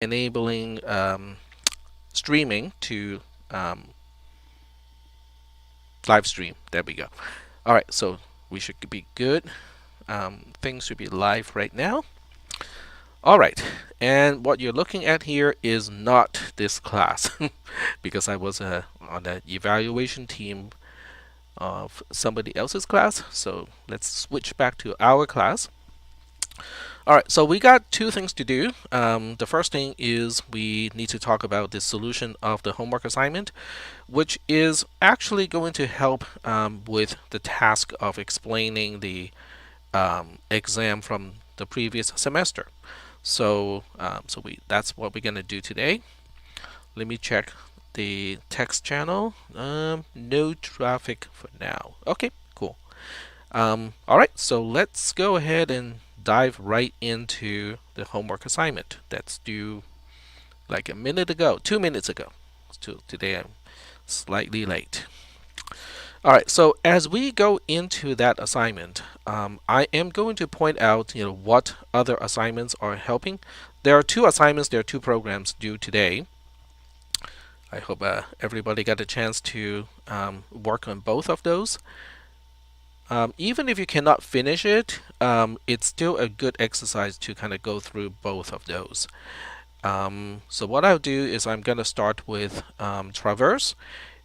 enabling streaming to live stream. There we go. All right, so we should be good. Things should be live right now. All right, and what you're looking at here is not this class because I was on the evaluation team of somebody else's class. So let's switch back to our class. All right, so we got two things to do. The first thing is we need to talk about the solution of the homework assignment, which is actually going to help with the task of explaining the exam from the previous semester. So, that's what we're going to do today. Let me check the text channel. No traffic for now. Okay, cool. All right, so let's go ahead and dive right into the homework assignment that's due like a minute ago, 2 minutes ago. So today I'm slightly late. All right, so as we go into that assignment, I am going to point out, what other assignments are helping. There are two assignments, there are two programs due today. I hope everybody got a chance to work on both of those. Even if you cannot finish it, it's still a good exercise to kind of go through both of those. So what I'll do is I'm going to start with traverse,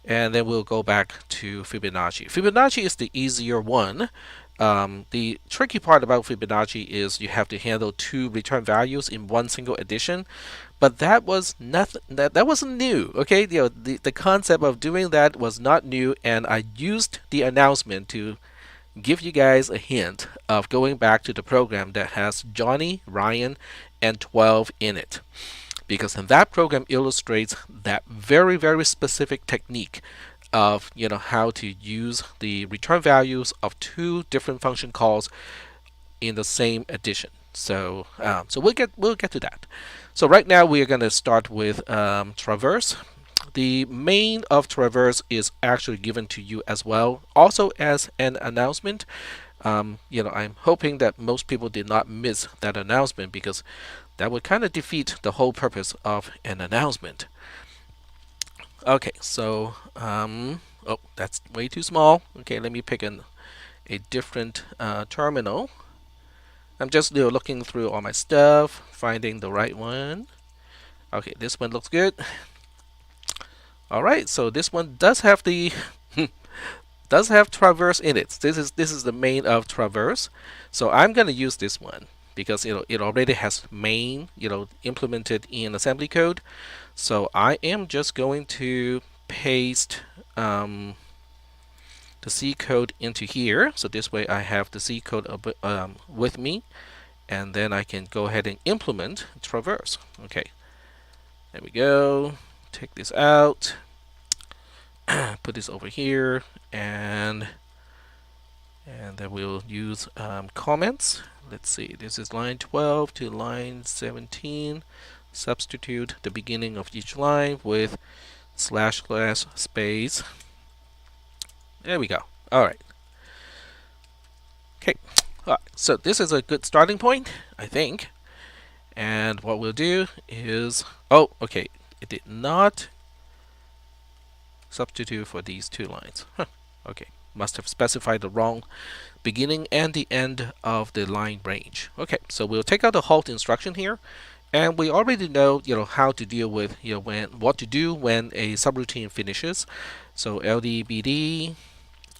and then we'll go back to Fibonacci. Fibonacci is the easier one. The tricky part about Fibonacci is you have to handle two return values in one single addition, but that was nothing. That wasn't new. Okay, the concept of doing that was not new, and I used the announcement to give you guys a hint of going back to the program that has Johnny, Ryan, and 12 in it. Because that program illustrates that very, very specific technique of how to use the return values of two different function calls in the same addition. So we'll get to that. So right now we are going to start with traverse. The main of traverse is actually given to you as well, also as an announcement. I'm hoping that most people did not miss that announcement because that would kind of defeat the whole purpose of an announcement. Okay, so oh, that's way too small. Okay, let me pick a different terminal. I'm just looking through all my stuff, finding the right one. Okay, this one looks good. All right, so this one does have the does have traverse in it. This is the main of traverse. So I'm going to use this one because it already has main implemented in assembly code. So I am just going to paste the C code into here. So this way I have the C code with me, and then I can go ahead and implement traverse. Okay, there we go. Take this out, put this over here, and then we'll use comments. Let's see, this is line 12 to line 17. Substitute the beginning of each line with / space. There we go. All right. Okay. All right. So this is a good starting point, I think. And what we'll do is, oh, okay, it did not substitute for these two lines. Okay, must have specified the wrong beginning and the end of the line range. Okay, so we'll take out the halt instruction here, and we already know how to deal with what to do when a subroutine finishes. So LDBD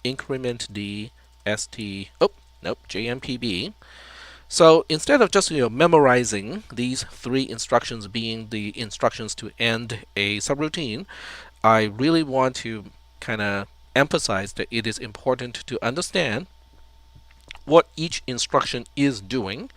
increment D st JMPB. So instead of just memorizing these three instructions being the instructions to end a subroutine, I really want to kind of emphasize that it is important to understand what each instruction is doing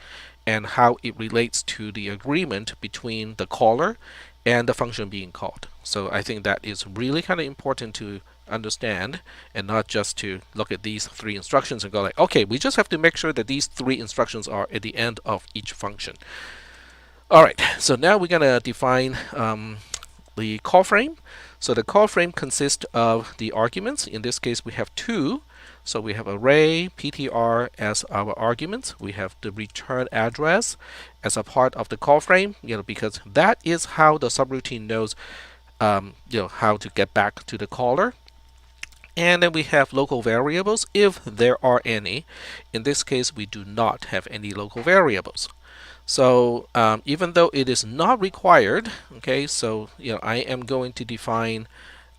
and how it relates to the agreement between the caller and the function being called. So I think that is really kind of important to understand, and not just to look at these three instructions and go like, okay, we just have to make sure that these three instructions are at the end of each function. All right, so now we're going to define the call frame. So the call frame consists of the arguments. In this case, we have two. So we have array ptr as our argument. We have the return address as a part of the call frame, because that is how the subroutine knows, how to get back to the caller. And then we have local variables if there are any. In this case, we do not have any local variables. So even though it is not required, okay, so I am going to define,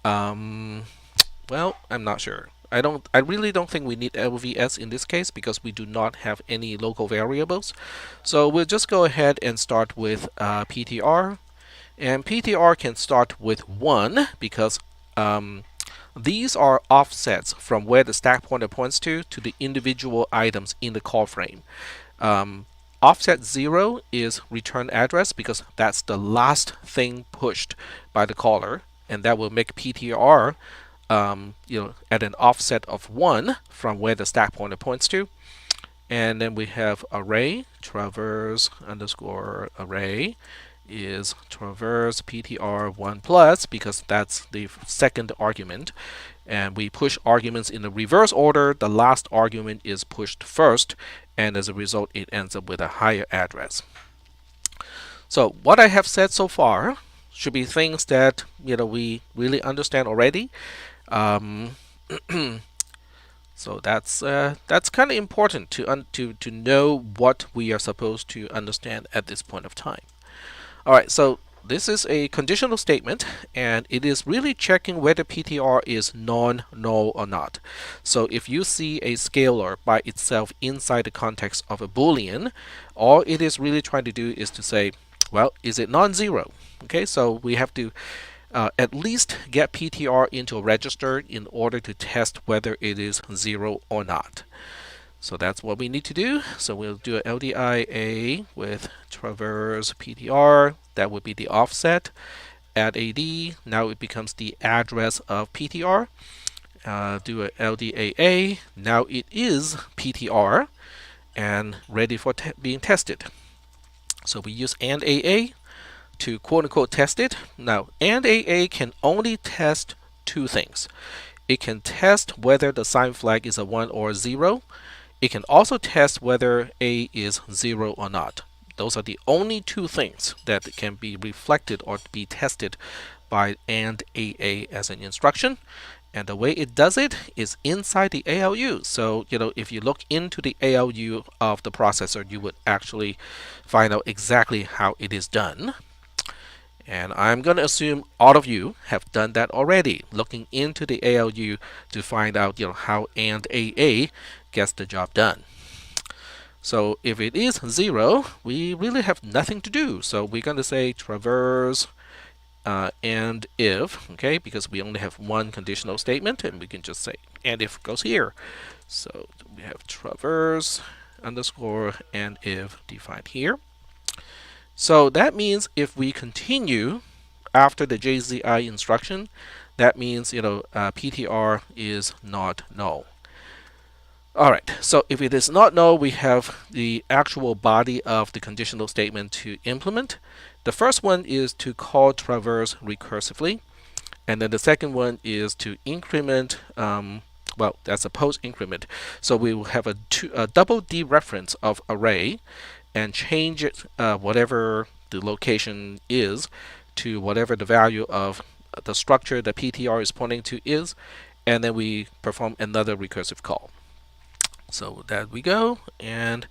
well, I'm not sure. I really don't think we need LVS in this case because we do not have any local variables. So we'll just go ahead and start with PTR. And PTR can start with 1 because these are offsets from where the stack pointer points to the individual items in the call frame. Offset 0 is return address because that's the last thing pushed by the caller, and that will make PTR at an offset of 1 from where the stack pointer points to. And then we have array traverse underscore array is traverse ptr 1 plus because that's the second argument, and we push arguments in the reverse order. The last argument is pushed first, and as a result it ends up with a higher address. So what I have said so far should be things that we really understand already. So that's kind of important to know what we are supposed to understand at this point of time. All right, so this is a conditional statement, and it is really checking whether PTR is non-null or not. So if you see a scalar by itself inside the context of a Boolean, all it is really trying to do is to say, well, is it non-zero? Okay, so we have to at least get PTR into a register in order to test whether it is 0 or not. So that's what we need to do. So we'll do a LDIA with traverse PTR. That would be the offset. Add AD. Now it becomes the address of PTR. Do a LDAA. Now it is PTR and ready for being tested. So we use AND AA to quote unquote test it. Now AND AA can only test two things. It can test whether the sign flag is a 1 or a 0. It can also test whether A is 0 or not. Those are the only two things that can be reflected or be tested by AND AA as an instruction. And the way it does it is inside the ALU. So, if you look into the ALU of the processor, you would actually find out exactly how it is done. And I'm going to assume all of you have done that already, looking into the ALU to find out how AND AA gets the job done. So if it is 0, we really have nothing to do. So we're going to say traverse and if, okay, because we only have one conditional statement, and we can just say and if goes here. So we have traverse underscore and if defined here. So that means if we continue after the JZI instruction, that means PTR is not null. All right, so if it is not null, we have the actual body of the conditional statement to implement. The first one is to call traverse recursively, and then the second one is to increment. Well, that's a post increment. So we will have a double dereference of array and change it, whatever the location is, to whatever the value of the structure that PTR is pointing to is, and then we perform another recursive call. So there we go, and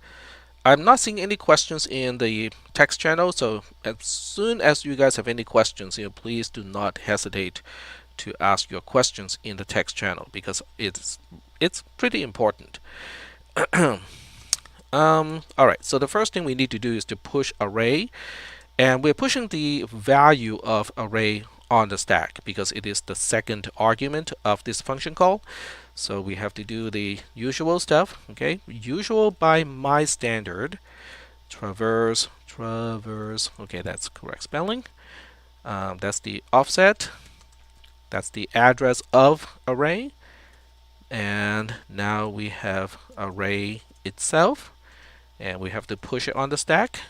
I'm not seeing any questions in the text channel, so as soon as you guys have any questions, please do not hesitate to ask your questions in the text channel because it's pretty important. Alright, so the first thing we need to do is to push array, and we're pushing the value of array on the stack because it is the second argument of this function call. So we have to do the usual stuff, okay? Usual by my standard, traverse, okay, that's correct spelling. That's the offset, that's the address of array, and now we have array itself, and we have to push it on the stack.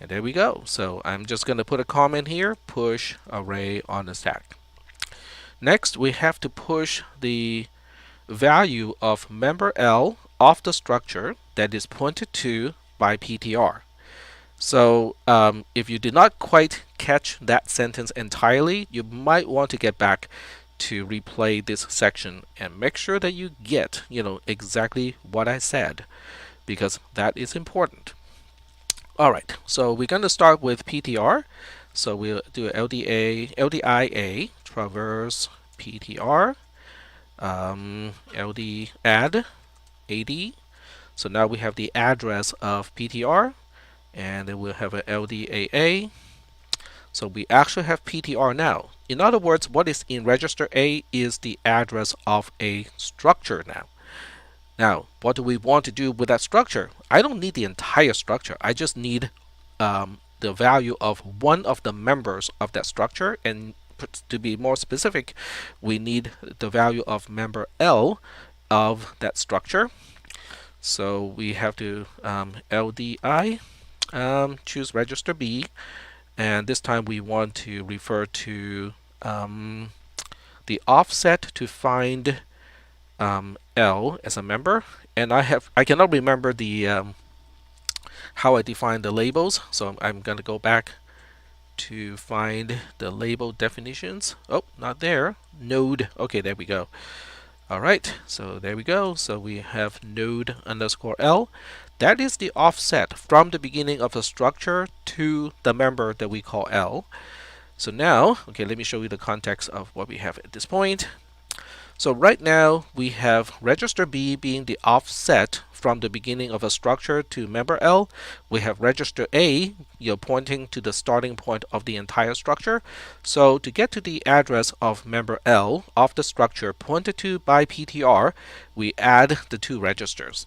And there we go. So I'm just going to put a comment here, push array on the stack. Next, we have to push the value of member L of the structure that is pointed to by PTR. So if you did not quite catch that sentence entirely, you might want to get back to replay this section and make sure that you get, exactly what I said, because that is important. All right, so we're going to start with PTR. So we'll do LDIA, traverse PTR, LD add AD. So now we have the address of PTR, and then we'll have a LDAA. So we actually have PTR now. In other words, what is in register A is the address of a structure now. Now, what do we want to do with that structure? I don't need the entire structure. I just need the value of one of the members of that structure. And to be more specific, we need the value of member L of that structure. So we have to LDI, choose register B. And this time we want to refer to the offset to find L as a member. And I cannot remember the how I define the labels, so I'm going to go back to find the label definitions. Oh, not there. Node. Okay, there we go. All right, so there we go. So we have node underscore L. That is the offset from the beginning of the structure to the member that we call L. So now, okay, let me show you the context of what we have at this point. So right now we have register B being the offset from the beginning of a structure to member L. We have register A, pointing to the starting point of the entire structure. So to get to the address of member L of the structure pointed to by PTR, we add the two registers.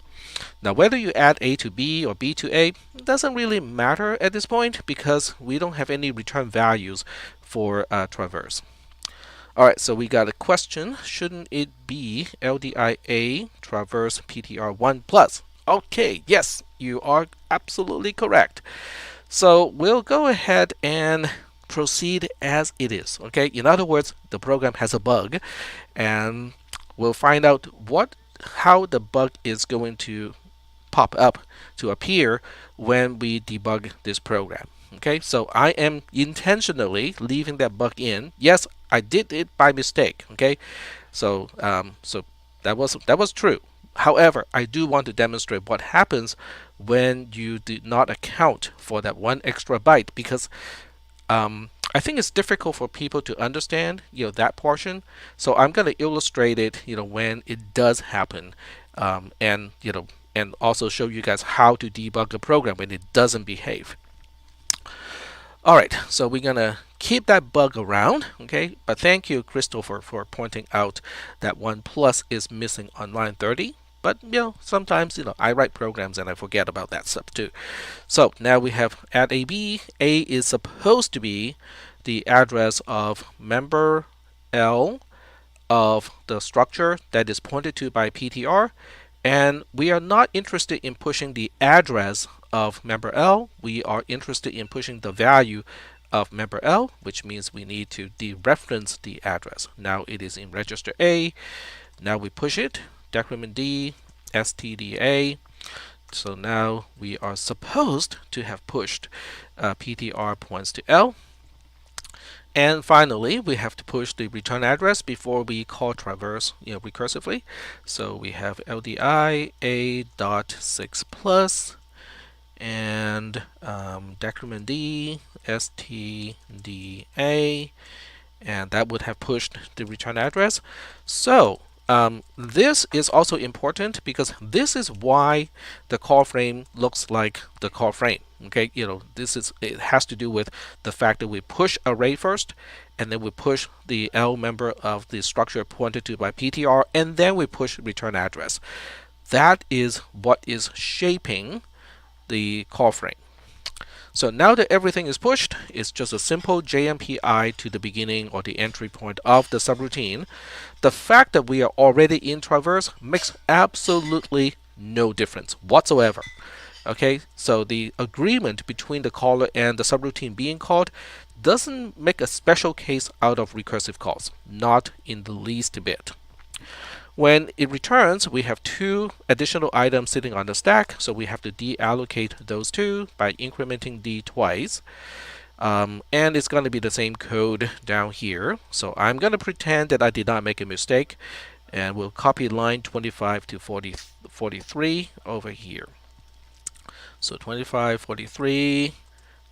Now whether you add A to B or B to A doesn't really matter at this point because we don't have any return values for traverse. Alright, so we got a question. Shouldn't it be LDIA traverse PTR1 plus? Okay, yes, you are absolutely correct. So we'll go ahead and proceed as it is. Okay, in other words, the program has a bug, and we'll find out how the bug is going to pop up to appear when we debug this program. Okay, so I am intentionally leaving that bug in. Yes, I did it by mistake. Okay, so that was true. However, I do want to demonstrate what happens when you do not account for that one extra byte, because I think it's difficult for people to understand that portion. So I'm going to illustrate it when it does happen, and also show you guys how to debug a program when it doesn't behave. Alright, so we're gonna keep that bug around, okay? But thank you, Christopher, for pointing out that 1 plus is missing on line 30. But sometimes I write programs and I forget about that stuff too. So now we have add AB. A is supposed to be the address of member L of the structure that is pointed to by PTR. And we are not interested in pushing the address of member L. We are interested in pushing the value of member L, which means we need to dereference the address. Now it is in register A. Now we push it, decrement D, stda. So now we are supposed to have pushed PTR points to L. And finally, we have to push the return address before we call traverse recursively. So we have LDI A dot 6 plus and decrement D stda, and that would have pushed the return address. So this is also important because this is why the call frame looks like the call frame. Okay, it has to do with the fact that we push array first, and then we push the L member of the structure pointed to by PTR, and then we push return address. That is what is shaping the call frame. So now that everything is pushed, it's just a simple JMPI to the beginning or the entry point of the subroutine. The fact that we are already in traverse makes absolutely no difference whatsoever. Okay, so the agreement between the caller and the subroutine being called doesn't make a special case out of recursive calls, not in the least bit. When it returns, we have two additional items sitting on the stack, so we have to deallocate those two by incrementing d twice. And it's going to be the same code down here. So I'm going to pretend that I did not make a mistake, and we'll copy line 25 to 43 over here. So 25, 43,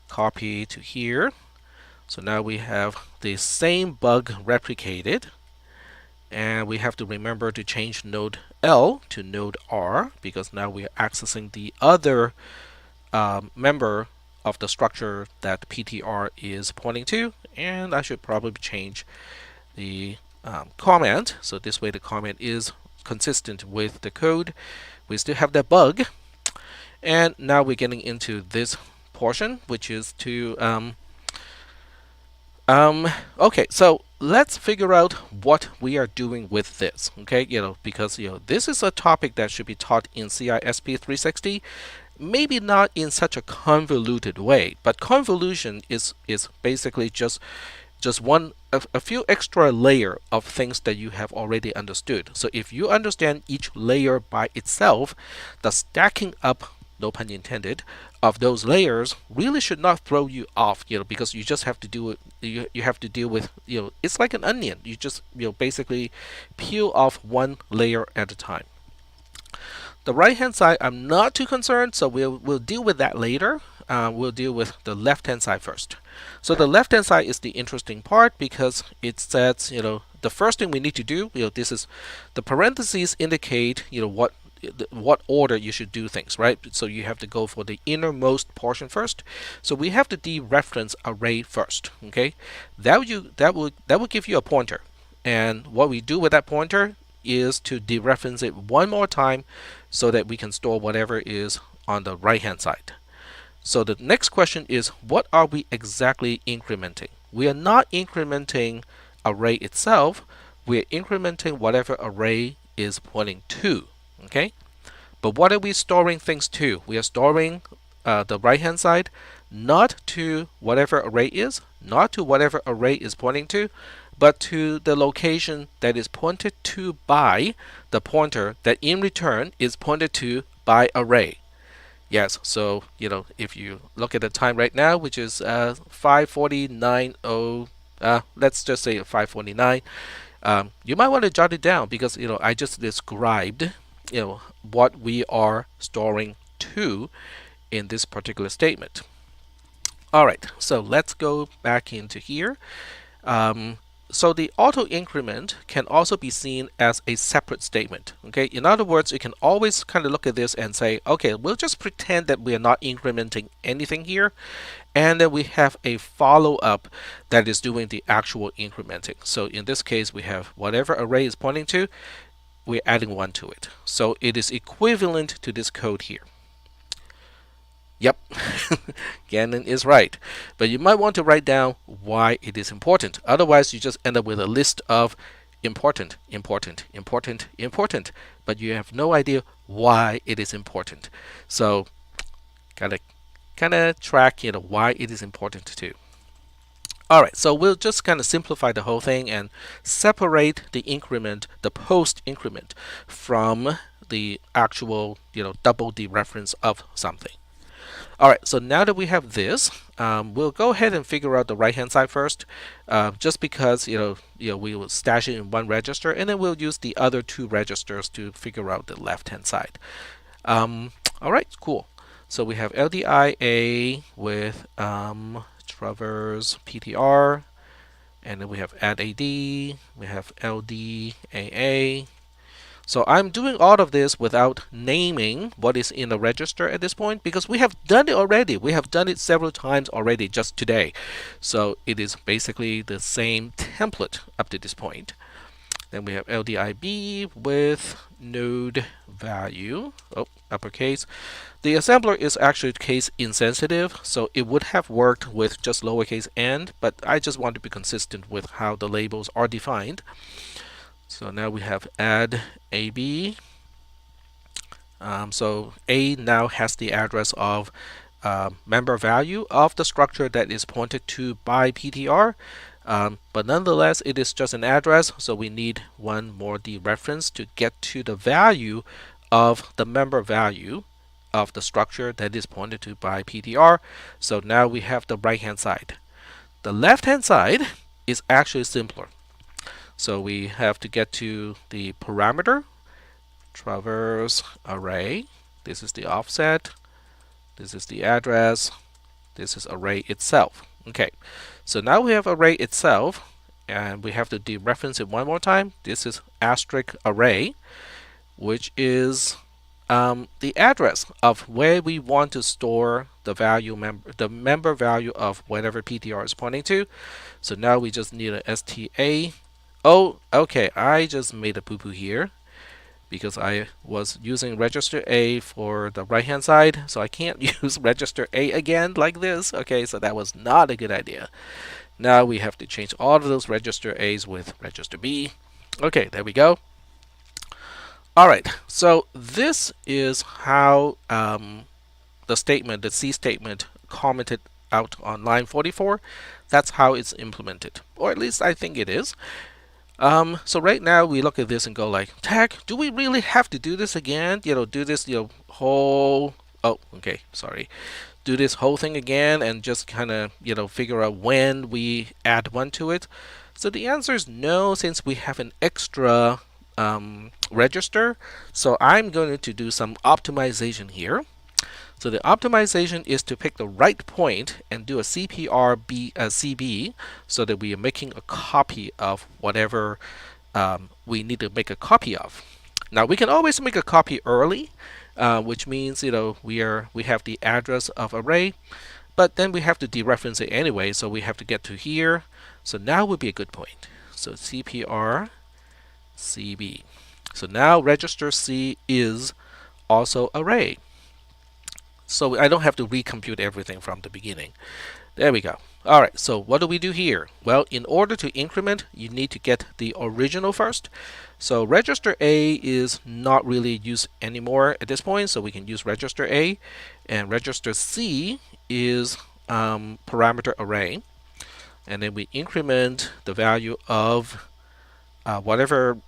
copy to here. So now we have the same bug replicated. And we have to remember to change node L to node R, because now we are accessing the other member of the structure that PTR is pointing to. And I should probably change the comment, so this way the comment is consistent with the code. We still have that bug. And now we're getting into this portion, which is to okay, so let's figure out what we are doing with this. Okay, because this is a topic that should be taught in CISP360. Maybe not in such a convoluted way, but convolution is basically just a few extra layer of things that you have already understood. So if you understand each layer by itself, the stacking up, no pun intended, of those layers really should not throw you off, because you just have to do it. You have to deal with, it's like an onion. You just, basically peel off one layer at a time. The right hand side, I'm not too concerned, so we'll deal with that later. We'll deal with the left hand side first. So the left hand side is the interesting part, because it says, the first thing we need to do, this is the parentheses indicate, what order you should do things, right? So you have to go for the innermost portion first. So we have to dereference array first. Okay, that will give you a pointer, and what we do with that pointer is to dereference it one more time so that we can store whatever is on the right hand side. So the next question is, what are we exactly incrementing? We are not incrementing array itself. We're incrementing whatever array is pointing to. Okay, but what are we storing things to? We are storing the right hand side not to whatever array is, not to whatever array is pointing to, but to the location that is pointed to by the pointer that in return is pointed to by array. Yes, so if you look at the time right now, which is 5:49, let's just say 5:49, you might want to jot it down, because I just described what we are storing to in this particular statement. All right, so let's go back into here. So the auto increment can also be seen as a separate statement. Okay, in other words, you can always kind of look at this and say, okay, we'll just pretend that we are not incrementing anything here, and then we have a follow-up that is doing the actual incrementing. So in this case, we have whatever array is pointing to, we're adding 1 to it. So it is equivalent to this code here. Yep, Gannon is right. But you might want to write down why it is important. Otherwise, you just end up with a list of important, important, important, important, but you have no idea why it is important. So gotta kind of track, why it is important too. All right, so we'll just kind of simplify the whole thing and separate the increment, the post increment, from the actual, double dereference of something. All right, so now that we have this, we'll go ahead and figure out the right-hand side first, just because we will stash it in one register, and then we'll use the other two registers to figure out the left-hand side. All right, cool. So we have LDIA with traverse PTR, and then we have add_AD, we have LDAA. So I'm doing all of this without naming what is in the register at this point, because we have done it already. We have done it several times already just today. So it is basically the same template up to this point. Then we have LDIB with node value, uppercase. The assembler is actually case insensitive, so it would have worked with just lowercase n, but I just want to be consistent with how the labels are defined. So now we have add AB, So A now has the address of member value of the structure that is pointed to by PTR. But nonetheless, it is just an address, so we need one more dereference to get to the value of the member value of the structure that is pointed to by PTR. So now we have the right hand side. The left hand side is actually simpler. So we have to get to the parameter, traverse array. This is the offset. This is the address. This is array itself. Okay, so now we have array itself, and we have to dereference it one more time. This is asterisk array, which is the address of where we want to store the member value of whatever PTR is pointing to. So now we just need a STA. Oh, okay, I just made a boo-boo here because I was using register A for the right hand side, so I can't use register A again like this. Okay, so that was not a good idea. Now we have to change all of those register A's with register B. Okay, there we go. Alright, so this is how the statement, the C statement, commented out on line 44. That's how it's implemented, or at least I think it is. So right now we look at this and go like, tag, do we really have to do this again? Do this, whole, oh, okay, sorry. Do this whole thing again and just kind of, figure out when we add one to it. So the answer is no, since we have an extra register. So I'm going to do some optimization here. So the optimization is to pick the right point and do a CB, so that we are making a copy of whatever we need to make a copy of. Now we can always make a copy early, which means we have the address of array, but then we have to dereference it anyway, so we have to get to here. So now would be a good point. So CPR CB. So now register C is also array. So I don't have to recompute everything from the beginning. There we go. Alright, so what do we do here? Well, in order to increment, you need to get the original first. So register A is not really used anymore at this point, so we can use register A. And register C is parameter array. And then we increment the value of whatever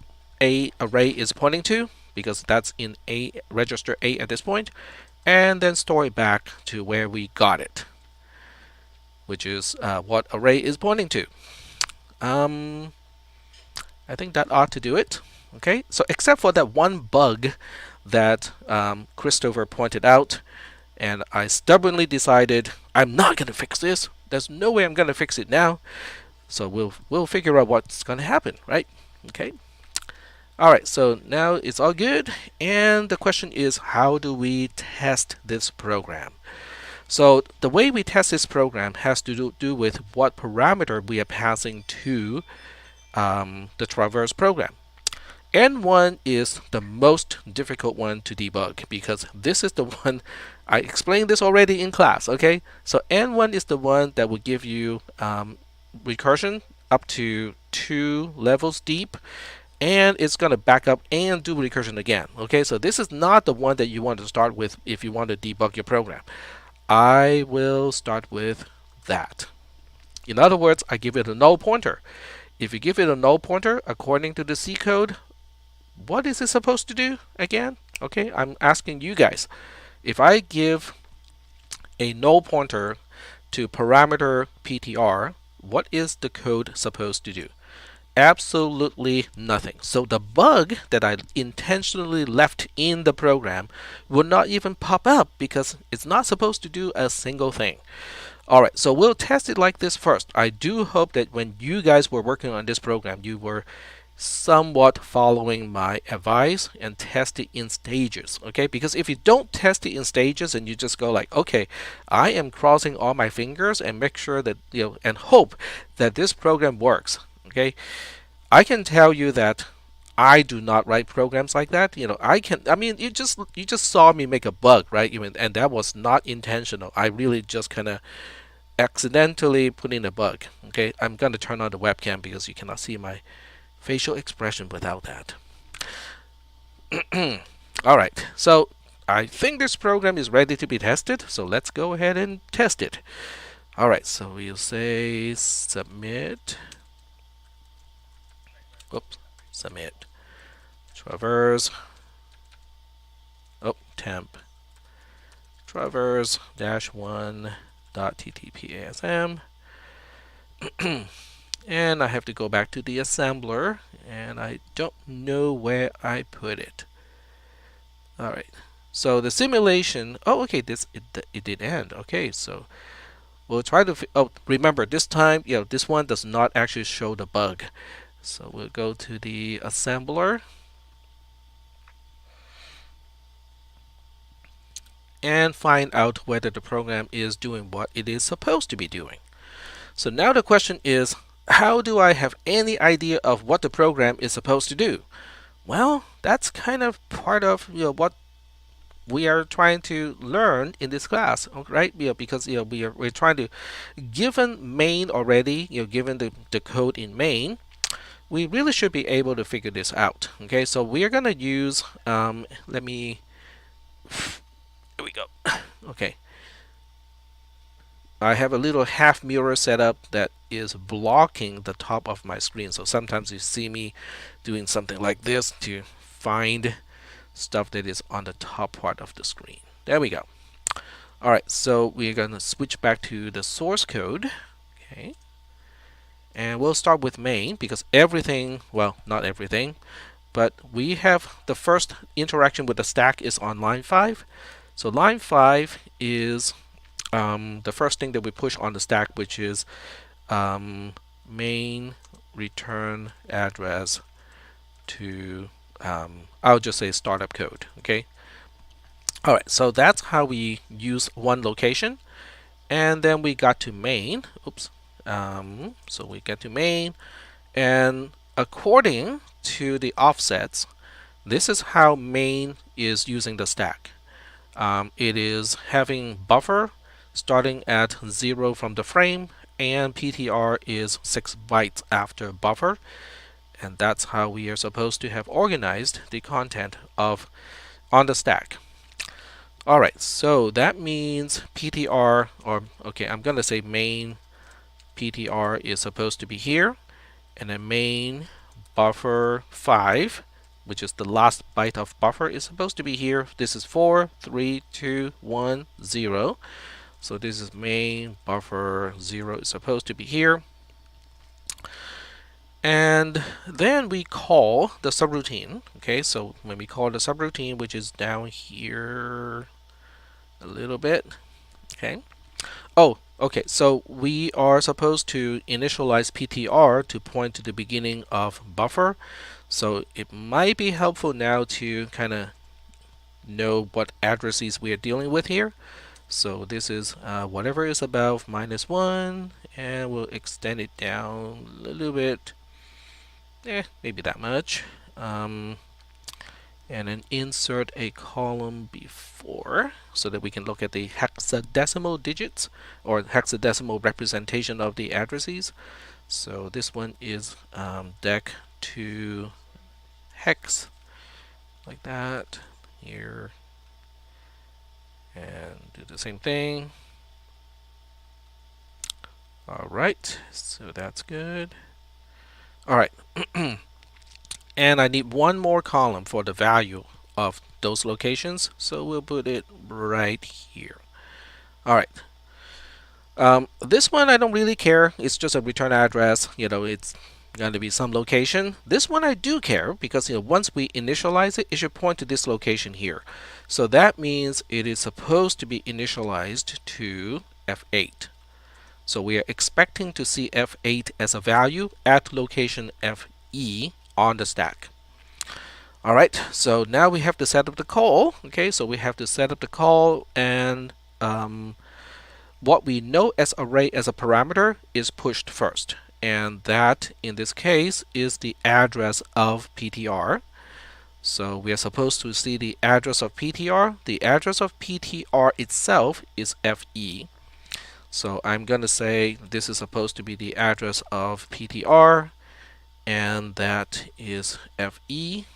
A array is pointing to, because that's in A register A at this point, and then store it back to where we got it, which is what array is pointing to. I think that ought to do it. Okay, so except for that one bug that Christopher pointed out, and I stubbornly decided I'm not going to fix this. There's no way I'm going to fix it now. So we'll figure out what's going to happen, right? Okay. Alright, so now it's all good, and the question is, how do we test this program? So the way we test this program has to do with what parameter we are passing to the traverse program. N1 is the most difficult one to debug, because this is the one, I explained this already in class, okay? So N1 is the one that will give you recursion up to 2 levels deep, and it's going to back up and do recursion again. Okay, so this is not the one that you want to start with if you want to debug your program. I will start with that. In other words, I give it a null pointer. If you give it a null pointer according to the C code, what is it supposed to do again? Okay, I'm asking you guys. If I give a null pointer to parameter PTR, what is the code supposed to do? Absolutely nothing. So the bug that I intentionally left in the program will not even pop up because it's not supposed to do a single thing. Alright, so we'll test it like this first. I do hope that when you guys were working on this program, you were somewhat following my advice and test it in stages. Okay, because if you don't test it in stages and you just go like, okay, I am crossing all my fingers and make sure that, and hope that this program works. Okay, I can tell you that I do not write programs like that. I mean, you just saw me make a bug, right? And that was not intentional. I really just kind of accidentally put in a bug. Okay, I'm going to turn on the webcam because you cannot see my facial expression without that. All right, so I think this program is ready to be tested, so let's go ahead and test it. Alright, so we'll say submit. Oops, submit. Traverse. Oh, temp. Traverse -1 .ttpasm. And I have to go back to the assembler, and I don't know where I put it. Alright, so the simulation, oh okay, it did end. Okay, so we'll try to, oh remember this time, this one does not actually show the bug. So we'll go to the assembler and find out whether the program is doing what it is supposed to be doing. So now the question is, how do I have any idea of what the program is supposed to do? Well, that's kind of part of what we are trying to learn in this class, right? Because we're trying to, given main already, given the code in main, we really should be able to figure this out. Okay, so we are gonna use here we go. Okay, I have a little half mirror setup that is blocking the top of my screen. So sometimes you see me doing something like this to find stuff that is on the top part of the screen. There we go. Alright, so we're going to switch back to the source code. Okay. And we'll start with main because everything, well, not everything, but we have the first interaction with the stack is on line 5. So line 5 is the first thing that we push on the stack, which is main return address to I'll just say startup code. Okay. All right. So that's how we use one location, and then we got to main. Oops. So we get to main, and according to the offsets, this is how main is using the stack. It is having buffer starting at 0 from the frame, and PTR is 6 bytes after buffer. And that's how we are supposed to have organized the content on the stack. Alright, so that means PTR, or okay, I'm going to say main PTR is supposed to be here, and then main buffer 5, which is the last byte of buffer, is supposed to be here. This is 4, 3, 2, 1, 0. So this is main buffer 0 is supposed to be here. And then we call the subroutine. Okay, so when we call the subroutine, which is down here a little bit. Okay. Oh, okay. So we are supposed to initialize PTR to point to the beginning of buffer. So it might be helpful now to kind of know what addresses we are dealing with here. So this is whatever is above -1, and we'll extend it down a little bit. Maybe that much. And then insert a column before so that we can look at the hexadecimal digits or hexadecimal representation of the addresses. So this one is dec to hex, like that here, and do the same thing. Alright, so that's good. Alright, and I need one more column for the value of those locations, so we'll put it right here. Alright, this one I don't really care, it's just a return address, it's going to be some location. This one I do care because once we initialize it, it should point to this location here. So that means it is supposed to be initialized to F8. So we are expecting to see F8 as a value at location FE on the stack. Alright, so now we have to set up the call. Okay, so we have to set up the call, and what we know as array as a parameter is pushed first. And that, in this case, is the address of PTR. So we are supposed to see the address of PTR. The address of PTR itself is FE. So I'm going to say this is supposed to be the address of PTR, and that is FE.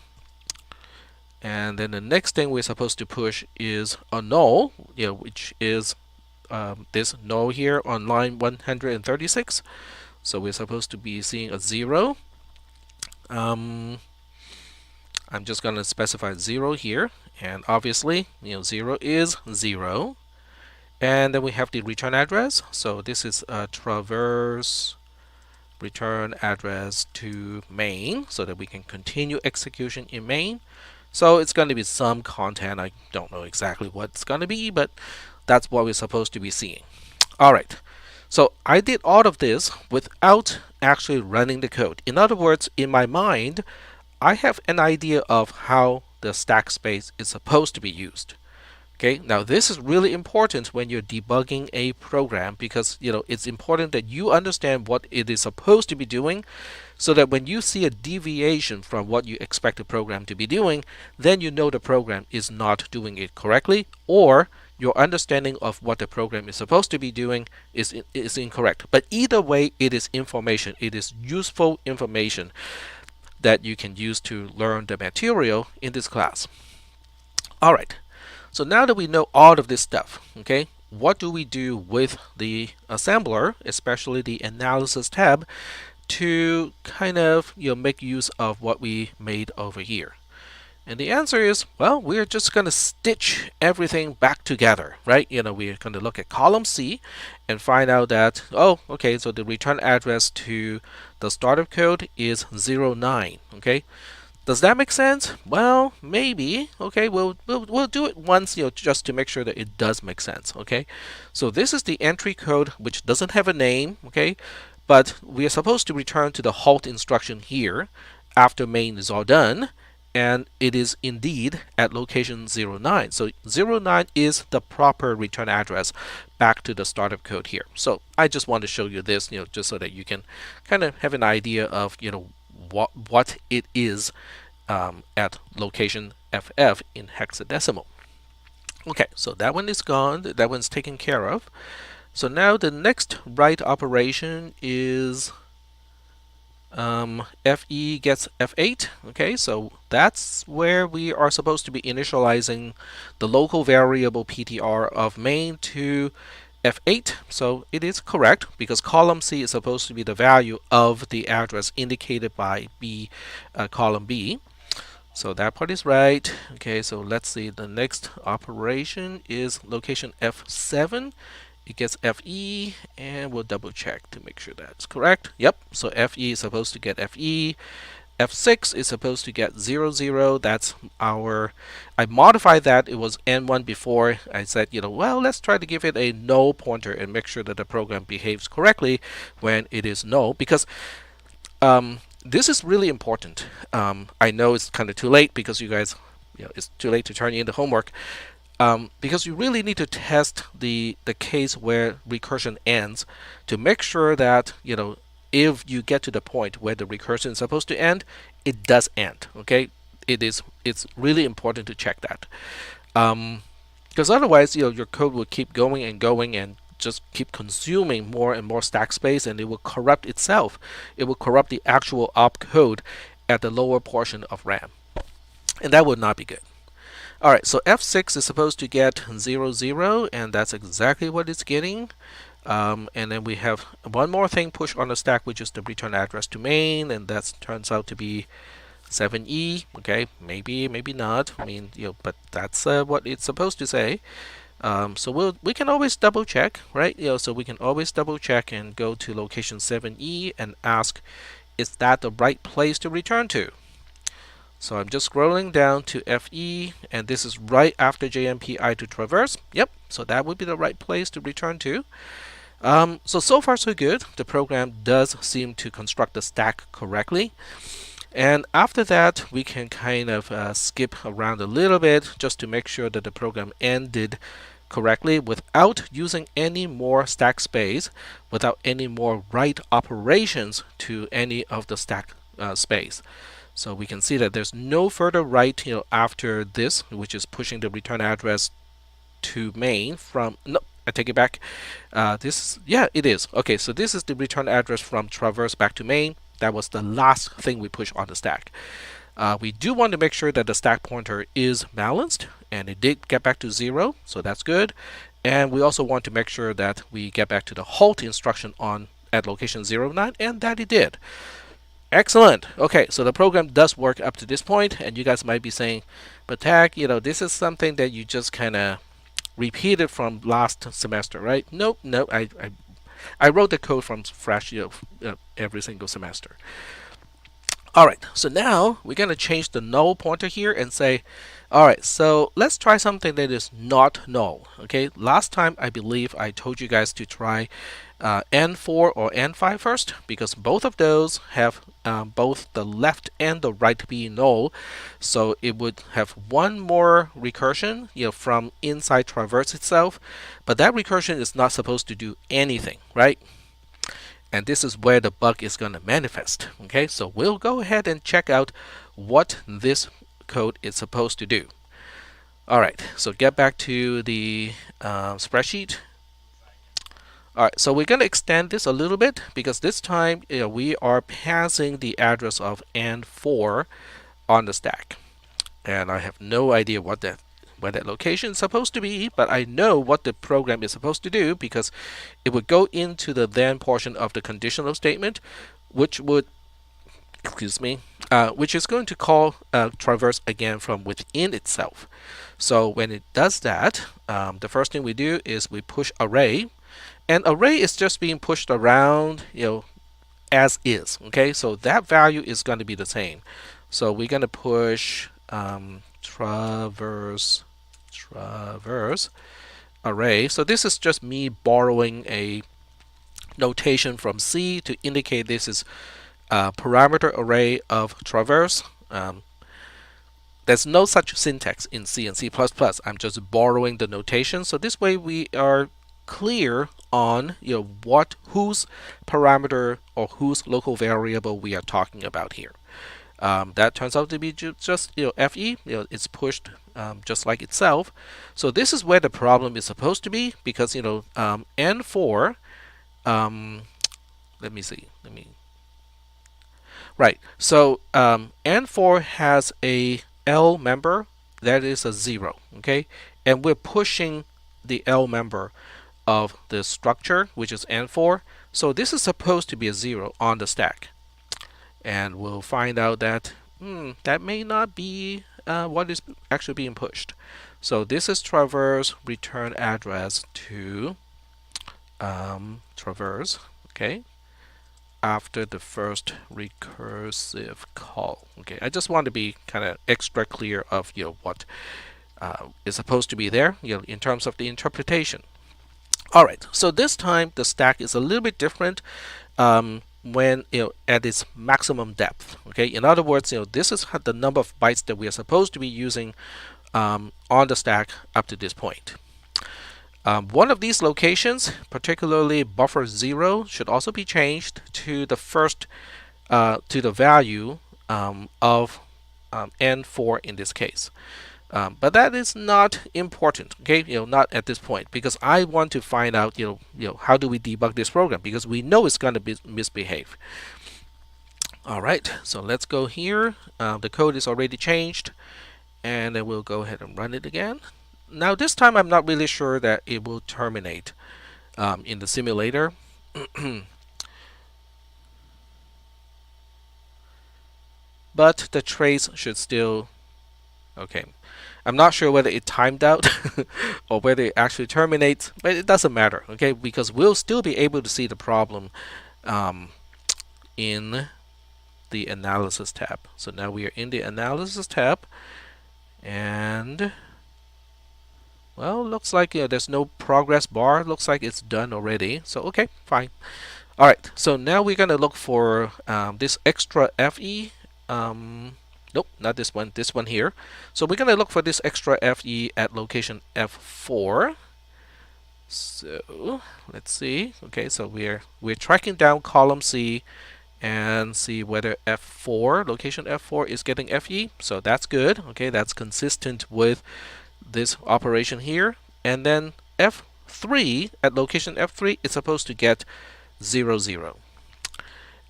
And then the next thing we're supposed to push is a null, which is this null here on line 136. So we're supposed to be seeing a 0. I'm just going to specify 0 here, and obviously 0 is 0. And then we have the return address. So this is a traverse return address to main, so that we can continue execution in main. So it's going to be some content. I don't know exactly what it's going to be, but that's what we're supposed to be seeing. All right. So I did all of this without actually running the code. In other words, in my mind, I have an idea of how the stack space is supposed to be used. Okay, now this is really important when you're debugging a program, because it's important that you understand what it is supposed to be doing, so that when you see a deviation from what you expect the program to be doing, then you know the program is not doing it correctly, or your understanding of what the program is supposed to be doing is incorrect. But either way, it is information. It is useful information that you can use to learn the material in this class. All right. So now that we know all of this stuff, okay, what do we do with the assembler, especially the analysis tab, to kind of make use of what we made over here? And the answer is, well, we're just going to stitch everything back together, right? We're going to look at column C and find out that, oh, okay, so the return address to the startup code is 09, okay? Does that make sense? Well, maybe. Okay, we'll do it once, just to make sure that it does make sense. Okay, so this is the entry code, which doesn't have a name. Okay, but we are supposed to return to the halt instruction here after main is all done, and it is indeed at location 09. So 09 is the proper return address back to the startup code here. So I just want to show you this, just so that you can kind of have an idea of what it is at location FF in hexadecimal. Okay, so that one is gone. That one's taken care of. So now the next write operation is FE gets F8. Okay, so that's where we are supposed to be initializing the local variable PTR of main to F8. So it is correct, because column C is supposed to be the value of the address indicated by column B. So that part is right. Okay, so let's see. The next operation is location F7. It gets FE, and we'll double check to make sure that's correct. Yep, so FE is supposed to get FE. F6 is supposed to get 00. That's our, I modified that. It was N1 before. I said, well, let's try to give it a null pointer and make sure that the program behaves correctly when it is null, because this is really important. I know it's kind of too late, because you guys, it's too late to turn in the homework. Because you really need to test the case where recursion ends to make sure that, if you get to the point where the recursion is supposed to end, it does end. Okay, it's really important to check that, because otherwise, your code will keep going and going and just keep consuming more and more stack space, and it will corrupt itself. It will corrupt the actual opcode at the lower portion of RAM, and that would not be good. All right, so F6 is supposed to get 00, and that's exactly what it's getting. And then we have one more thing pushed on the stack, which is the return address to main, and that turns out to be 7E. Okay, maybe not. I mean, but that's what it's supposed to say. So we can always double check, right? So we can always double check and go to location 7E and ask, is that the right place to return to? So I'm just scrolling down to FE, and this is right after JMP to traverse. Yep, so that would be the right place to return to. So far so good. The program does seem to construct the stack correctly. And after that, we can kind of skip around a little bit just to make sure that the program ended correctly without using any more stack space, without any more write operations to any of the stack space. So we can see that there's no further write after this, which is pushing the return address to main from, no, I take it back. Yeah, it is. Okay, so this is the return address from traverse back to main. That was the last thing we pushed on the stack. We do want to make sure that the stack pointer is balanced, and it did get back to 0, so that's good. And we also want to make sure that we get back to the halt instruction on at location 09, and that it did. Excellent. Okay, so the program does work up to this point, and you guys might be saying, but Tag, this is something that you just kind of repeated from last semester, right? Nope, no, I wrote the code from fresh every single semester. All right, so now we're going to change the null pointer here and say, all right, so let's try something that is not null. Okay, last time I believe I told you guys to try N4 or N5 first, because both of those have both the left and the right being null. So it would have one more recursion from inside traverse itself, but that recursion is not supposed to do anything, right? And this is where the bug is going to manifest. Okay, so we'll go ahead and check out what this code is supposed to do. All right, so get back to the spreadsheet. All right, so we're going to extend this a little bit because this time we are passing the address of N4 on the stack. And I have no idea where that location is supposed to be, but I know what the program is supposed to do because it would go into the then portion of the conditional statement, which would, which is going to call traverse again from within itself. So when it does that, the first thing we do is we push array, and array is just being pushed around, as is. Okay, so that value is going to be the same. So we're going to push traverse array. So this is just me borrowing a notation from C to indicate this is a parameter array of traverse. There's no such syntax in C and C++. I'm just borrowing the notation. So this way we are clear on whose parameter or whose local variable we are talking about here. That turns out to be just FE. It's pushed just like itself. So this is where the problem is supposed to be because N4. Let me see. Right. So N4 has a L member that is a 0. Okay, and we're pushing the L member of the structure, which is N4. So this is supposed to be a 0 on the stack. And we'll find out that that may not be what is actually being pushed. So this is traverse return address to traverse, okay, after the first recursive call. Okay, I just want to be kind of extra clear of what is supposed to be there in terms of the interpretation. All right, so this time the stack is a little bit different. When at its maximum depth. Okay, in other words, this is the number of bytes that we are supposed to be using on the stack up to this point. One of these locations, particularly buffer 0, should also be changed to the first to the value of N4 in this case. But that is not important, okay? Not at this point, because I want to find out, how do we debug this program? Because we know it's going to misbehave. All right, so let's go here. The code is already changed, and then we'll go ahead and run it again. Now this time, I'm not really sure that it will terminate in the simulator. But the trace should still. Okay, I'm not sure whether it timed out or whether it actually terminates, but it doesn't matter, okay, because we'll still be able to see the problem in the analysis tab. So now we are in the analysis tab, and well, looks like there's no progress bar. Looks like it's done already. So okay, fine. All right, so now we're going to look for this extra FE. Nope, not this one, this one here. So we're going to look for this extra FE at location F4. So let's see. Okay, so we're tracking down column C and see whether F4, location F4 is getting FE. So that's good. Okay, that's consistent with this operation here. And then F3 at location F3 is supposed to get 0, 0.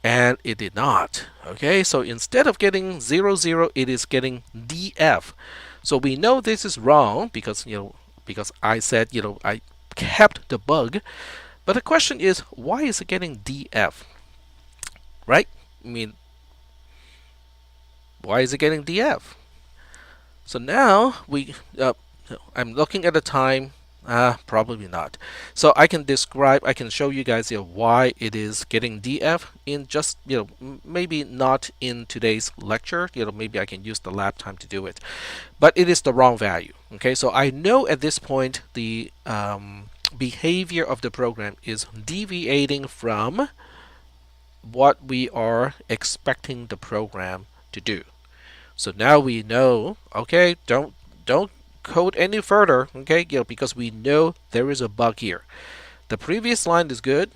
and it did not. Okay, so instead of getting 0, 0, it is getting df. So we know this is wrong because because I said I kept the bug. But the question is, why is it getting df? Right? I mean, why is it getting df? So now I'm looking at the time. Probably not. So I can show you guys why it is getting DF in just, maybe not in today's lecture. Maybe I can use the lab time to do it. But it is the wrong value. Okay, so I know at this point the behavior of the program is deviating from what we are expecting the program to do. So now we know, okay, don't code any further, okay, because we know there is a bug here. The previous line is good,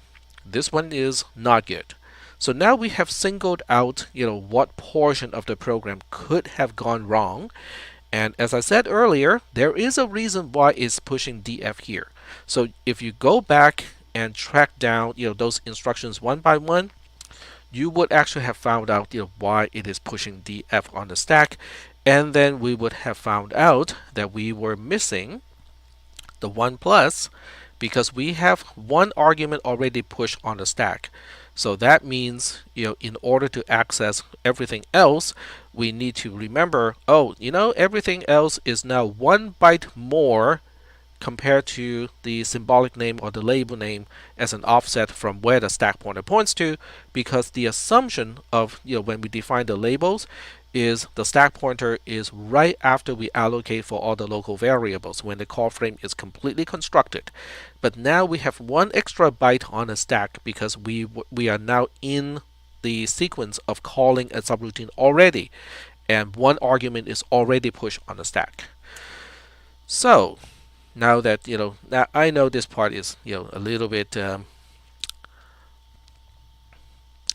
this one is not good. So now we have singled out, what portion of the program could have gone wrong. And as I said earlier, there is a reason why it's pushing df here. So if you go back and track down, those instructions one by one, you would actually have found out why it is pushing df on the stack, and then we would have found out that we were missing the 1 plus because we have one argument already pushed on the stack. So that means in order to access everything else, we need to remember, oh, everything else is now 1 byte more compared to the symbolic name or the label name as an offset from where the stack pointer points to, because the assumption of when we define the labels is the stack pointer is right after we allocate for all the local variables when the call frame is completely constructed. But now we have 1 extra byte on the stack because we are now in the sequence of calling a subroutine already, and 1 argument is already pushed on the stack. So now that now I know this part is a little bit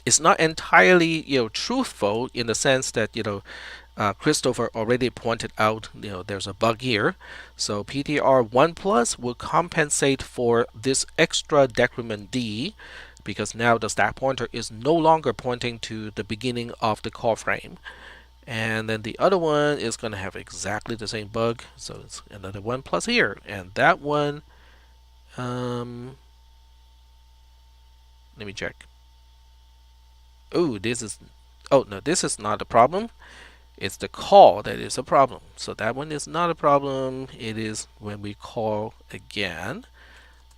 it's not entirely truthful in the sense that Christopher already pointed out there's a bug here. So PTR 1 plus will compensate for this extra decrement D because now the stack pointer is no longer pointing to the beginning of the call frame. And then the other one is going to have exactly the same bug, so it's another 1 plus here. And that one, let me check. Oh, no, this is not a problem. It's the call that is a problem. So that one is not a problem. It is when we call again,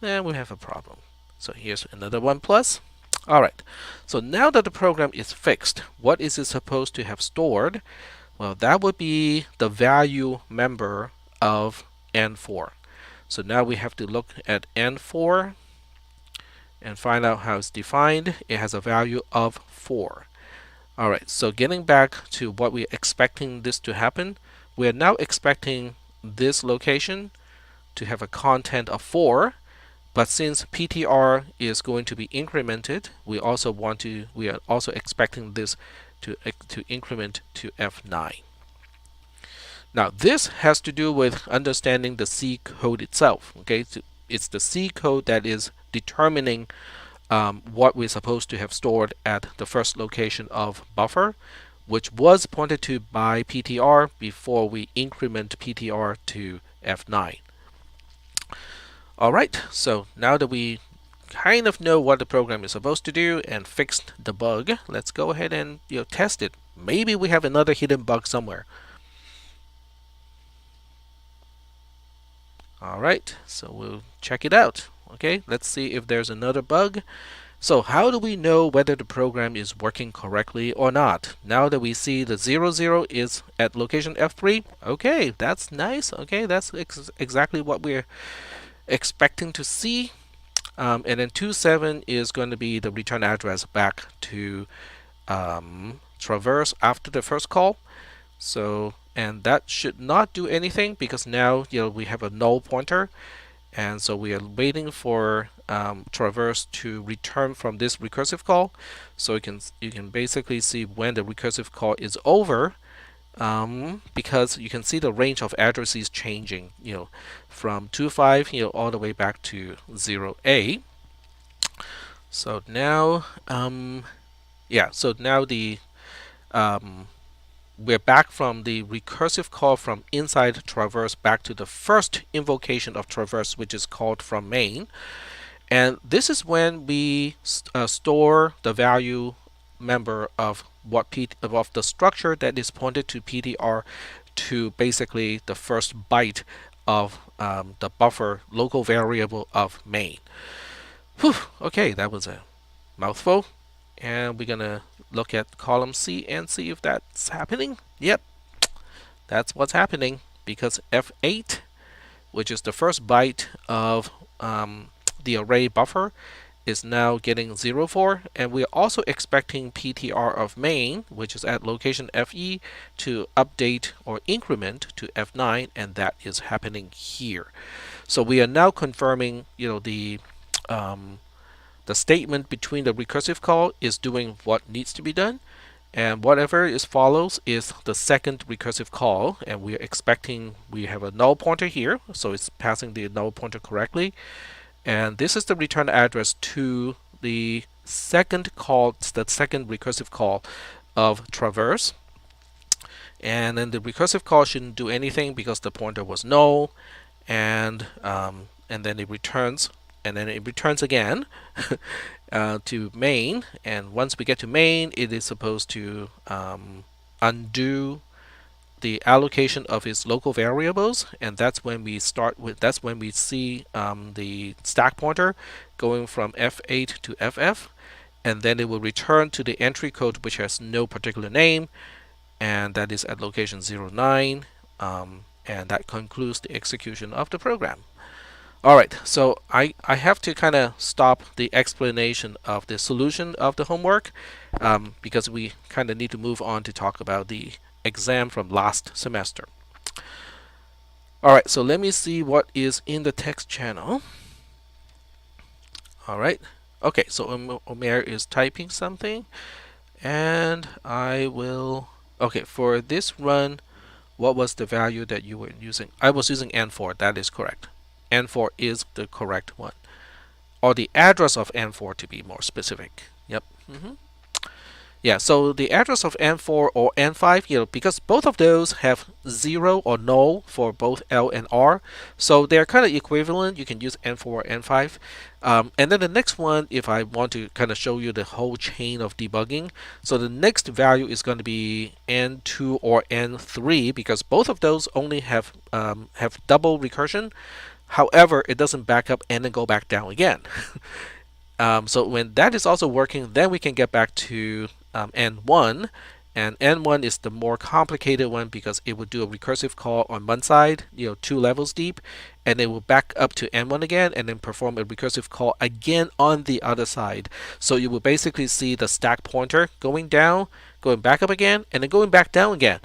then we have a problem. So here's another 1 plus. All right, so now that the program is fixed, what is it supposed to have stored? Well, that would be the value member of N4. So now we have to look at N4 and find out how it's defined. It has a value of 4. All right, so getting back to what we're expecting this to happen, we are now expecting this location to have a content of 4. But since PTR is going to be incremented, we are also expecting this to increment to F9. Now this has to do with understanding the C code itself. Okay, so it's the C code that is determining what we're supposed to have stored at the first location of buffer, which was pointed to by PTR before we increment PTR to F9. Alright, so now that we kind of know what the program is supposed to do and fixed the bug, let's go ahead and test it. Maybe we have another hidden bug somewhere. Alright, so we'll check it out. Okay, let's see if there's another bug. So how do we know whether the program is working correctly or not? Now that we see the 0, 0 is at location F3, okay, that's nice. Okay, that's exactly what we're expecting to see. And then 27 is going to be the return address back to traverse after the first call. So, and that should not do anything because now we have a null pointer, and so we are waiting for traverse to return from this recursive call. So you can basically see when the recursive call is over, because you can see the range of addresses changing, from 25, all the way back to 0A. So now, Yeah, so now the um, we're back from the recursive call from inside traverse back to the first invocation of traverse, which is called from main. And this is when we store the value member of of the structure that is pointed to PTR to basically the first byte of the buffer local variable of main. Whew, okay, that was a mouthful. And we're gonna look at column C and see if that's happening. Yep, that's what's happening because F8, which is the first byte of the array buffer, is now getting 04, and we're also expecting PTR of main, which is at location FE, to update or increment to F9, and that is happening here. So we are now confirming, the statement between the recursive call is doing what needs to be done, and whatever is follows is the second recursive call, and we are expecting we have a null pointer here, so it's passing the null pointer correctly. And this is the return address to the second call, the second recursive call of traverse. And then the recursive call shouldn't do anything because the pointer was null, and then it returns, and then it returns again to main. And once we get to main, it is supposed to undo the allocation of its local variables, and that's when we start with. That's when we see the stack pointer going from F8 to FF, and then it will return to the entry code which has no particular name, and that is at location 09, and that concludes the execution of the program. All right, so I have to kind of stop the explanation of the solution of the homework because we kind of need to move on to talk about the exam from last semester. All right, so let me see what is in the text channel. All right, okay, so Omer is typing something, and I will. Okay, for this run, what was the value that you were using? I was using N4. That is correct. N4 is the correct one, or the address of N4 to be more specific. Yep. Yeah, so the address of N4 or N5, because both of those have 0 or null for both L and R, so they're kind of equivalent. You can use N4 or N5. And then the next one, if I want to kind of show you the whole chain of debugging, so the next value is going to be N2 or N3 because both of those only have double recursion. However, it doesn't back up and then go back down again. So when that is also working, then we can get back to N1, and N1 is the more complicated one because it would do a recursive call on one side, 2 levels deep, and it will back up to N1 again and then perform a recursive call again on the other side. So you will basically see the stack pointer going down, going back up again, and then going back down again.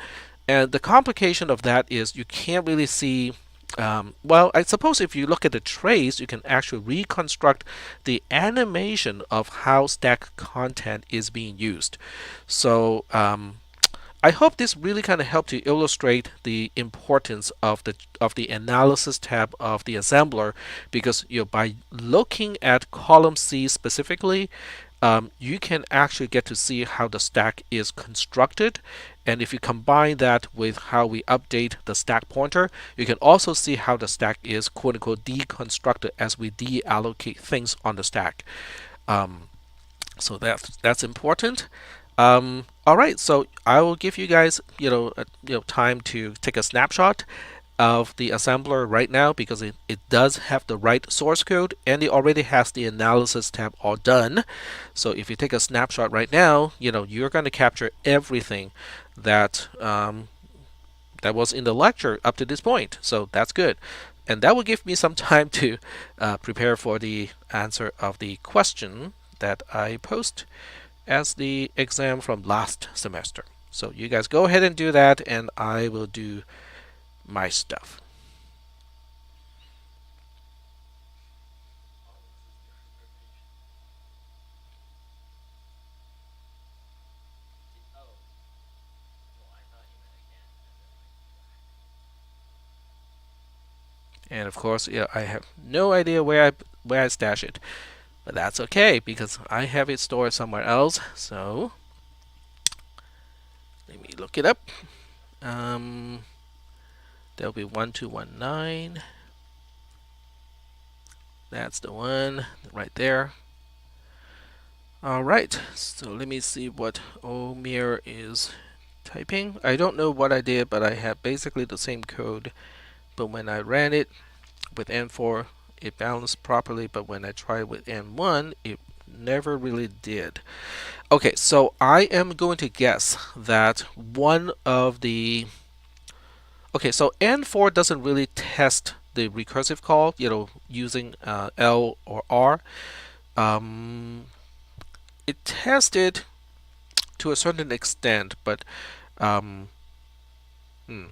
And the complication of that is you can't really see. Well, I suppose if you look at the trace, you can actually reconstruct the animation of how stack content is being used. So I hope this really kind of helped to illustrate the importance of the analysis tab of the assembler, because by looking at column C specifically, you can actually get to see how the stack is constructed. And if you combine that with how we update the stack pointer, you can also see how the stack is quote unquote deconstructed as we deallocate things on the stack. So that's important. All right, so I will give you guys time to take a snapshot of the assembler right now because it does have the right source code and it already has the analysis tab all done. So if you take a snapshot right now, you're going to capture everything that that was in the lecture up to this point. So that's good. And that will give me some time to prepare for the answer of the question that I post as the exam from last semester. So you guys go ahead and do that, and I will do my stuff. And of course, I have no idea where I stash it. But that's okay because I have it stored somewhere else. So let me look it up. There'll be 1219. That's the one right there. All right, so let me see what Omir is typing. I don't know what I did, but I have basically the same code. But when I ran it with N4, it balanced properly. But when I tried with N1, it never really did. Okay, so I am going to guess that one of the okay, so N4 doesn't really test the recursive call, using L or R. Um, it tested to a certain extent, but um, hmm.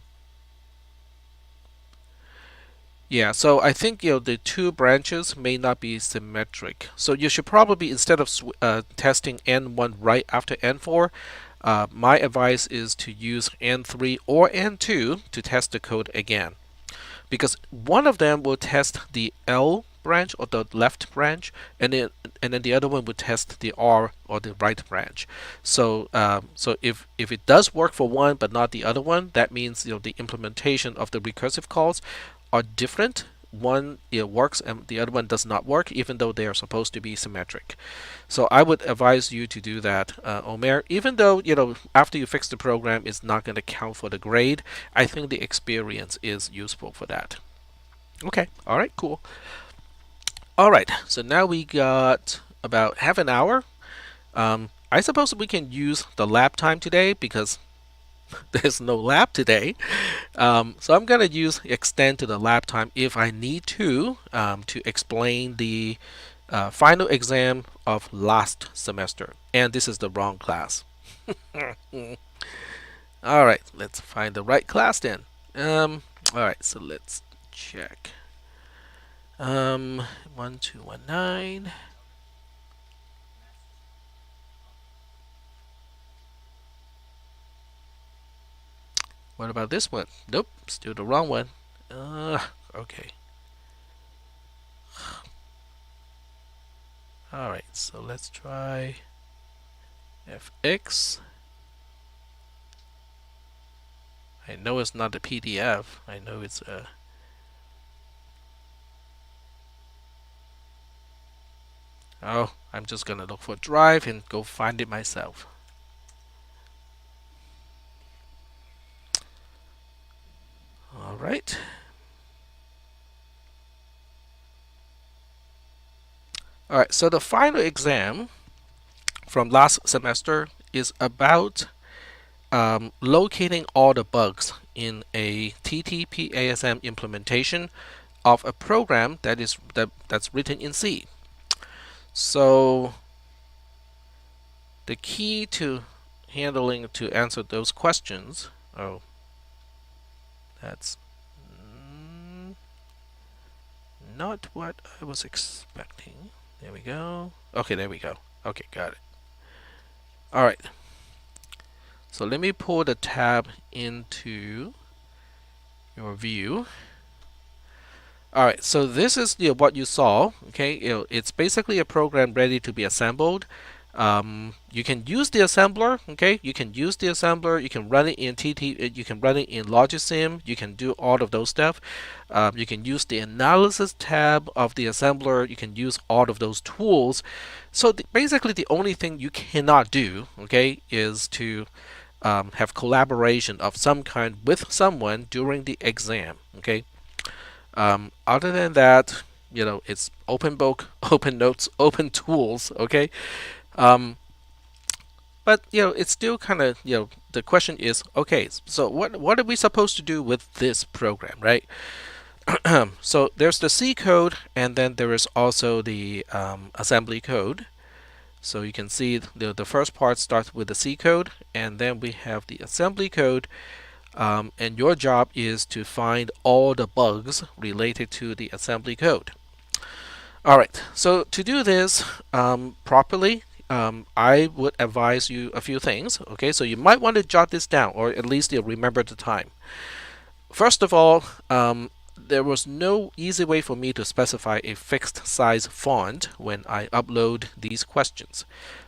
Yeah, so I think the two branches may not be symmetric. So you should probably, instead of testing N1 right after N4, my advice is to use N3 or N2 to test the code again, because one of them will test the L branch or the left branch, and then the other one would test the R or the right branch. So if it does work for one but not the other one, that means the implementation of the recursive calls are different. One works and the other one does not work, even though they are supposed to be symmetric. So I would advise you to do that, Omer. Even though after you fix the program, it's not going to count for the grade. I think the experience is useful for that. Okay, all right, cool. All right, so now we got about half an hour. I suppose we can use the lab time today because there's no lab today. So I'm going to use extend to the lab time if I need to explain the final exam of last semester. And this is the wrong class. All right, let's find the right class then. All right, so let's check. 1219. What about this one? Nope, still the wrong one. Okay. All right, so let's try fx. I know it's not a PDF. I know it's a. Oh, I'm just gonna look for Drive and go find it myself. All right. All right, so the final exam from last semester is about locating all the bugs in a TTP-ASM implementation of a program that's written in C. So the key to answer those questions. Oh, that's not what I was expecting. There we go. Okay, there we go. Okay, got it. All right. So let me pull the tab into your view. All right, so this is what you saw. Okay, it's basically a program ready to be assembled. You can use the assembler. Okay, you can use the assembler. You can run it in TT. You can run it in Logisim. You can do all of those stuff. You can use the analysis tab of the assembler. You can use all of those tools. So basically, the only thing you cannot do, okay, is to have collaboration of some kind with someone during the exam. Okay. Other than that, it's open book, open notes, open tools. Okay. But it's still kind of the question is, okay, so what are we supposed to do with this program, right? So there's the C code, and then there is also the assembly code. So you can see the first part starts with the C code, and then we have the assembly code. And your job is to find all the bugs related to the assembly code. All right, so to do this properly, I would advise you a few things. Okay, so you might want to jot this down, or at least you'll remember the time. First of all, there was no easy way for me to specify a fixed size font when I upload these questions.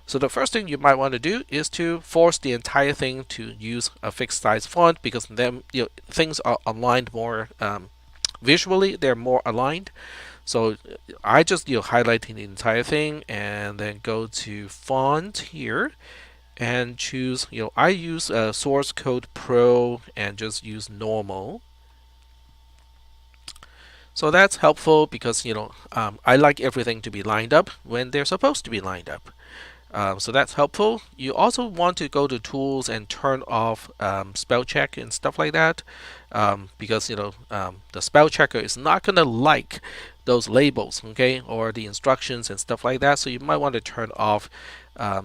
So the first thing you might want to do is to force the entire thing to use a fixed size font, because then things are aligned more visually, they're more aligned. So I just highlighting the entire thing and then go to font here and choose, I use Source Code Pro and just use normal. So that's helpful because I like everything to be lined up when they're supposed to be lined up. So that's helpful. You also want to go to tools and turn off spell check and stuff like that, because the spell checker is not gonna like those labels, okay, or the instructions and stuff like that. So you might want to turn off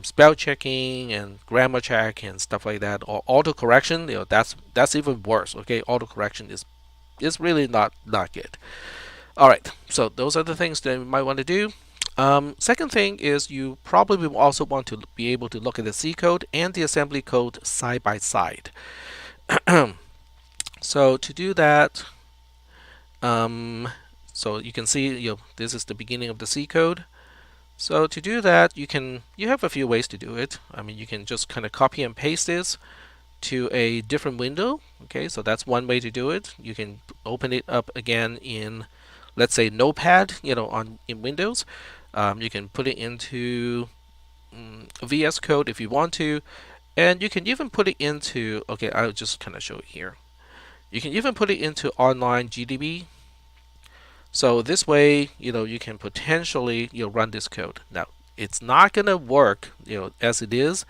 spell checking and grammar check and stuff like that, or auto correction. That's even worse. Okay, auto correction is really not good. All right, so those are the things that you might want to do. Second thing is you probably also want to be able to look at the C code and the assembly code side by side. So to do that, so you can see this is the beginning of the C code. So to do that, you have a few ways to do it. I mean, you can just kind of copy and paste this to a different window. Okay, so that's one way to do it. You can open it up again in, let's say, Notepad, in Windows. You can put it into VS Code if you want to, and you can even put it into, okay, I'll just kind of show it here. You can even put it into online GDB. So this way, you can potentially run this code. Now, it's not gonna work, as it is,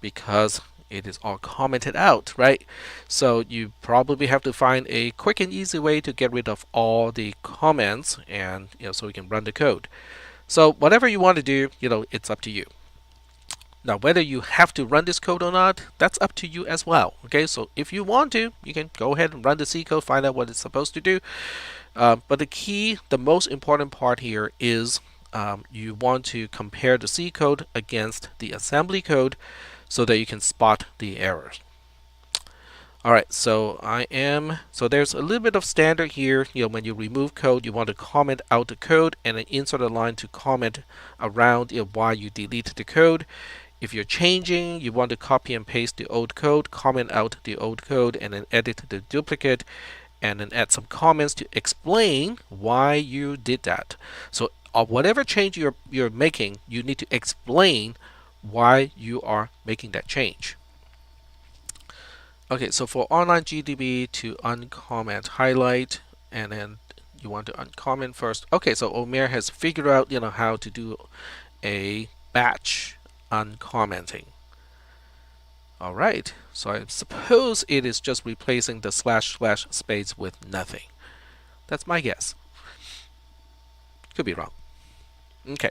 because it is all commented out, right? So you probably have to find a quick and easy way to get rid of all the comments, and so you can run the code. So whatever you want to do, it's up to you. Now, whether you have to run this code or not, that's up to you as well. Okay, so if you want to, you can go ahead and run the C code, find out what it's supposed to do. But the most important part here is you want to compare the C code against the assembly code so that you can spot the errors. Alright, so there's a little bit of standard here. When you remove code, you want to comment out the code and then insert a line to comment around why you deleted the code. If you're changing, you want to copy and paste the old code, comment out the old code, and then edit the duplicate, and then add some comments to explain why you did that. So whatever change you're making, you need to explain why you are making that change. Okay, so for online GDB, to uncomment, highlight, and then you want to uncomment first. Okay, so Omer has figured out how to do a batch uncommenting. All right, so I suppose it is just replacing the / space with nothing. That's my guess. Could be wrong. Okay.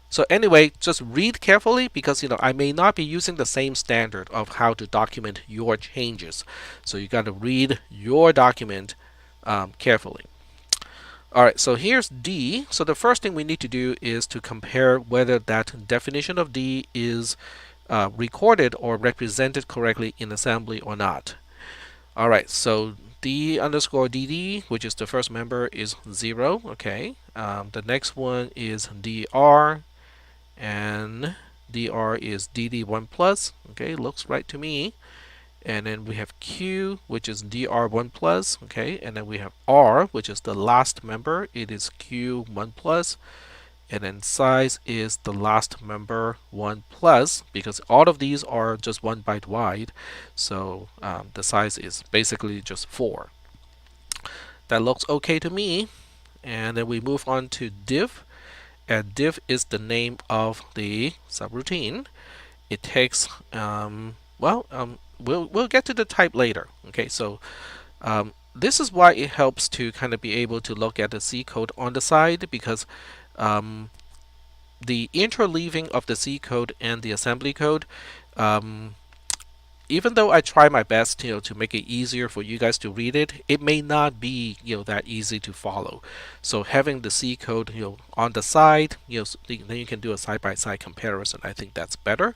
So anyway, just read carefully, because I may not be using the same standard of how to document your changes. So you got to read your document carefully. Alright, so here's D. So the first thing we need to do is to compare whether that definition of D is recorded or represented correctly in assembly or not. Alright, so D underscore DD, which is the first member, is 0. Okay. The next one is DR, and DR is DD1 plus. Okay, looks right to me. And then we have Q, which is DR1 plus. Okay, and then we have R, which is the last member. It is Q1 plus. And then size is the last member 1 plus, because all of these are just 1 byte wide. So the size is basically just 4. That looks okay to me. And then we move on to div. And div is the name of the subroutine. It takes we'll get to the type later. Okay, so this is why it helps to kind of be able to look at the C code on the side, because the interleaving of the C code and the assembly code, even though I try my best to make it easier for you guys to read it, it may not be that easy to follow. So having the C code on the side, then you can do a side-by-side comparison. I think that's better.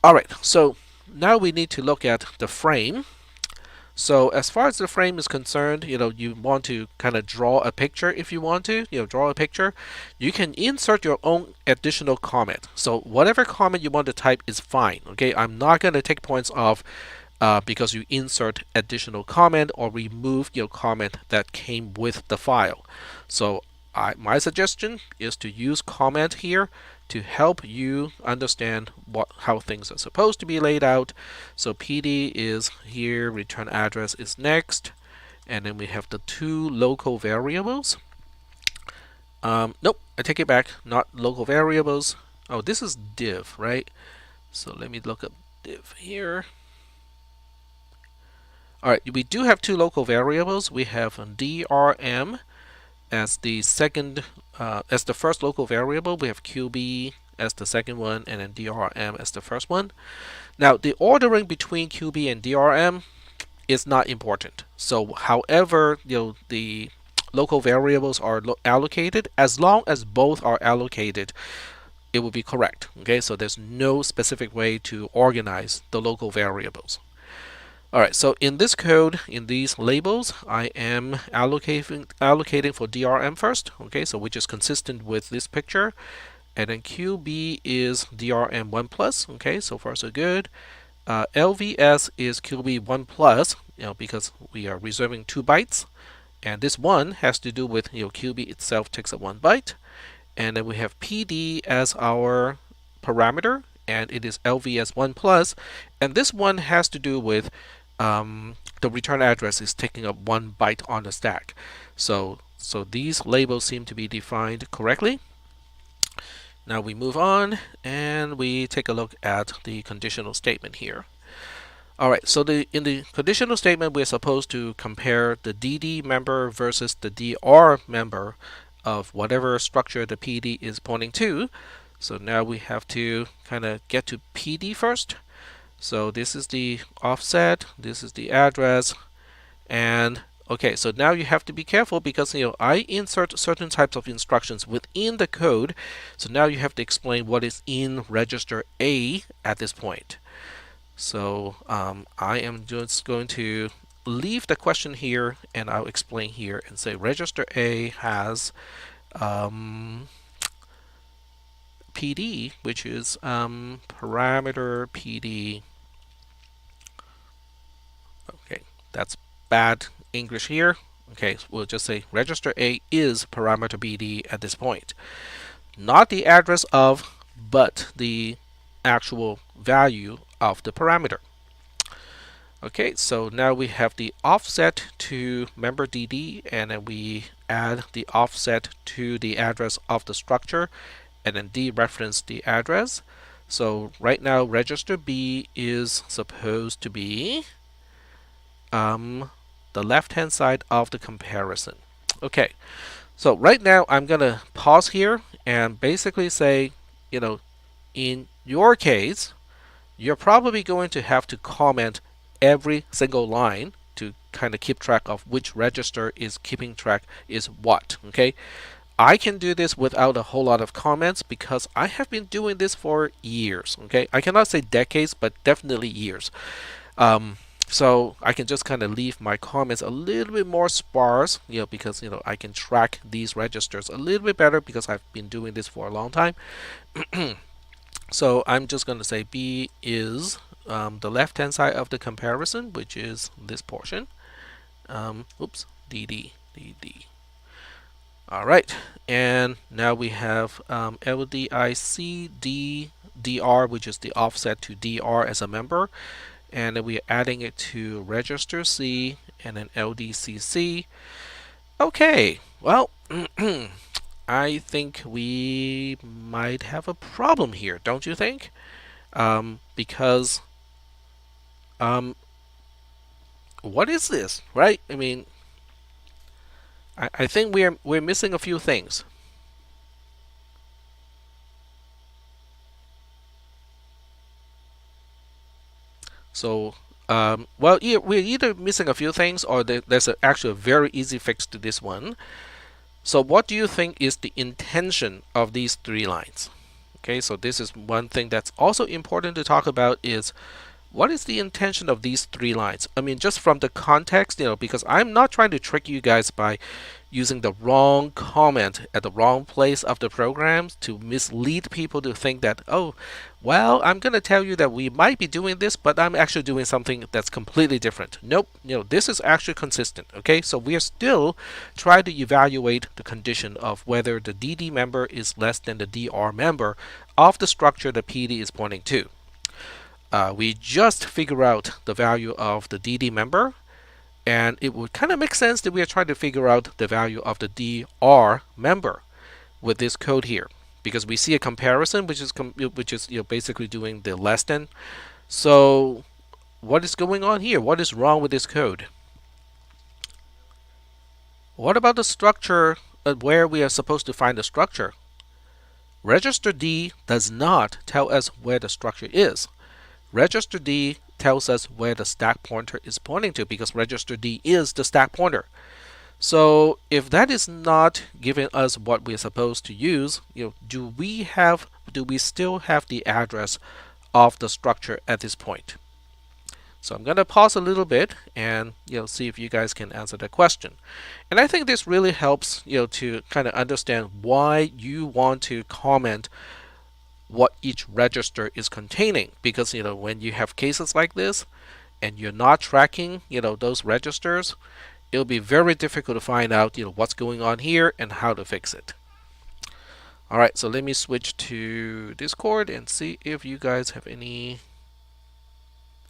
All right, so now we need to look at the frame. So as far as the frame is concerned, you want to kind of draw a picture if you want to, draw a picture. You can insert your own additional comment. So whatever comment you want to type is fine. Okay, I'm not going to take points off because you insert additional comment or remove your comment that came with the file. So my suggestion is to use comment here to help you understand how things are supposed to be laid out. So PD is here, return address is next, and then we have the two local variables. Nope, I take it back, not local variables. Oh, this is div, right? So let me look up div here. All right, we do have two local variables. We have DRM as the second, as the first local variable. We have QB as the second one, and then DRM as the first one. Now, the ordering between QB and DRM is not important. So, however, the local variables are allocated, as long as both are allocated, it will be correct. Okay, so there's no specific way to organize the local variables. Alright, so in this code, in these labels, I am allocating for DRM first, okay, so which is consistent with this picture. And then QB is DRM1 plus, okay, so far so good. LVS is QB1 plus, because we are reserving 2 bytes. And this one has to do with, QB itself takes up 1 byte. And then we have PD as our parameter, and it is LVS1 plus. And this one has to do with the return address is taking up 1 byte on the stack. So these labels seem to be defined correctly. Now we move on and we take a look at the conditional statement here. Alright, so in the conditional statement, we're supposed to compare the DD member versus the DR member of whatever structure the PD is pointing to. So now we have to kind of get to PD first. So this is the offset, this is the address, and okay, so now you have to be careful because I insert certain types of instructions within the code. So now you have to explain what is in register A at this point. So I am just going to leave the question here and I'll explain here and say register A has PD, which is parameter PD. Okay, that's bad English here. Okay, so we'll just say register A is parameter PD at this point. Not the address of, but the actual value of the parameter. Okay, so now we have the offset to member DD, and then we add the offset to the address of the structure, and then dereference the address. So right now register B is supposed to be the left hand side of the comparison. Okay, so right now I'm gonna pause here and basically say, in your case, you're probably going to have to comment every single line to kind of keep track of which register is keeping track is what. Okay, I can do this without a whole lot of comments because I have been doing this for years. Okay, I cannot say decades, but definitely years. So I can just kind of leave my comments a little bit more sparse, because I can track these registers a little bit better because I've been doing this for a long time. So I'm just going to say B is the left hand side of the comparison, which is this portion. DD. All right, and now we have LDIC DR, which is the offset to DR as a member, and then we're adding it to register C and then LDCC. Okay, well, I think we might have a problem here, don't you think? Because what is this, right? I mean, I think we're missing a few things. So, well, we're either missing a few things or there's actually a very easy fix to this one. So what do you think is the intention of these 3 lines? Okay, so this is one thing that's also important to talk about is what is the intention of these three lines? I mean, just from the context, because I'm not trying to trick you guys by using the wrong comment at the wrong place of the program to mislead people to think that, oh, well, I'm going to tell you that we might be doing this, but I'm actually doing something that's completely different. Nope, this is actually consistent. Okay, so we are still trying to evaluate the condition of whether the DD member is less than the DR member of the structure the PD is pointing to. We just figure out the value of the DD member, and it would kind of make sense that we are trying to figure out the value of the DR member with this code here, because we see a comparison which is basically doing the less than. So what is going on here? What is wrong with this code? What about the structure where we are supposed to find the structure? Register D does not tell us where the structure is. Register D tells us where the stack pointer is pointing to, because register D is the stack pointer. So if that is not giving us what we're supposed to use, do we still have the address of the structure at this point? So I'm going to pause a little bit and see if you guys can answer that question. And I think this really helps to kind of understand why you want to comment what each register is containing, because when you have cases like this and you're not tracking those registers, it'll be very difficult to find out what's going on here and how to fix it. All right, so let me switch to Discord and see if you guys have any.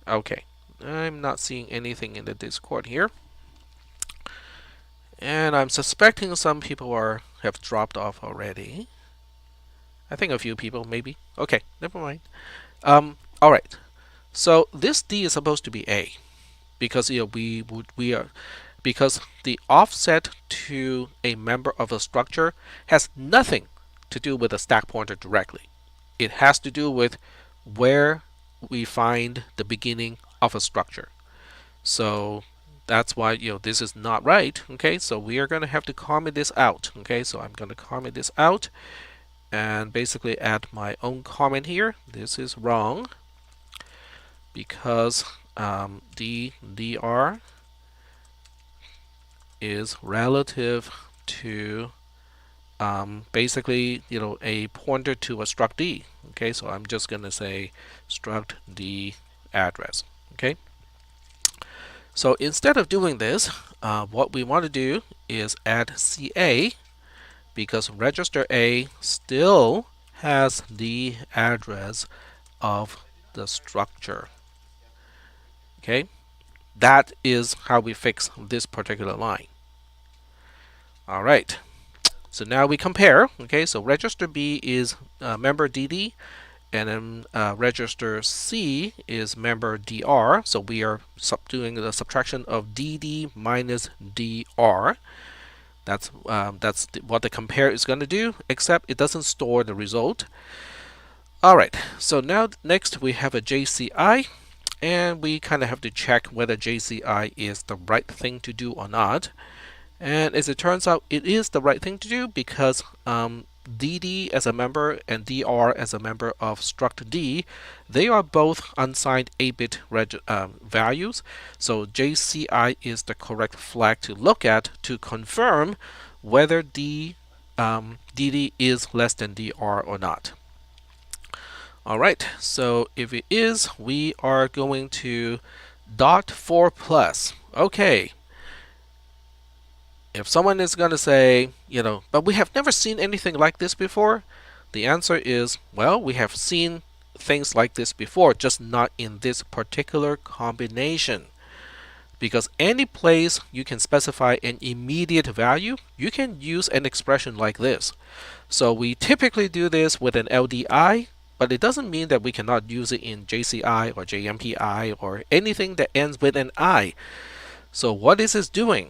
Okay, I'm not seeing anything in the Discord here, and I'm suspecting some people have dropped off already. I think a few people, maybe. Okay, never mind. All right. So this D is supposed to be A, because because the offset to a member of a structure has nothing to do with a stack pointer directly. It has to do with where we find the beginning of a structure. So that's why this is not right. Okay, so we are going to have to comment this out. Okay, so I'm going to comment this out and basically add my own comment here. This is wrong, because DR is relative to basically a pointer to a struct D. Okay, so I'm just going to say struct D address. Okay, so instead of doing this, what we want to do is add CA, because register A still has the address of the structure. Okay, that is how we fix this particular line. All right, so now we compare. Okay, so register B is member DD, and then register C is member DR. So we are doing the subtraction of DD minus DR. That's what the compare is going to do, except it doesn't store the result. All right, so now next we have a JCI, and we kind of have to check whether JCI is the right thing to do or not. And as it turns out, it is the right thing to do, because DD as a member and DR as a member of struct D, they are both unsigned 8-bit values. So JCI is the correct flag to look at to confirm whether DD is less than DR or not. All right, so if it is, we are going to .4+. Okay. If someone is going to say, but we have never seen anything like this before, the answer is, well, we have seen things like this before, just not in this particular combination. Because any place you can specify an immediate value, you can use an expression like this. So we typically do this with an LDI, but it doesn't mean that we cannot use it in JCI or JMPI or anything that ends with an I. So what is this doing?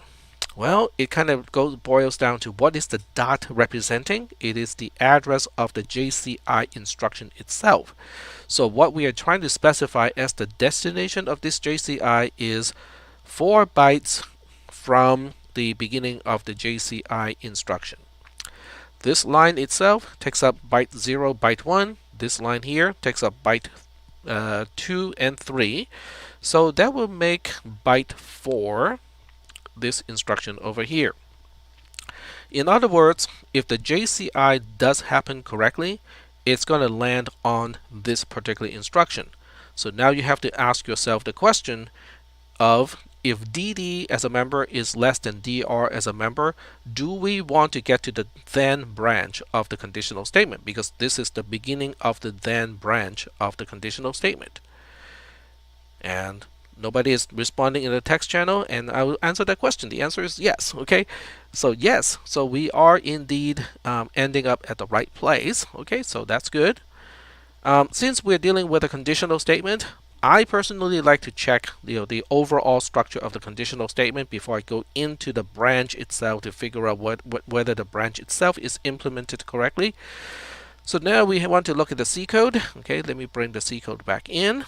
Well, it kind of boils down to what is the dot representing? It is the address of the JCI instruction itself. So what we are trying to specify as the destination of this JCI is 4 bytes from the beginning of the JCI instruction. This line itself takes up byte 0, byte 1. This line here takes up byte 2 and 3. So that will make byte 4 this instruction over here. In other words, if the JCI does happen correctly, it's going to land on this particular instruction. So now you have to ask yourself the question of, if DD as a member is less than DR as a member, do we want to get to the then branch of the conditional statement? Because this is the beginning of the then branch of the conditional statement. And nobody is responding in the text channel, and I will answer that question. The answer is yes. Okay, so yes, so we are indeed ending up at the right place. Okay, so that's good. Since we're dealing with a conditional statement, I personally like to check the overall structure of the conditional statement before I go into the branch itself to figure out whether the branch itself is implemented correctly. So now we want to look at the C code. Okay, let me bring the C code back in.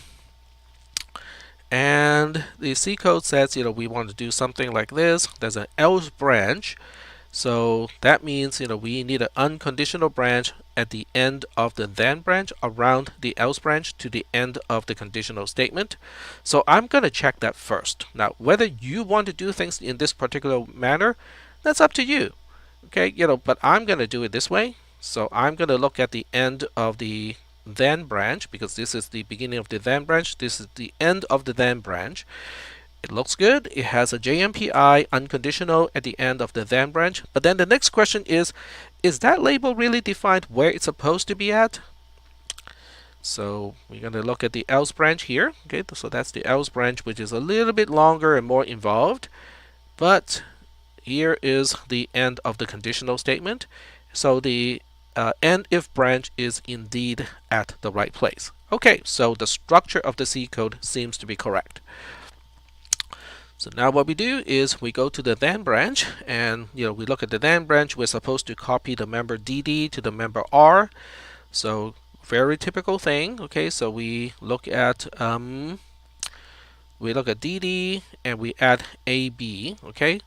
And the C code says, we want to do something like this. There's an else branch. So that means, we need an unconditional branch at the end of the then branch around the else branch to the end of the conditional statement. So I'm going to check that first. Now, whether you want to do things in this particular manner, that's up to you. Okay, but I'm going to do it this way. So I'm going to look at the end of the then branch, because this is the beginning of the then branch. This is the end of the then branch. It looks good. It has a JMPI unconditional at the end of the then branch. But then the next question is that label really defined where it's supposed to be at? So we're going to look at the else branch here. Okay, so that's the else branch, which is a little bit longer and more involved. But here is the end of the conditional statement. So the end if branch is indeed at the right place. Okay, so the structure of the C code seems to be correct. So now what we do is we go to the then branch, and we look at the then branch. We're supposed to copy the member DD to the member R. So very typical thing. Okay, so we look at DD and we add AB. Okay,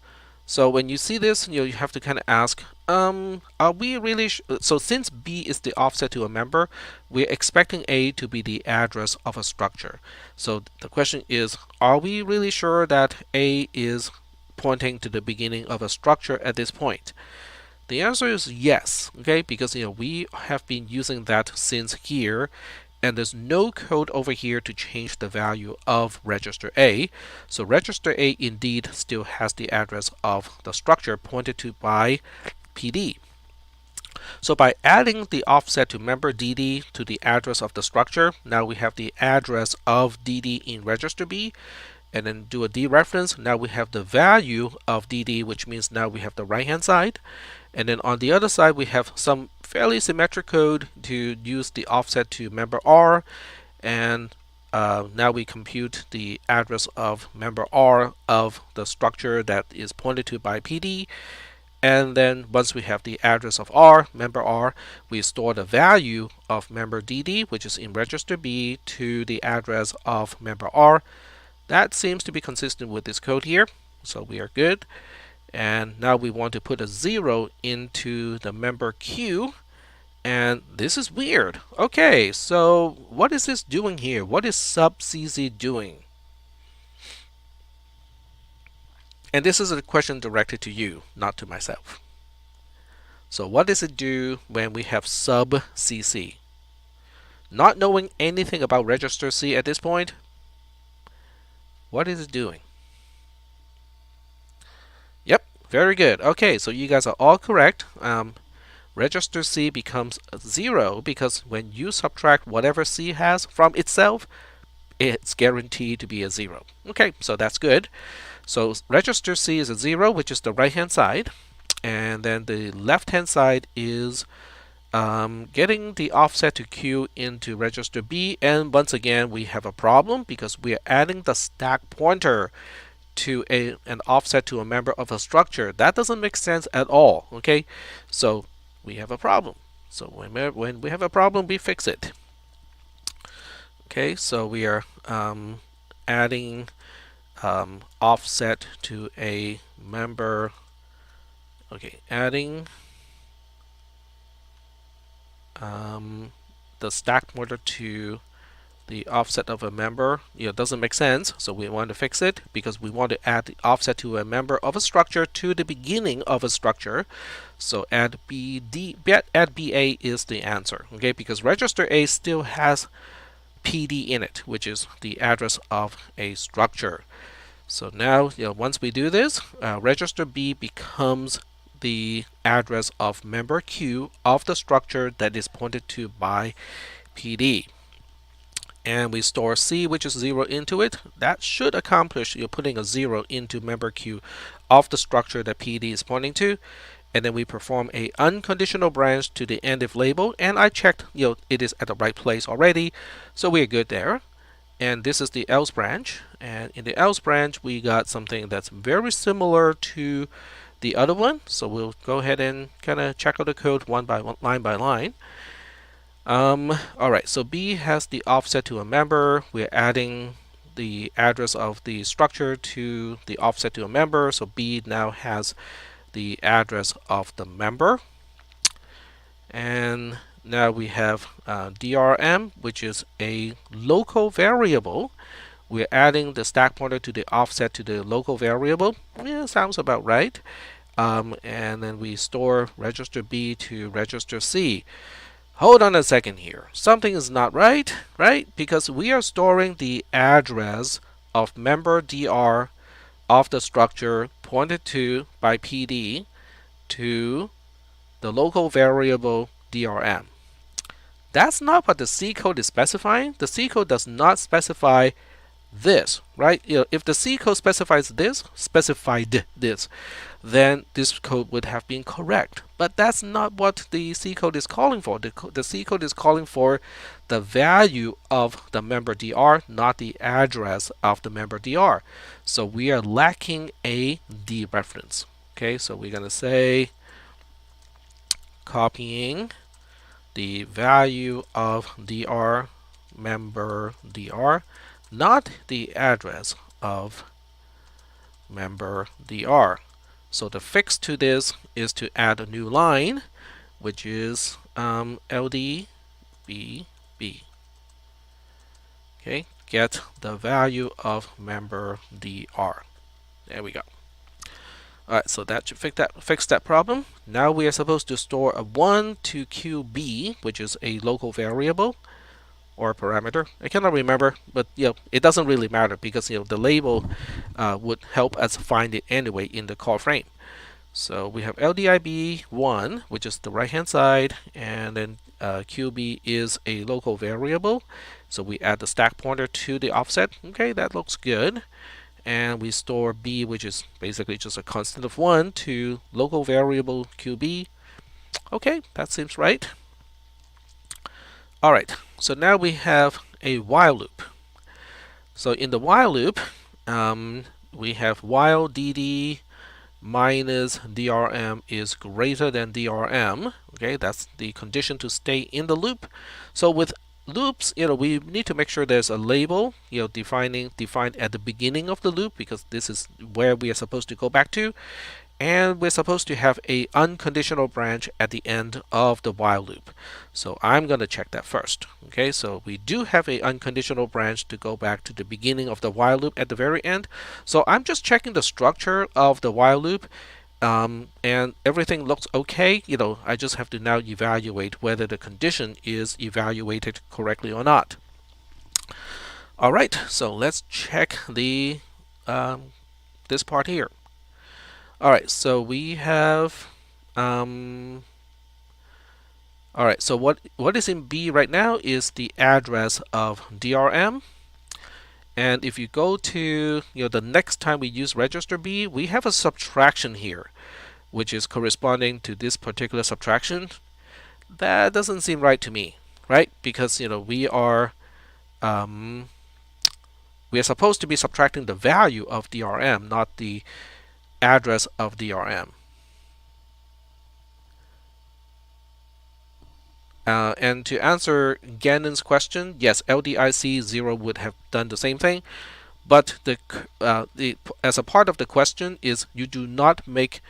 so when you see this, you have to kind of ask, are we really so since B is the offset to a member, we're expecting A to be the address of a structure. So the question is, are we really sure that A is pointing to the beginning of a structure at this point? The answer is yes. Okay, because we have been using that since here, and there's no code over here to change the value of register A. So register A indeed still has the address of the structure pointed to by PD. So by adding the offset to member DD to the address of the structure, now we have the address of DD in register B, and then do a dereference. Now we have the value of DD, which means now we have the right hand side. And then on the other side, we have some fairly symmetric code to use the offset to member R. And now we compute the address of member R of the structure that is pointed to by PD. And then once we have the address of R, member R, we store the value of member DD, which is in register B, to the address of member R. That seems to be consistent with this code here, so we are good. And now we want to put a 0 into the member Q, and this is weird. Okay, so what is this doing here? What is sub CZ doing? And this is a question directed to you, not to myself. So what does it do when we have sub CC? Not knowing anything about register C at this point, what is it doing? Yep, very good. Okay, so you guys are all correct. Register C becomes 0 because when you subtract whatever C has from itself, it's guaranteed to be a 0. Okay, so that's good. So register C is a 0, which is the right hand side, and then the left hand side is getting the offset to Q into register B. And once again, we have a problem because we are adding the stack pointer to an offset to a member of a structure. That doesn't make sense at all. Okay, so we have a problem. So when we have a problem, we fix it. Okay, so we are adding offset to a member. Okay, adding the stack pointer to the offset of a member, doesn't make sense. So we want to fix it because we want to add the offset to a member of a structure to the beginning of a structure. So add add BA is the answer, okay? Because register A still has PD in it, which is the address of a structure. So now, once we do this, register B becomes the address of member Q of the structure that is pointed to by PD. And we store C, which is 0, into it. That should accomplish putting a 0 into member Q of the structure that PD is pointing to. And then we perform a unconditional branch to the end if label, and I checked it is at the right place already, so we're good there. And this is the else branch, and in the else branch we got something that's very similar to the other one, so we'll go ahead and kind of check out the code line by line. Alright, so B has the offset to a member. We're adding the address of the structure to the offset to a member, so B now has the address of the member. And now we have DRM, which is a local variable. We're adding the stack pointer to the offset to the local variable. Yeah, sounds about right. And then we store register B to register C. Hold on a second here. Something is not right, right? Because we are storing the address of member DR of the structure pointed to by PD to the local variable DRM. That's not what the C code is specifying. The C code does not specify this, right? If the C code specified this, then this code would have been correct. But that's not what the C code is calling for. The C code is calling for the value of the member DR, not the address of the member DR. So we are lacking a dereference. Okay, so we're going to say copying the value of DR member DR, not the address of member DR. So the fix to this is to add a new line, which is LDBB. Okay, get the value of member DR. There we go. Alright, so that should fix that problem. Now we are supposed to store a 1 to QB, which is a local variable or parameter. I cannot remember, but it doesn't really matter because the label would help us find it anyway in the call frame. So we have LDIB1, which is the right hand side, and then QB is a local variable. So we add the stack pointer to the offset. Okay, that looks good. And we store B, which is basically just a constant of 1, to local variable QB. Okay, that seems right. Alright, so now we have a while loop. So in the while loop, we have while DD minus DRM is greater than DRM. Okay, that's the condition to stay in the loop. So with loops, we need to make sure there's a label, defined at the beginning of the loop, because this is where we are supposed to go back to, and we're supposed to have a unconditional branch at the end of the while loop. So I'm going to check that first. Okay, so we do have a unconditional branch to go back to the beginning of the while loop at the very end. So I'm just checking the structure of the while loop. And everything looks okay. I just have to now evaluate whether the condition is evaluated correctly or not. Alright, so let's check the this part here. Alright, so we have alright, so what is in B right now is the address of DRM. And if you go to the next time we use register B, we have a subtraction here, which is corresponding to this particular subtraction. That doesn't seem right to me, right? Because we are supposed to be subtracting the value of DRM, not the address of DRM. And to answer Gannon's question, yes, LDIC 0 would have done the same thing, but as a part of the question is you do not make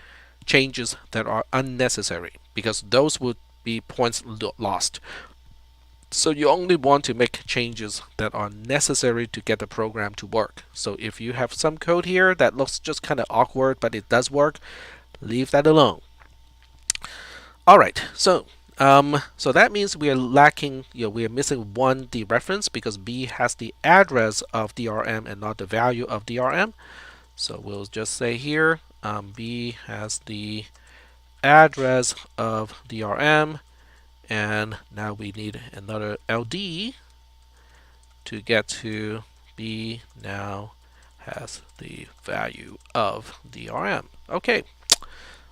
changes that are unnecessary, because those would be points lost. So you only want to make changes that are necessary to get the program to work. So if you have some code here that looks just kind of awkward, but it does work, leave that alone. All right, so that means we are lacking, we are missing one dereference because B has the address of DRM and not the value of DRM. So we'll just say here, B has the address of DRM, and now we need another LD to get to B now has the value of DRM. Okay.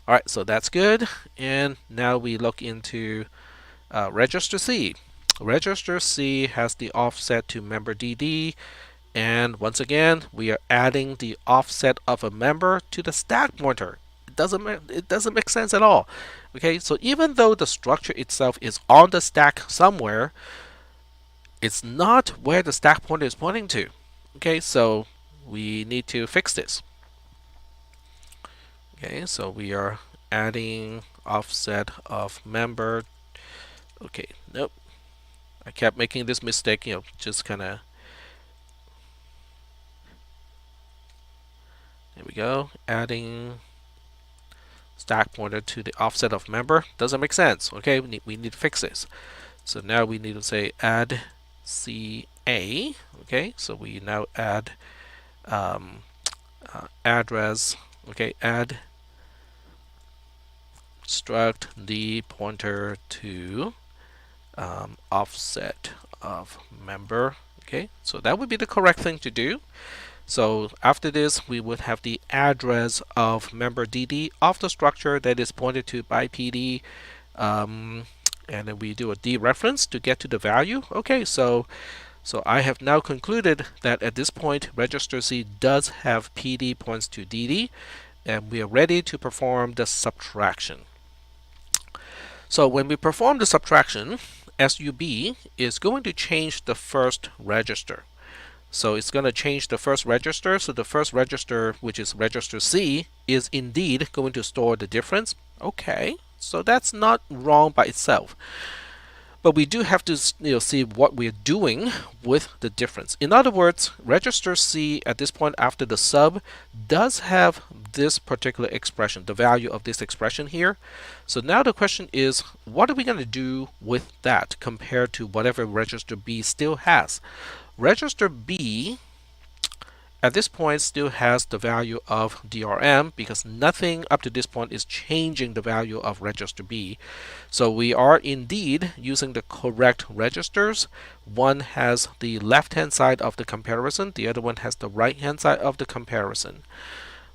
All right, so that's good. And now we look into register C. Register C has the offset to member DD. And once again, we are adding the offset of a member to the stack pointer. It doesn't make sense at all. Okay, so even though the structure itself is on the stack somewhere, it's not where the stack pointer is pointing to. Okay, so we need to fix this. Okay, so we are adding offset of member. Okay, nope. I kept making this mistake, just kind of. There we go. Adding stack pointer to the offset of member doesn't make sense. Okay, we need to fix this. So now we need to say add CA. Okay, so we now add address. Okay, add struct the pointer to offset of member. Okay, so that would be the correct thing to do. So after this, we would have the address of member DD of the structure that is pointed to by PD, and then we do a dereference to get to the value. Okay, so I have now concluded that at this point, register C does have PD points to DD, and we are ready to perform the subtraction. So when we perform the subtraction, SUB is going to change the first register. So it's going to change the first register. So the first register, which is register C, is indeed going to store the difference. Okay, so that's not wrong by itself. But we do have to see what we're doing with the difference. In other words, register C at this point after the sub does have this particular expression, the value of this expression here. So now the question is, what are we going to do with that compared to whatever register B still has? Register B at this point still has the value of DRM because nothing up to this point is changing the value of register B. So we are indeed using the correct registers. One has the left-hand side of the comparison, the other one has the right-hand side of the comparison.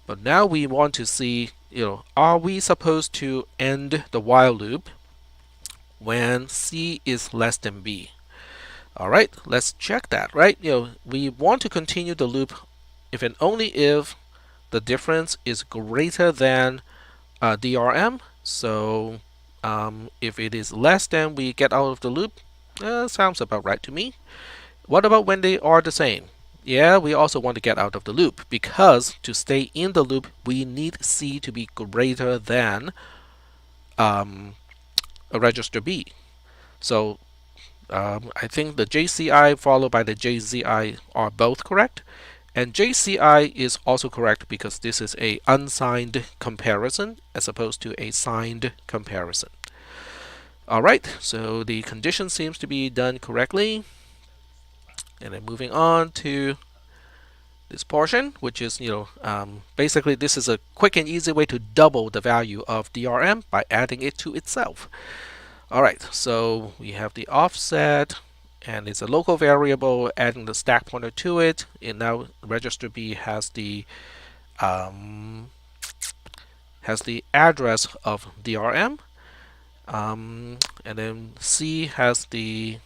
But now we want to see, are we supposed to end the while loop when C is less than B? All right, let's check that, right? We want to continue the loop if and only if the difference is greater than DRM. So if it is less than, we get out of the loop. Sounds about right to me. What about when they are the same? Yeah, we also want to get out of the loop because to stay in the loop, we need C to be greater than a register B. So I think the JCI followed by the JZI are both correct. And JCI is also correct because this is a unsigned comparison as opposed to a signed comparison. All right, so the condition seems to be done correctly. And then moving on to this portion, which is, basically this is a quick and easy way to double the value of DRM by adding it to itself. All right, so we have the offset, and it's a local variable, adding the stack pointer to it. And now register B has the address of DRM, and then C has the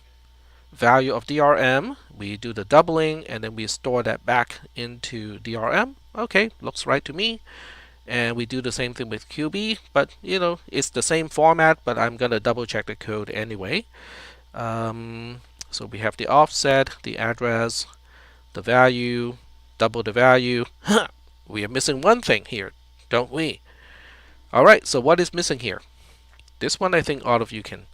value of DRM. We do the doubling, and then we store that back into DRM. Okay, looks right to me. And we do the same thing with QB, but it's the same format, but I'm gonna double check the code anyway. So we have the offset, the address, the value, double the value. We are missing one thing here, don't we? All right, so what is missing here? This one I think all of you can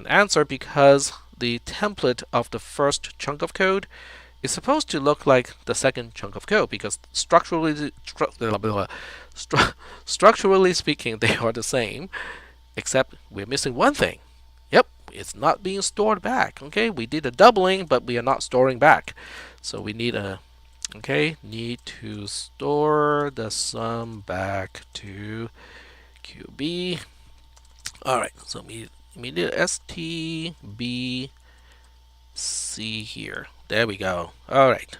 answer because the template of the first chunk of code is supposed to look like the second chunk of code, because structurally speaking, they are the same, except we're missing one thing. Yep, it's not being stored back. Okay, we did a doubling, but we are not storing back. So we need need to store the sum back to QB. All right, so we need STB C here. There we go. All right.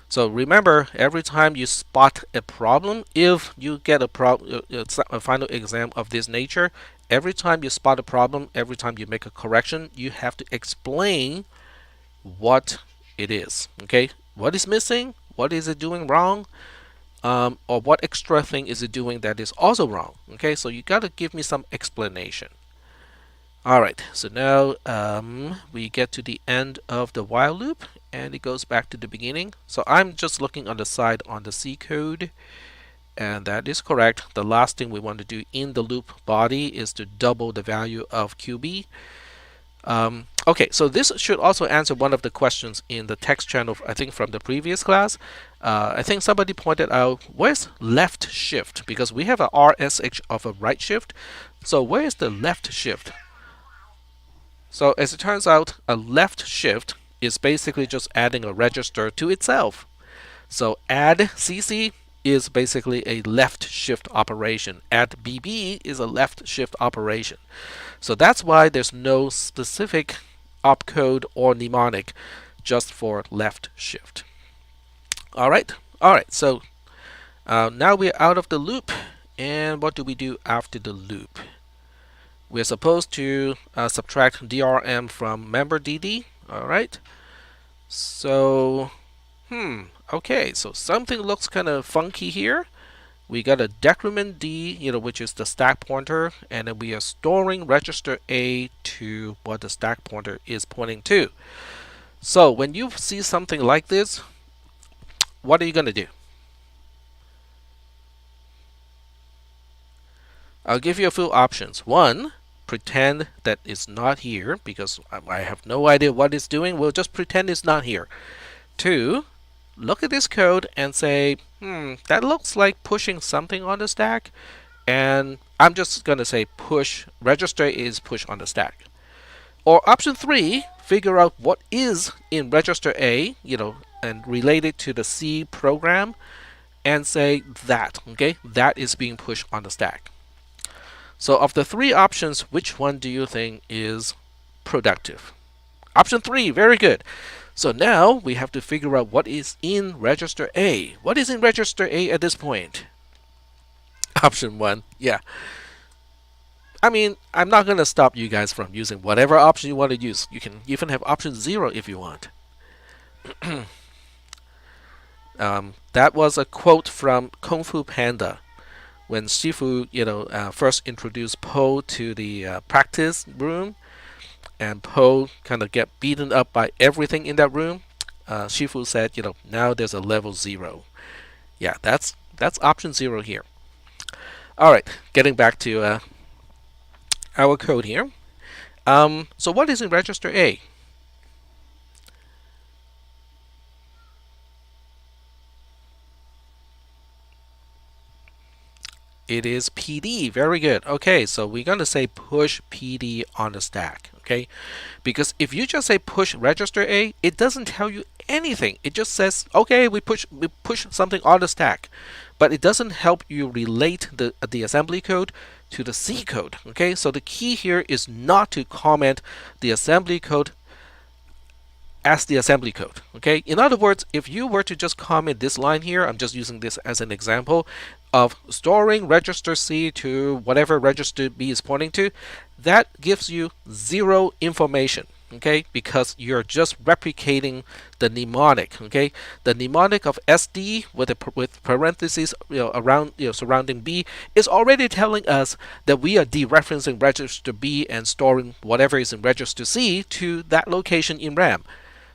So remember, every time you spot a problem, if you get a final exam of this nature, every time you spot a problem, every time you make a correction, you have to explain what it is. Okay, what is missing? What is it doing wrong? Or what extra thing is it doing that is also wrong? Okay, so you got to give me some explanation. All right, so now we get to the end of the while loop, and it goes back to the beginning. So I'm just looking on the side on the C code, and that is correct. The last thing we want to do in the loop body is to double the value of QB. Okay, so this should also answer one of the questions in the text channel, I think from the previous class. I think somebody pointed out, where's left shift? Because we have a RSH of a right shift. So where is the left shift? So as it turns out, a left shift is basically just adding a register to itself. So add CC is basically a left shift operation. Add BB is a left shift operation. So that's why there's no specific opcode or mnemonic just for left shift. All right. So now we're out of the loop. And what do we do after the loop? We're supposed to subtract DRM from member DD. All right. So, okay. So something looks kind of funky here. We got a decrement D, which is the stack pointer, and then we are storing register A to what the stack pointer is pointing to. So when you see something like this, what are you going to do? I'll give you a few options. One, pretend that it's not here, because I have no idea what it's doing. We'll just pretend it's not here. Two, look at this code and say, that looks like pushing something on the stack. And I'm just going to say push, register is push on the stack. Or option three, figure out what is in register A, and relate it to the C program and say that, okay, that is being pushed on the stack. So of the three options, which one do you think is productive? Option three, very good. So now we have to figure out what is in register A. What is in register A at this point? Option one, yeah. I mean, I'm not going to stop you guys from using whatever option you want to use. You can even have option 0 if you want. That was a quote from Kung Fu Panda. When Shifu, first introduced Po to the practice room, and Po kind of get beaten up by everything in that room, Shifu said, now there's a level 0. Yeah, that's option 0 here. All right, getting back to our code here. So what is in register A? It is PD. Very good. Okay, so we're going to say push PD on the stack. Okay, because if you just say push register A, it doesn't tell you anything. It just says, okay, we push something on the stack, but it doesn't help you relate the assembly code to the C code. Okay, so the key here is not to comment the assembly code as the assembly code. Okay, in other words, if you were to just comment this line here, I'm just using this as an example of storing register C to whatever register B is pointing to, that gives you 0 information. Okay, because you're just replicating the mnemonic. Okay, the mnemonic of SD with parentheses around surrounding B is already telling us that we are dereferencing register B and storing whatever is in register C to that location in RAM.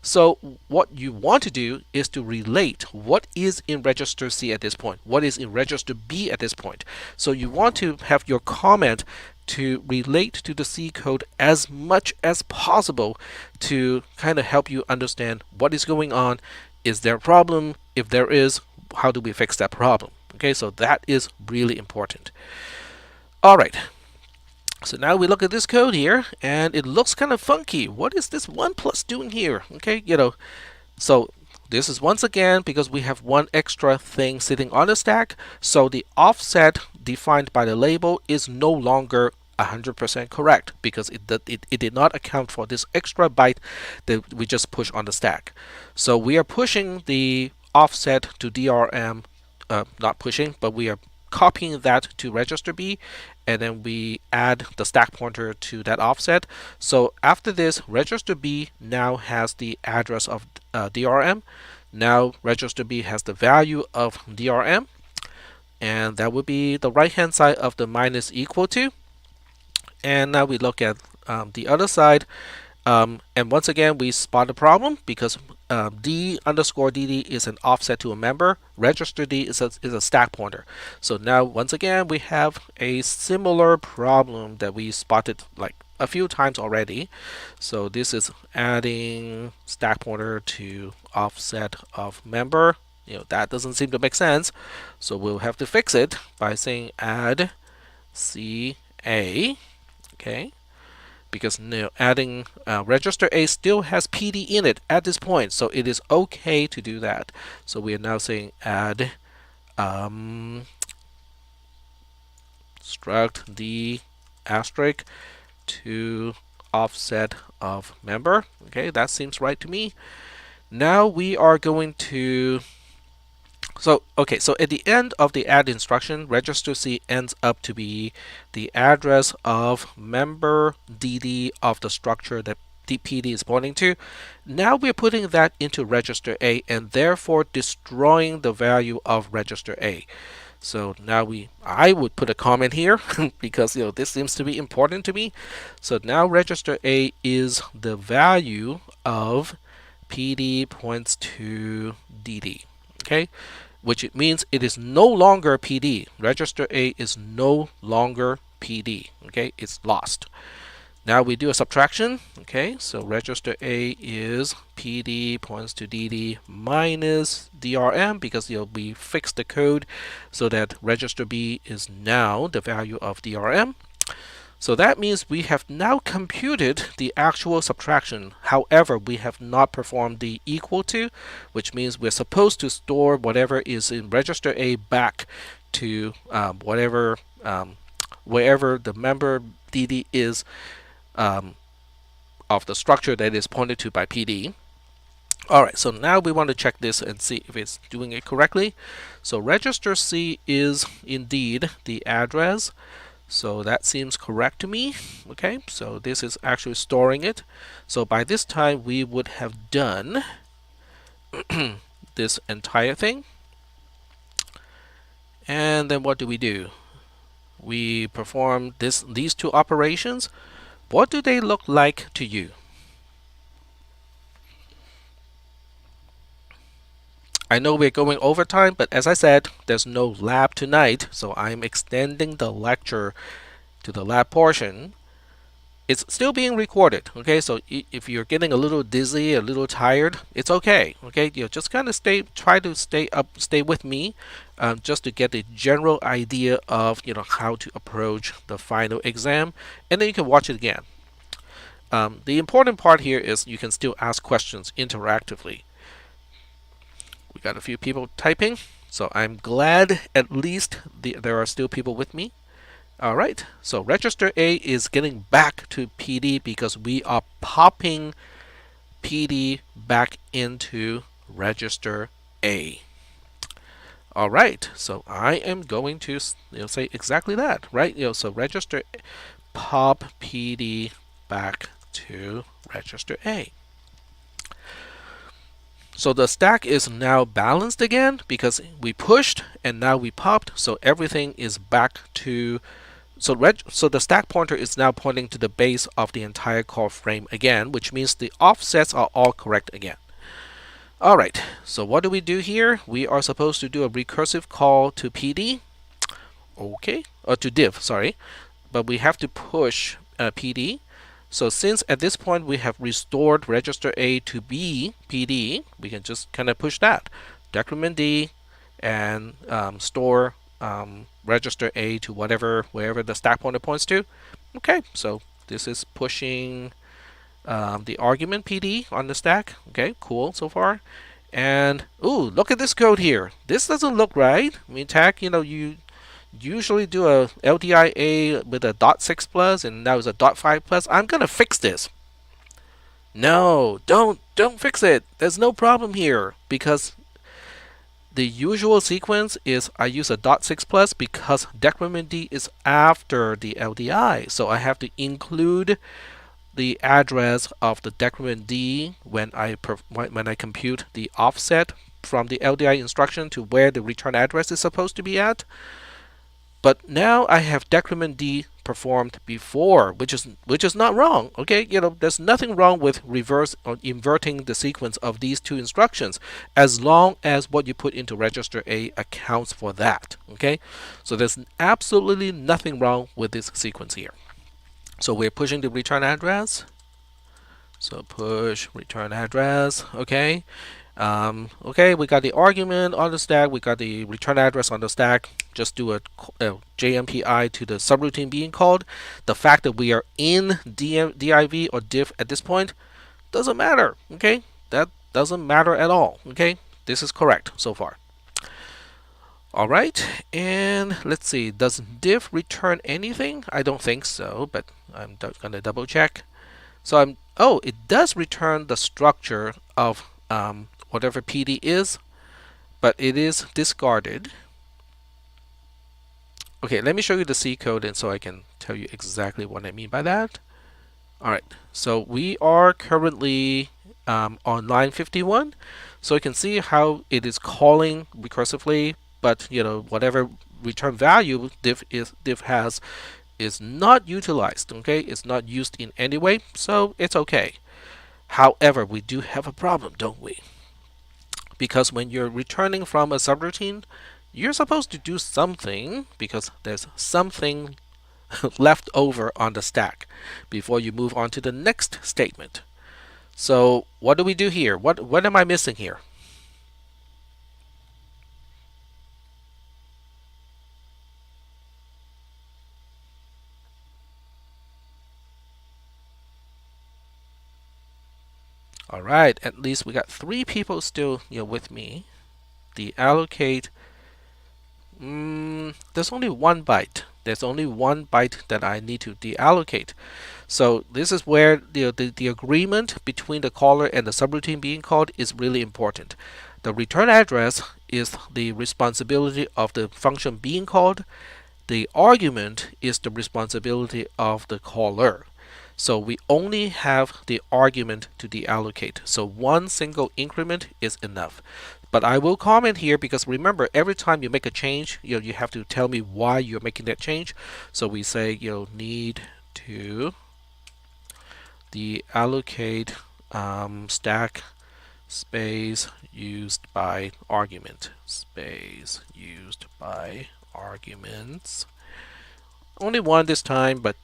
So what you want to do is to relate what is in register C at this point, what is in register B at this point. So you want to have your comment to relate to the C code as much as possible to kind of help you understand what is going on. Is there a problem? If there is, how do we fix that problem? Okay, so that is really important. All right. So now we look at this code here, and it looks kind of funky. What is this 1 plus doing here? Okay, so this is once again because we have one extra thing sitting on the stack. So the offset defined by the label is no longer 100% correct because it did not account for this extra byte that we just pushed on the stack. So we are pushing the offset to DRM, not pushing, but we are copying that to register B, and then we add the stack pointer to that offset. So after this, register B now has the address of DRM. Now register B has the value of DRM, and that would be the right hand side of the minus equal to. And now we look at the other side. And once again, we spot a problem because D underscore DD is an offset to a member. Register D is a stack pointer. So now, once again, we have a similar problem that we spotted like a few times already. So this is adding stack pointer to offset of member. That doesn't seem to make sense. So we'll have to fix it by saying add CA. Okay. Because adding register A still has PD in it at this point, so it is okay to do that. So we are now saying add struct D asterisk to offset of member. Okay, that seems right to me. Now we are going to so at the end of the add instruction, register C ends up to be the address of member DD of the structure that PD is pointing to. Now we're putting that into register A and therefore destroying the value of register A. So now I would put a comment here because this seems to be important to me. So now register A is the value of PD points to DD. Okay, which it means it is no longer PD. Register A is no longer PD. Okay, it's lost. Now we do a subtraction. Okay, so register A is PD points to DD minus DRM because we fixed the code so that register B is now the value of DRM. So that means we have now computed the actual subtraction. However, we have not performed the equal to, which means we're supposed to store whatever is in register A back to wherever the member DD is of the structure that is pointed to by PD. Alright, so now we want to check this and see if it's doing it correctly. So register C is indeed the address. So that seems correct to me. Okay, so this is actually storing it. So by this time, we would have done this entire thing. And then what do? We perform these two operations. What do they look like to you? I know we're going over time, but as I said, there's no lab tonight, so I'm extending the lecture to the lab portion. It's still being recorded, okay? So if you're getting a little dizzy, a little tired, it's okay, okay? Just kind of try to stay with me, just to get a general idea of how to approach the final exam, and then you can watch it again. The important part here is you can still ask questions interactively. We got a few people typing, so I'm glad at least there are still people with me. All right, so register A is getting back to PD because we are popping PD back into register A. All right, so I am going to say exactly that, right? So register pop PD back to register A. So the stack is now balanced again because we pushed and now we popped, so everything is back to so the stack pointer is now pointing to the base of the entire call frame again, which means the offsets are all correct again. All right, so what do we do here? We are supposed to do a recursive call to PD, okay, or to div, sorry. but we have to push PD. So since at this point we have restored register A to be PD, we can just kind of push that. Decrement D and store register A to wherever the stack pointer points to. Okay, so this is pushing the argument PD on the stack. Okay, cool so far. And ooh, look at this code here. This doesn't look right. I mean, tag, you usually do a LDIA with a .6 plus, and now it's a .5 plus. I'm gonna fix this. No, don't fix it. There's no problem here because the usual sequence is I use a .6 plus because decrement D is after the LDI, so I have to include the address of the decrement D when I compute the offset from the LDI instruction to where the return address is supposed to be at. But now I have decrement D performed before, which is not wrong. Okay, there's nothing wrong with reverse or inverting the sequence of these two instructions, as long as what you put into register A accounts for that. Okay, so there's absolutely nothing wrong with this sequence here. So we're pushing the return address. So push return address. Okay. Okay, we got the argument on the stack, we got the return address on the stack. Just do a JMPI to the subroutine being called. The fact that we are in div or diff at this point doesn't matter. Okay, that doesn't matter at all. Okay, this is correct so far. All right, and let's see, does diff return anything? I don't think so, but I'm gonna double check. So it does return the structure of whatever PD is, but it is discarded. Okay, let me show you the C code and so I can tell you exactly what I mean by that. Alright, so we are currently on line 51. So you can see how it is calling recursively, but whatever return value diff has is not utilized. Okay, it's not used in any way, so it's okay. However, we do have a problem, don't we? Because when you're returning from a subroutine, you're supposed to do something because there's something left over on the stack before you move on to the next statement. So what do we do here? What am I missing here? All right, at least we got 3 people still with me. The allocate. There's only 1 byte. There's only 1 byte that I need to deallocate. So this is where the agreement between the caller and the subroutine being called is really important. The return address is the responsibility of the function being called. The argument is the responsibility of the caller. So we only have the argument to deallocate. So 1 single increment is enough. But I will comment here because remember, every time you make a change, you have to tell me why you're making that change. So we say need to deallocate stack space used by argument. Space used by arguments. Only 1 this time, but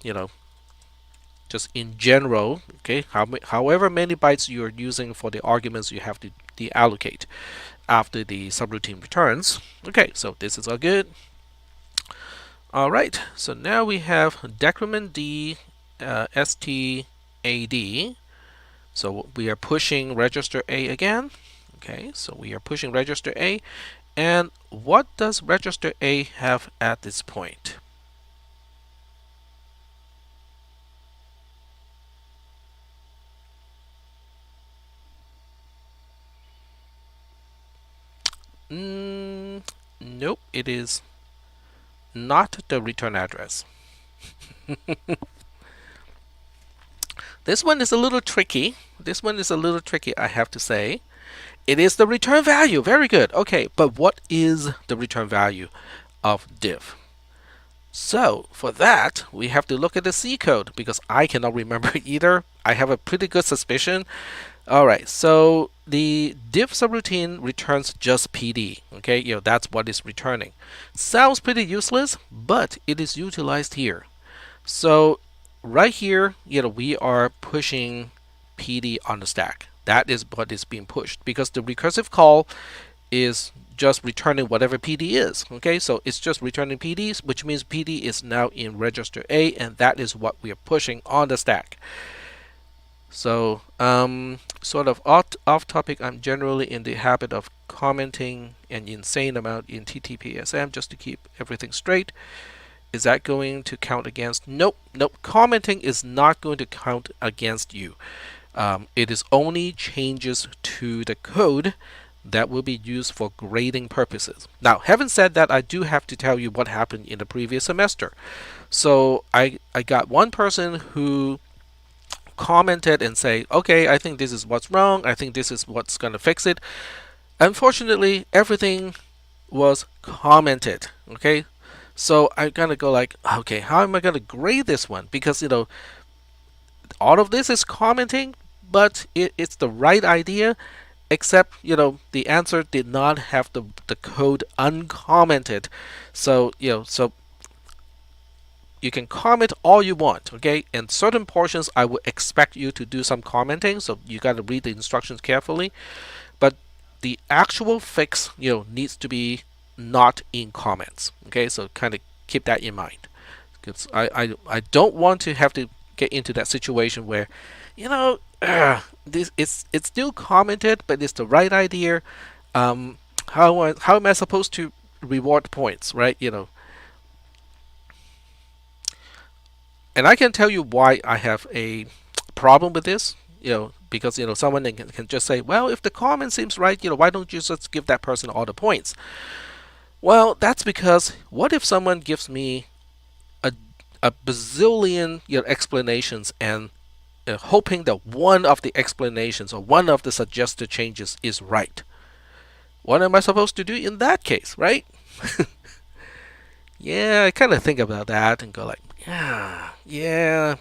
just in general, okay, however many bytes you're using for the arguments, you have to deallocate after the subroutine returns. Okay, so this is all good. All right, so now we have decrement D STAD. So we are pushing register A again. Okay, so we are pushing register A. And what does register A have at this point? Nope, it is not the return address. This one is a little tricky. I have to say. It is the return value. Very good. Okay, but what is the return value of diff? So for that, we have to look at the C code because I cannot remember either. I have a pretty good suspicion. Alright, so the diff subroutine returns just PD. Okay, that's what it's returning. Sounds pretty useless, but it is utilized here. So right here, we are pushing PD on the stack. That is what is being pushed because the recursive call is just returning whatever PD is. Okay, so it's just returning PDs, which means PD is now in register A, and that is what we are pushing on the stack. So, sort of off topic, I'm generally in the habit of commenting an insane amount in TTPSM just to keep everything straight. Is that going to count against? Nope, nope. Commenting is not going to count against you. It is only changes to the code that will be used for grading purposes. Now, having said that, I do have to tell you what happened in the previous semester. So I got one person who commented and say, okay, I think this is what's wrong. I think this is what's going to fix it. Unfortunately, everything was commented. Okay, so I'm gonna go like, okay, how am I gonna grade this one? Because all of this is commenting, but it's the right idea, except the answer did not have the code uncommented. So so you can comment all you want, okay? In certain portions, I would expect you to do some commenting, so you got to read the instructions carefully. But the actual fix, needs to be not in comments, okay? So kind of keep that in mind, because I don't want to have to get into that situation where, this it's still commented, but it's the right idea. How am I supposed to reward points, right? And I can tell you why I have a problem with this, because someone can just say, well, if the comment seems right, why don't you just give that person all the points? Well, that's because what if someone gives me a bazillion explanations and hoping that one of the explanations or one of the suggested changes is right? What am I supposed to do in that case, right? Yeah, I kind of think about that and go like, yeah,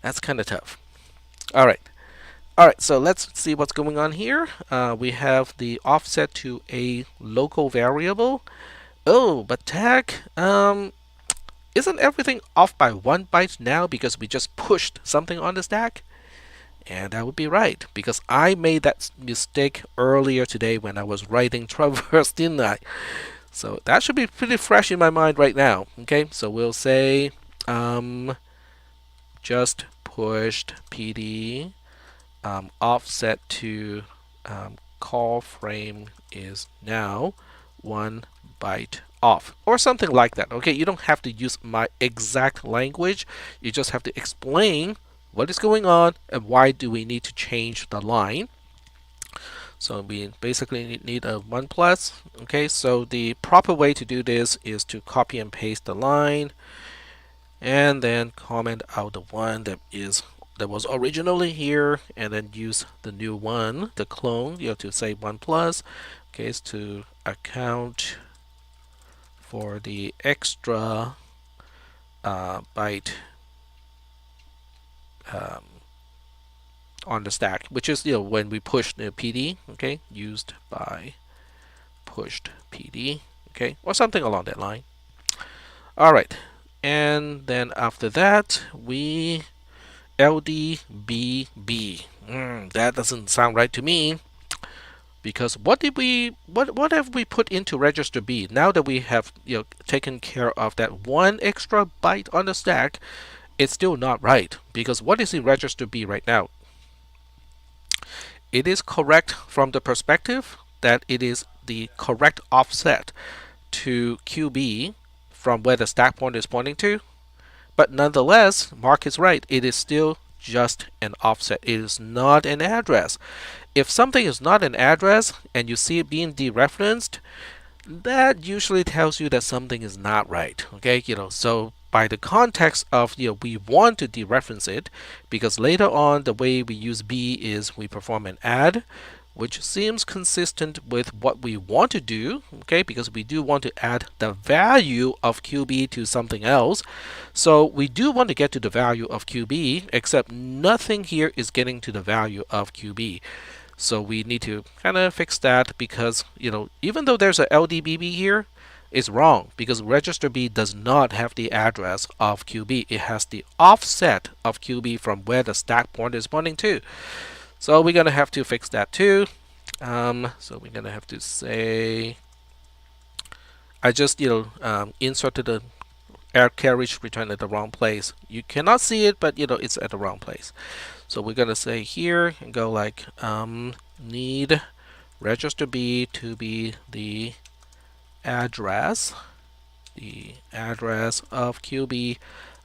that's kind of tough. All right. So let's see what's going on here. We have the offset to a local variable. Oh, but tag, isn't everything off by 1 byte now because we just pushed something on the stack? And that would be right, because I made that mistake earlier today when I was writing traverse, didn't I? So that should be pretty fresh in my mind right now. Okay, so we'll say just pushed PD, offset to CallFrame is now 1 byte off, or something like that. Okay, you don't have to use my exact language. You just have to explain what is going on and why do we need to change the line. So we basically need a 1 plus. Okay, so the proper way to do this is to copy and paste the line and then comment out the one that was originally here, and then use the new one, the clone, to say 1 plus. Okay, it's to account for the extra byte on the stack, which is when we push the PD. Okay, used by pushed PD. Okay, or something along that line. All right, and then after that we LDBB. That doesn't sound right to me, because what have we put into register B now that we have taken care of that one extra byte on the stack? It's still not right, because what is in register B right now? It is correct from the perspective that it is the correct offset to QB from where the stack pointer is pointing to. But nonetheless, Mark is right. It is still just an offset. It is not an address. If something is not an address and you see it being dereferenced, that usually tells you that something is not right. Okay, so by the context of we want to dereference it, because later on the way we use B is we perform an add, which seems consistent with what we want to do, okay, because we do want to add the value of QB to something else. So we do want to get to the value of QB, except nothing here is getting to the value of QB. So we need to kind of fix that, because even though there's a LDBB here, is wrong because register B does not have the address of QB. It has the offset of QB from where the stack pointer is pointing to. So we're gonna have to fix that too. So we're gonna have to say I just inserted the air carriage return at the wrong place. You cannot see it, but it's at the wrong place. So we're gonna say here and go like need register B to be the address of QB,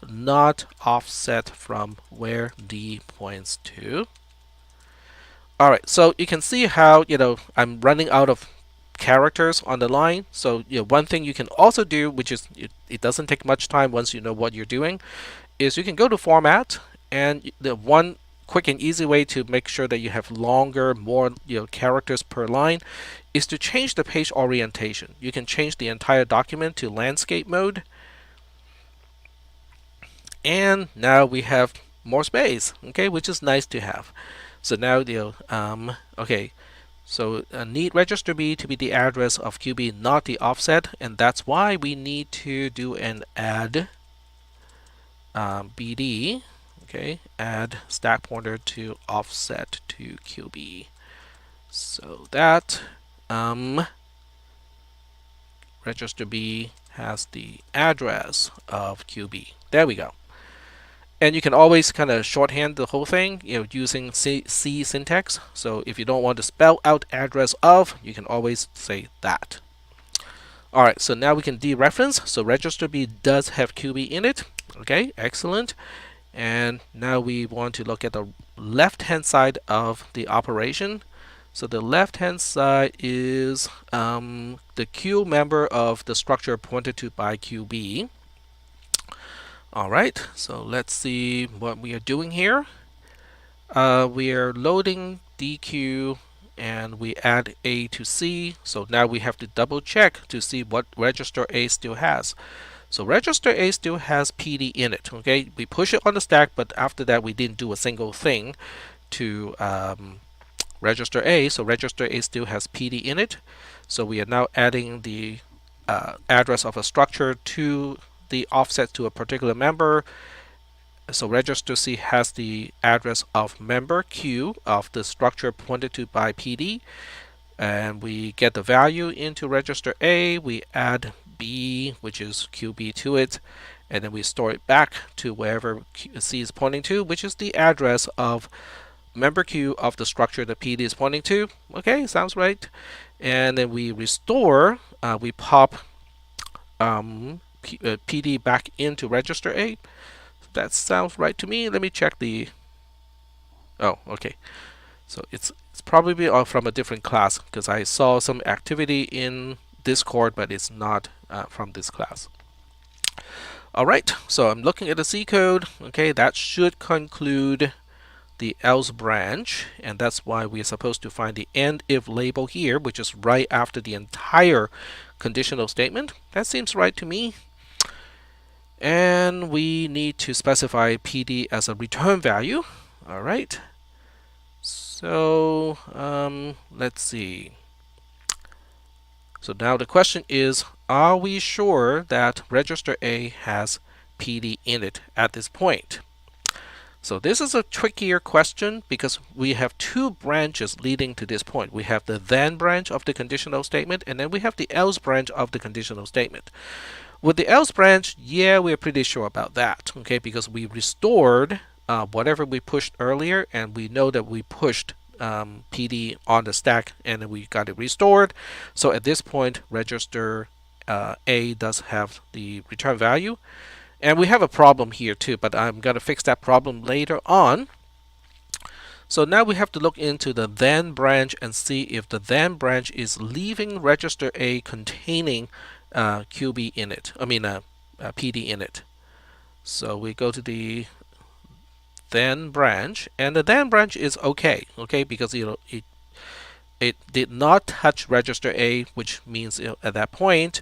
not offset from where D points to. Alright, so you can see how I'm running out of characters on the line. So one thing you can also do, which is it doesn't take much time once you know what you're doing, is you can go to format, and the one quick and easy way to make sure that you have longer, more characters per line is to change the page orientation. You can change the entire document to landscape mode, and now we have more space, okay, which is nice to have. So now okay, so need register B to be the address of QB, not the offset, and that's why we need to do an add BD, okay, add stack pointer to offset to QB, so that register B has the address of QB. There we go. And you can always kind of shorthand the whole thing, using C syntax. So if you don't want to spell out address of, you can always say that. All right, so now we can dereference. So register B does have QB in it. Okay, excellent. And now we want to look at the left-hand side of the operation. So the left-hand side is the Q member of the structure pointed to by QB. Alright, so let's see what we are doing here. We are loading DQ and we add A to C. So now we have to double check to see what register A still has. So register A still has PD in it. Okay, we push it on the stack, but after that we didn't do a single thing to register A. So register A still has PD in it. So we are now adding the address of a structure to the offset to a particular member. So register C has the address of member Q of the structure pointed to by PD, and we get the value into register A. We add B, which is QB, to it, and then we store it back to wherever C is pointing to, which is the address of member Q of the structure that PD is pointing to. Okay, sounds right. And then we restore, we pop PD back into register A. That sounds right to me. Let me check the. Oh, okay. So it's probably from a different class because I saw some activity in Discord, but it's not from this class. All right. So I'm looking at the C code. Okay, that should conclude the else branch, and that's why we're supposed to find the end if label here, which is right after the entire conditional statement. That seems right to me. And we need to specify PD as a return value. All right. So let's see. So now the question is, are we sure that register A has PD in it at this point? So this is a trickier question because we have two branches leading to this point. We have the then branch of the conditional statement, and then we have the else branch of the conditional statement. With the else branch, yeah, we're pretty sure about that, okay, because we restored whatever we pushed earlier, and we know that we pushed PD on the stack, and then we got it restored. So at this point, register A does have the return value. And we have a problem here too, but I'm going to fix that problem later on. So now we have to look into the then branch and see if the then branch is leaving register A containing QB in it. I mean PD in it. So we go to the then branch, and the then branch is okay, because it did not touch register A, which means at that point,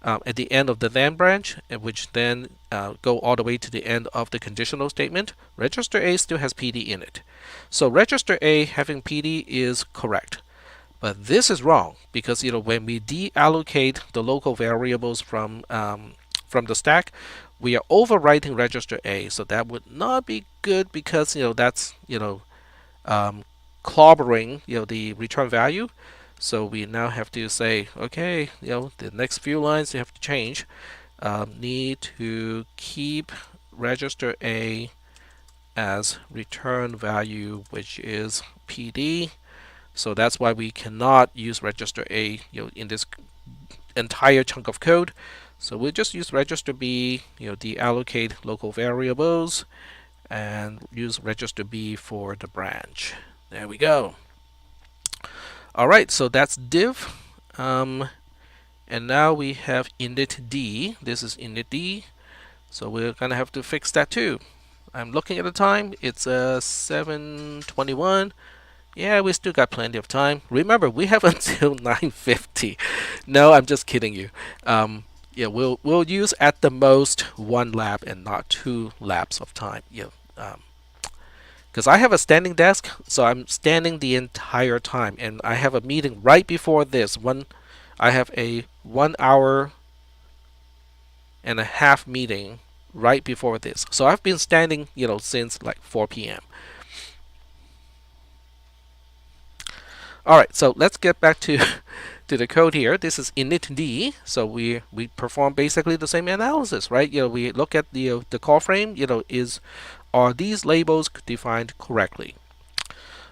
at the end of the then branch, which then go all the way to the end of the conditional statement, register A still has PD in it. So register A having PD is correct. But this is wrong because when we deallocate the local variables from the stack, we are overwriting register A. So that would not be good because that's um, clobbering the return value. So we now have to say, okay, the next few lines you have to change. Need to keep register A as return value, which is PD. So that's why we cannot use register A in this entire chunk of code. So we'll just use register B, deallocate local variables, and use register B for the branch. There we go. All right, so that's div. And now we have init D. This is init D. So we're gonna have to fix that too. I'm looking at the time. It's 7:21. Yeah, we still got plenty of time. Remember, we have until 9:50. No, I'm just kidding you. Yeah, we'll use at the most 1 lap and not 2 laps of time. Yeah, because I have a standing desk, so I'm standing the entire time, and I have a meeting right before this. I have a 1 hour and a half meeting right before this. So I've been standing, since like 4 p.m. All right, so let's get back to to the code here. This is init D, so we perform basically the same analysis, right? We look at the call frame. Are these labels defined correctly?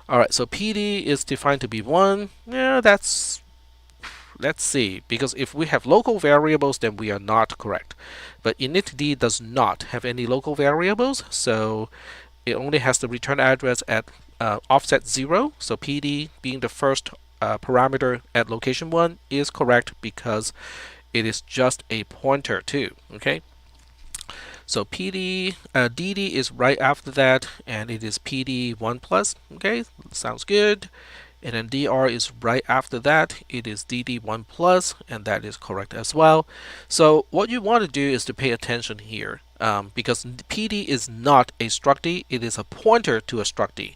All right, so PD is defined to be 1. Yeah, let's see, because if we have local variables, then we are not correct. But initd does not have any local variables, so it only has the return address at offset 0. So PD being the first parameter at location 1 is correct because it is just a pointer too. Okay. So DD is right after that, and it is PD 1 plus. Okay, sounds good. And then DR is right after that. It is DD1 plus, and that is correct as well. So what you want to do is to pay attention here, because PD is not a struct-D, it is a pointer to a struct-D.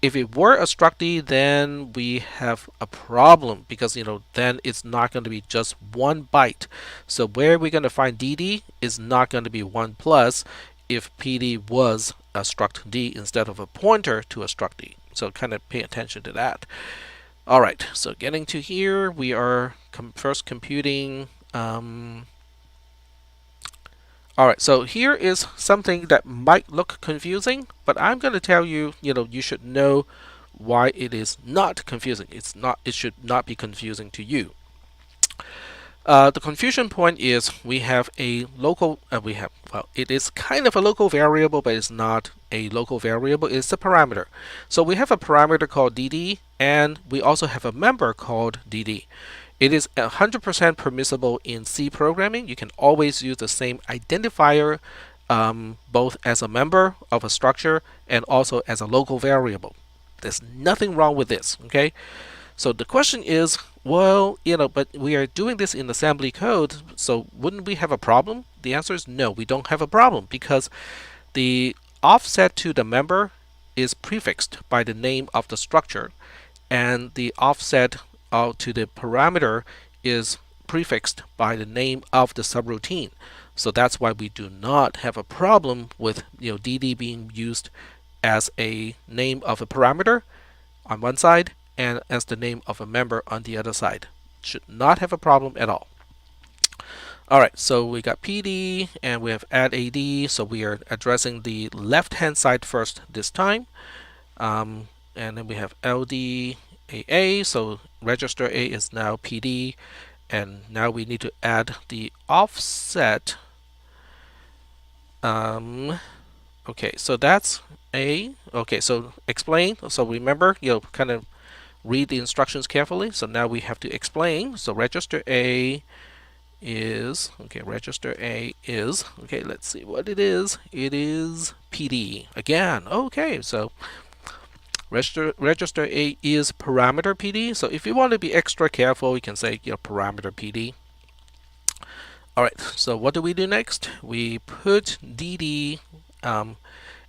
If it were a struct-D, then we have a problem because then it's not going to be just 1 byte. So where we're going to find DD is not going to be 1 plus if PD was a struct-D instead of a pointer to a struct-D. So kind of pay attention to that. All right, so getting to here, we are first computing. All right, so here is something that might look confusing, but I'm going to tell you, you should know why it is not confusing. It should not be confusing to you. The confusion point is we have a local, it is kind of a local variable, but it's not a local variable, it's a parameter. So we have a parameter called dd, and we also have a member called dd. It is 100% permissible in C programming. You can always use the same identifier both as a member of a structure and also as a local variable. There's nothing wrong with this, okay? So the question is, well, but we are doing this in assembly code, so wouldn't we have a problem? The answer is no, we don't have a problem because the offset to the member is prefixed by the name of the structure, and the offset to the parameter is prefixed by the name of the subroutine. So that's why we do not have a problem with dd being used as a name of a parameter on one side and as the name of a member on the other side. Should not have a problem at all. Alright, so we got PD and we have add AD, so we are addressing the left hand side first this time. And then we have LD AA, so register A is now PD, and now we need to add the offset. Okay, so that's A. Okay, so explain. So remember, kind of read the instructions carefully. So now we have to explain. So register A is, okay, let's see what it is. It is PD again. Okay, so register A is parameter PD. So if you want to be extra careful, you can say parameter PD. All right, so what do we do next? We put dd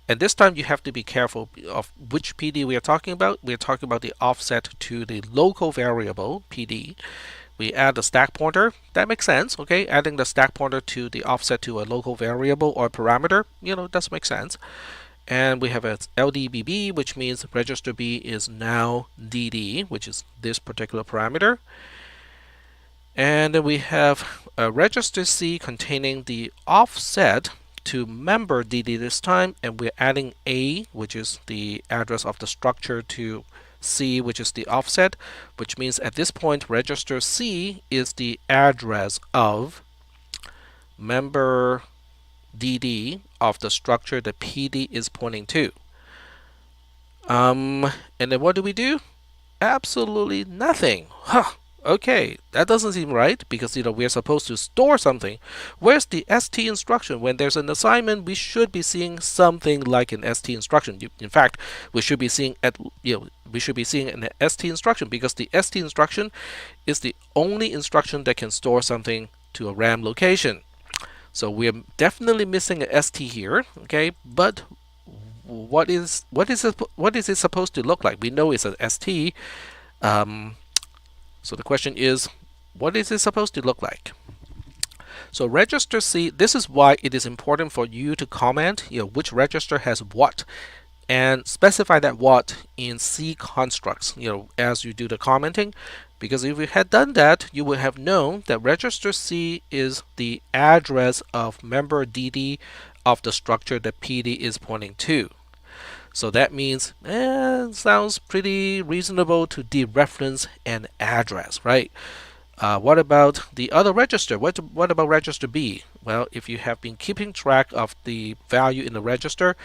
And this time you have to be careful of which PD we are talking about. We are talking about the offset to the local variable PD. We add the stack pointer. That makes sense, okay? Adding the stack pointer to the offset to a local variable or parameter, does make sense. And we have a LDBB, which means register B is now DD, which is this particular parameter. And then we have a register C containing the offset to member DD this time, and we're adding A, which is the address of the structure, to C, which is the offset, which means at this point register C is the address of member DD of the structure that PD is pointing to. And then what do? Absolutely nothing. Huh. Okay, that doesn't seem right because we're supposed to store something. Where's the ST instruction? When there's an assignment, we should be seeing something like an ST instruction. In fact, we should be seeing an ST instruction because the ST instruction is the only instruction that can store something to a RAM location. So we're definitely missing an ST here. Okay, but what is it supposed to look like? We know it's an ST. So the question is, what is it supposed to look like? So register C, this is why it is important for you to comment, which register has what, and specify that what in C constructs, as you do the commenting. Because if you had done that, you would have known that register C is the address of member DD of the structure that PD is pointing to. So that means, sounds pretty reasonable to dereference an address, right? What about the other register? What about register B? Well, if you have been keeping track of the value in the register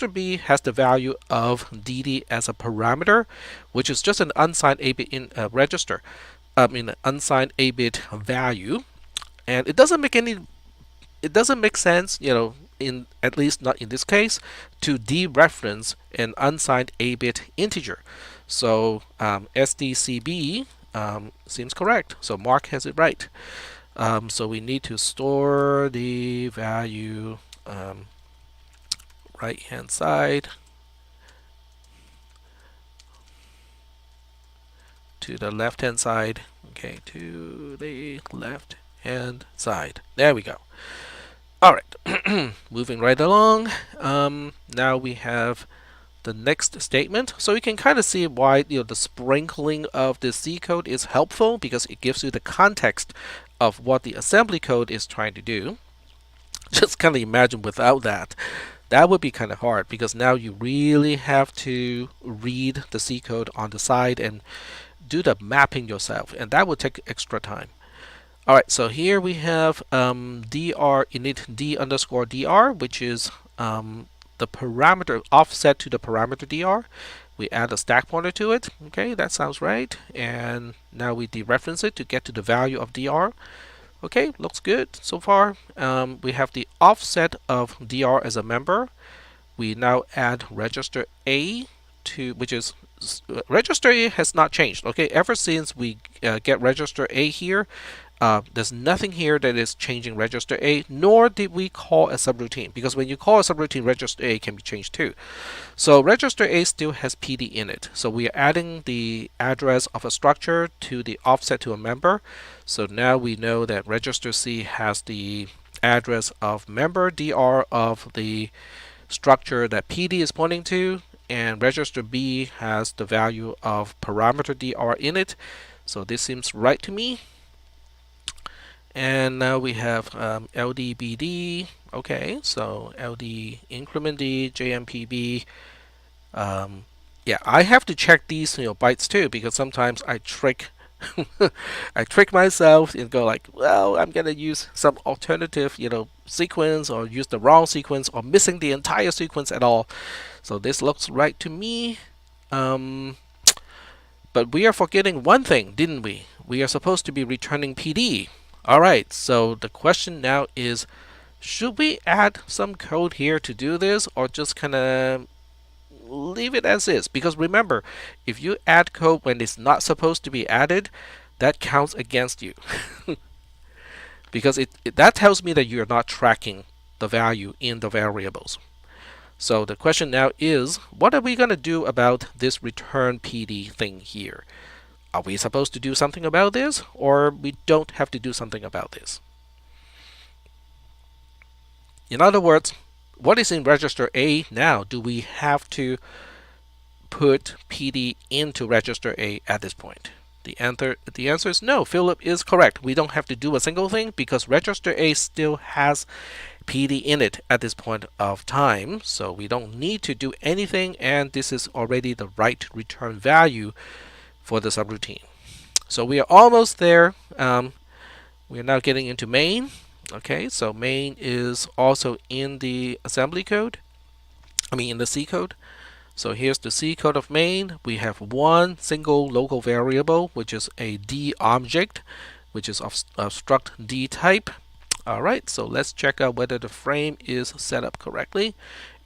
B has the value of DD as a parameter, which is just an unsigned 8-bit in register. An unsigned 8-bit value, and it doesn't make sense, at least not in this case, to dereference an unsigned 8-bit integer. So SDCB seems correct. So Mark has it right. So we need to store the value right hand side to the left hand side. Okay, to the left hand side. There we go. All right, moving right along. Now we have the next statement. So you can kind of see why the sprinkling of the C code is helpful, because it gives you the context of what the assembly code is trying to do. Just kind of imagine without that would be kind of hard, because now you really have to read the C code on the side and do the mapping yourself, and that would take extra time. Alright, so here we have dr init d underscore dr, which is the parameter offset to the parameter dr. We add a stack pointer to it. Okay, that sounds right. And now we dereference it to get to the value of dr. Okay, looks good so far. We have the offset of dr as a member. We now add register A to, which is register A has not changed. Okay, ever since we get register A here, there's nothing here that is changing register A, nor did we call a subroutine, because when you call a subroutine, register A can be changed too. So register A still has PD in it. So we are adding the address of a structure to the offset to a member. So now we know that register C has the address of member dr of the structure that PD is pointing to, and register B has the value of parameter dr in it. So this seems right to me. And now we have LDBD. Okay, so LD increment D, JMPB. Yeah, I have to check these bytes too, because sometimes I trick I trick myself and go like, well, I'm gonna use some alternative sequence, or use the wrong sequence, or missing the entire sequence at all. So this looks right to me. But we are forgetting one thing, didn't we? We are supposed to be returning PD. Alright, so the question now is, should we add some code here to do this, or just kind of leave it as is? Because remember, if you add code when it's not supposed to be added, that counts against you. Because that tells me that you're not tracking the value in the variables. So the question now is, what are we going to do about this return PD thing here? Are we supposed to do something about this, or we don't have to do something about this? In other words, what is in register A now? Do we have to put PD into register A at this point? The answer is no. Philip is correct. We don't have to do a single thing because register A still has PD in it at this point of time. So we don't need to do anything, and this is already the right return value for the subroutine. So we are almost there. We are now getting into main. Okay, so main is also in the assembly code. In the C code. So here's the C code of main. We have one single local variable, which is a D object, which is of struct D type. All right, so let's check out whether the frame is set up correctly.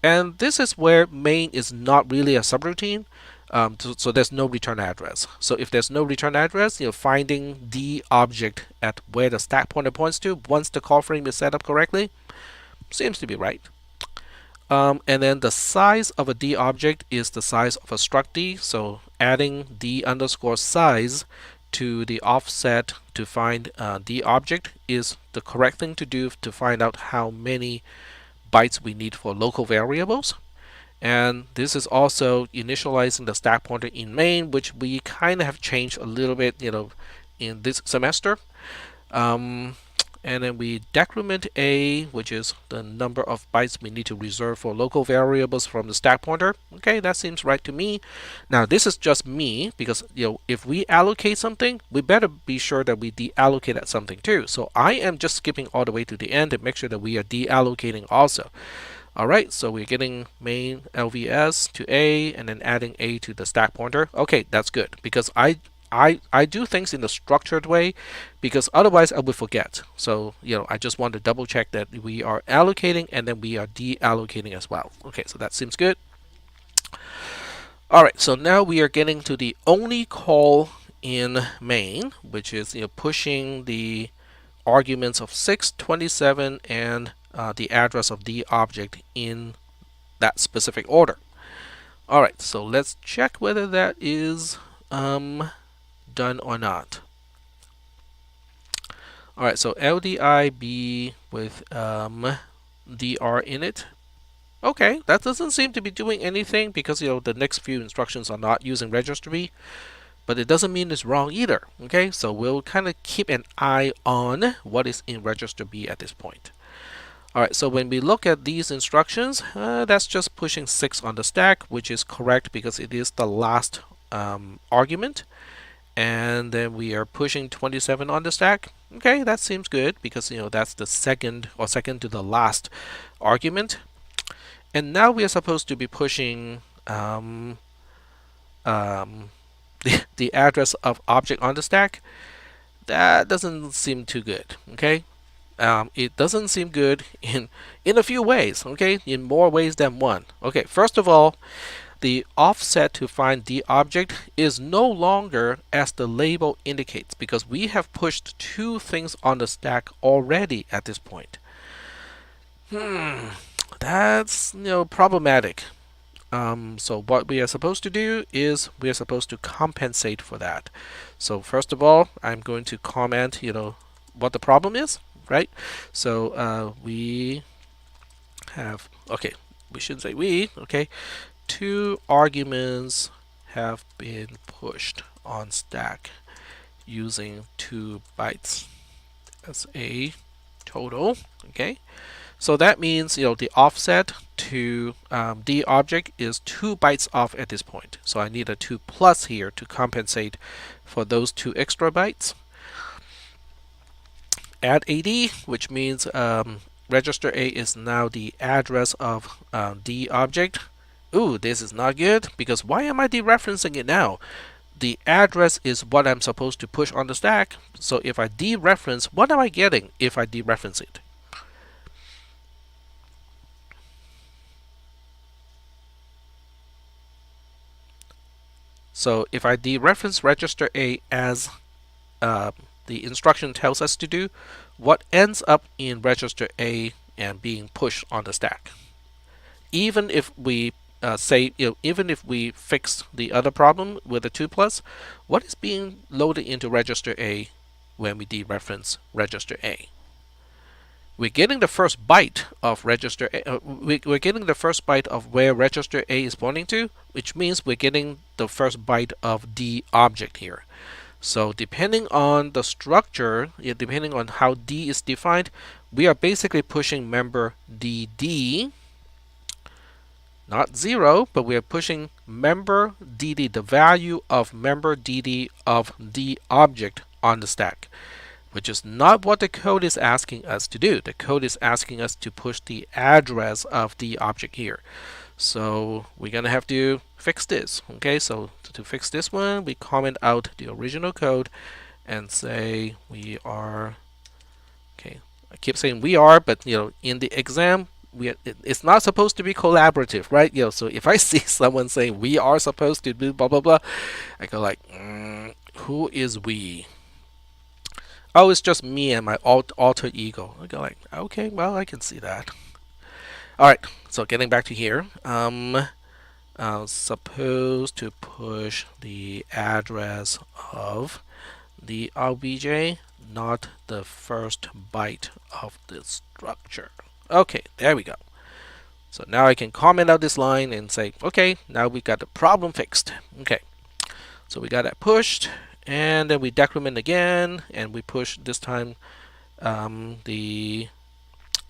And this is where main is not really a subroutine. So there's no return address. So if there's no return address, finding the object at where the stack pointer points to once the call frame is set up correctly seems to be right. And then the size of a D object is the size of a struct D. So adding D underscore size to the offset to find D object is the correct thing to do to find out how many bytes we need for local variables. And this is also initializing the stack pointer in main, which we kind of have changed a little bit, in this semester. And then we decrement A, which is the number of bytes we need to reserve for local variables from the stack pointer. Okay, that seems right to me. Now this is just me because if we allocate something, we better be sure that we deallocate at something too. So I am just skipping all the way to the end to make sure that we are deallocating also. Alright, so we're getting main LVS to A and then adding A to the stack pointer. Okay, that's good because I do things in the structured way because otherwise I would forget. So, I just want to double check that we are allocating and then we are deallocating as well. Okay, so that seems good. Alright, so now we are getting to the only call in main, which is pushing the arguments of 6, 27, and the address of the object in that specific order. Alright, so let's check whether that is done or not. Alright, so LDIB with DR in it. Okay, that doesn't seem to be doing anything because the next few instructions are not using register B, but it doesn't mean it's wrong either. Okay, so we'll kind of keep an eye on what is in register B at this point. Alright, so when we look at these instructions, that's just pushing 6 on the stack, which is correct because it is the last argument. And then we are pushing 27 on the stack. Okay, that seems good because that's the second to the last argument. And now we are supposed to be pushing the address of object on the stack. That doesn't seem too good. Okay, it doesn't seem good in a few ways. Okay, in more ways than one. Okay, first of all, the offset to find the object is no longer as the label indicates because we have pushed 2 things on the stack already at this point. That's problematic. So what we are supposed to do is we are supposed to compensate for that. So first of all, I'm going to comment what the problem is, right? So we have, okay, we shouldn't say we, okay, 2 arguments have been pushed on stack using 2 bytes as a total. Okay, so that means the offset to the object is 2 bytes off at this point. So I need a 2 plus here to compensate for those 2 extra bytes. Add AD, which means register A is now the address of the object. Ooh, this is not good because why am I dereferencing it now? The address is what I'm supposed to push on the stack. So if I dereference, what am I getting if I dereference it? So if I dereference register A as the instruction tells us to do, what ends up in register A and being pushed on the stack? even if we say, even if we fix the other problem with the 2 plus, what is being loaded into register A when we dereference register A? We're getting the first byte of register A, we're getting the first byte of where register A is pointing to, which means we're getting the first byte of D object here. So depending on the structure, depending on how D is defined, we are basically pushing member DD, not 0, but we are pushing member DD, the value of member DD of D object on the stack, which is not what the code is asking us to do. The code is asking us to push the address of the object here. So we're going to have to fix this. Okay, so to fix this one, we comment out the original code and say we are, okay, I keep saying we are, but in the exam, it's not supposed to be collaborative, right? So if I see someone saying we are supposed to do blah blah blah, I go like, who is we? Oh, it's just me and my alter ego. I go like, okay, well, I can see that. All right, so getting back to here, supposed to push the address of the obj, not the first byte of the structure. Okay, there we go. So now I can comment out this line and say, okay, now we got the problem fixed. Okay, so we got that pushed, and then we decrement again, and we push this time the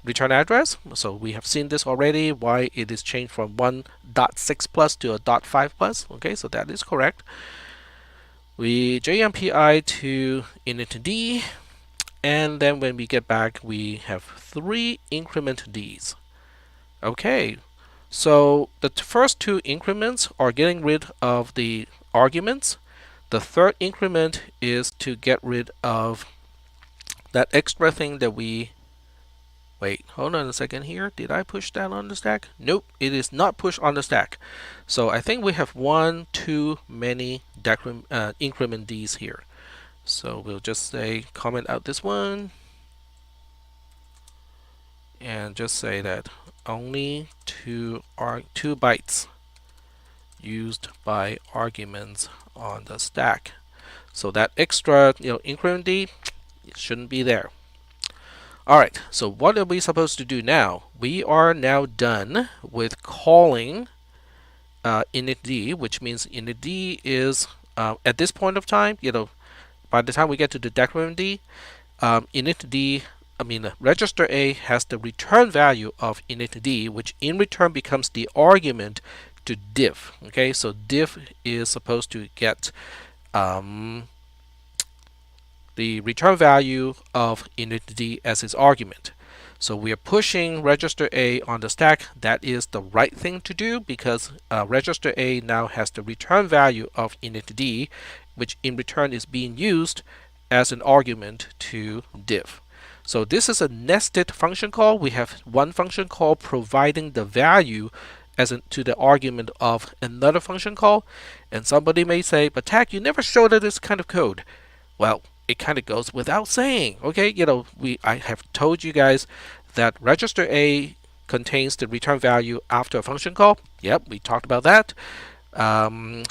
return address. So we have seen this already, why it is changed from 1.6 plus to a 0.5 plus. Okay, so that is correct. We JMPI to init D, and then when we get back, we have 3 increment Ds. Okay, so the first 2 increments are getting rid of the arguments. The third increment is to get rid of that extra thing that we, wait, hold on a second here. Did I push that on the stack? Nope, it is not pushed on the stack. So I think we have one too many increment Ds here. So we'll just say comment out this one and just say that only 2 bytes used by arguments on the stack. So that extra increment D, it shouldn't be there. Alright, so what are we supposed to do now? We are now done with calling initD, which means initD is at this point of time, by the time we get to the decrement D, initD, register A has the return value of initD, which in return becomes the argument to diff. Okay, so diff is supposed to get the return value of initD as its argument. So we are pushing register A on the stack. That is the right thing to do because register A now has the return value of initD, which in return is being used as an argument to diff. So this is a nested function call. We have one function call providing the value to the argument of another function call. And somebody may say, but Tack, you never showed us this kind of code. Well, it kind of goes without saying. Okay, I have told you guys that register A contains the return value after a function call. Yep, we talked about that.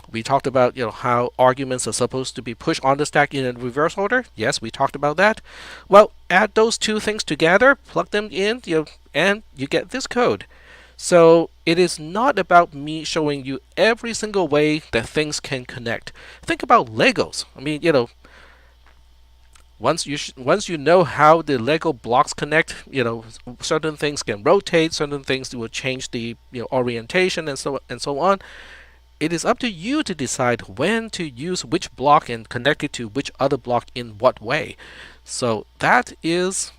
We talked about how arguments are supposed to be pushed on the stack in a reverse order. Yes, we talked about that. Well, add those two things together, plug them in, and you get this code. So it is not about me showing you every single way that things can connect. Think about Legos. Once you know how the Lego blocks connect, certain things can rotate, certain things will change the orientation and so on. It is up to you to decide when to use which block and connect it to which other block in what way. So that is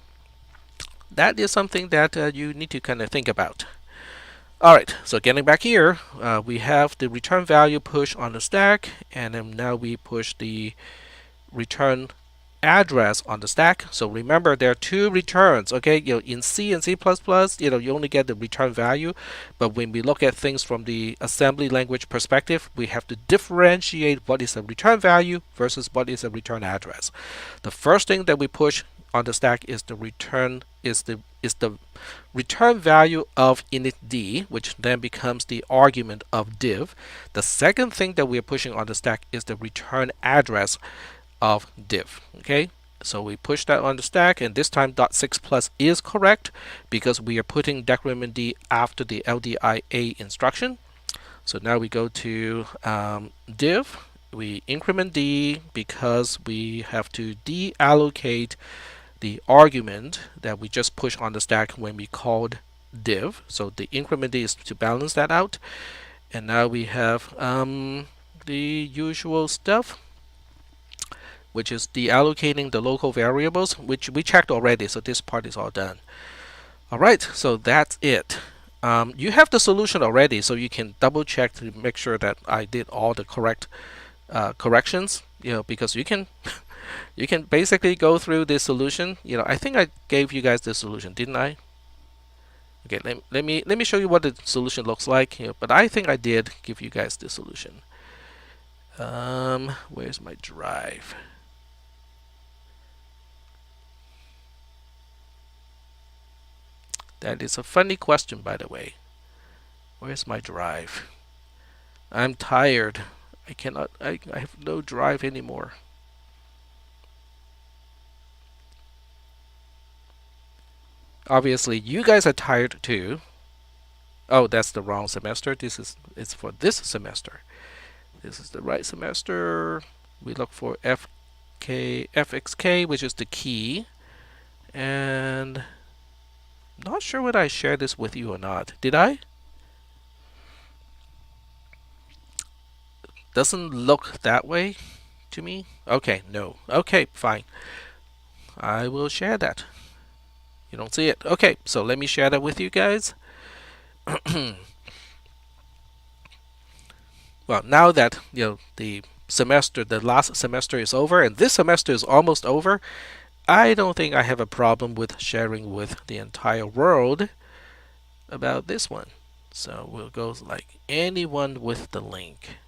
something that you need to kind of think about. Alright, so getting back here, we have the return value push on the stack, and then now we push the return address on the stack. So remember, there are 2 returns. Okay, in C and C++, you only get the return value, but when we look at things from the assembly language perspective, we have to differentiate what is a return value versus what is a return address. The first thing that we push on the stack is the is the return value of init d, which then becomes the argument of div. The second thing that we are pushing on the stack is the return address of div. Okay, so we push that on the stack, and this time .6 plus is correct because we are putting decrement d after the LDIA instruction. So now we go to div, we increment d because we have to deallocate the argument that we just pushed on the stack when we called div. So the increment d is to balance that out. And now we have the usual stuff, which is deallocating the local variables, which we checked already. So this part is all done. All right, so that's it. You have the solution already, so you can double check to make sure that I did all the correct corrections. Because you can you can basically go through this solution. I think I gave you guys the solution, didn't I? Okay, let me show you what the solution looks like. But I think I did give you guys the solution. Where's my drive? That is a funny question, by the way. Where's my drive? I'm tired. I cannot. I have no drive anymore. Obviously, you guys are tired too. Oh, that's the wrong semester. It's for this semester. This is the right semester. We look for FXK, which is the key. And not sure whether I shared this with you or not. Did I? Doesn't look that way to me. Okay, no. Okay, fine. I will share that. You don't see it. Okay, so let me share that with you guys. Well, now that the last semester is over, and this semester is almost over, I don't think I have a problem with sharing with the entire world about this one. So we'll go like anyone with the link,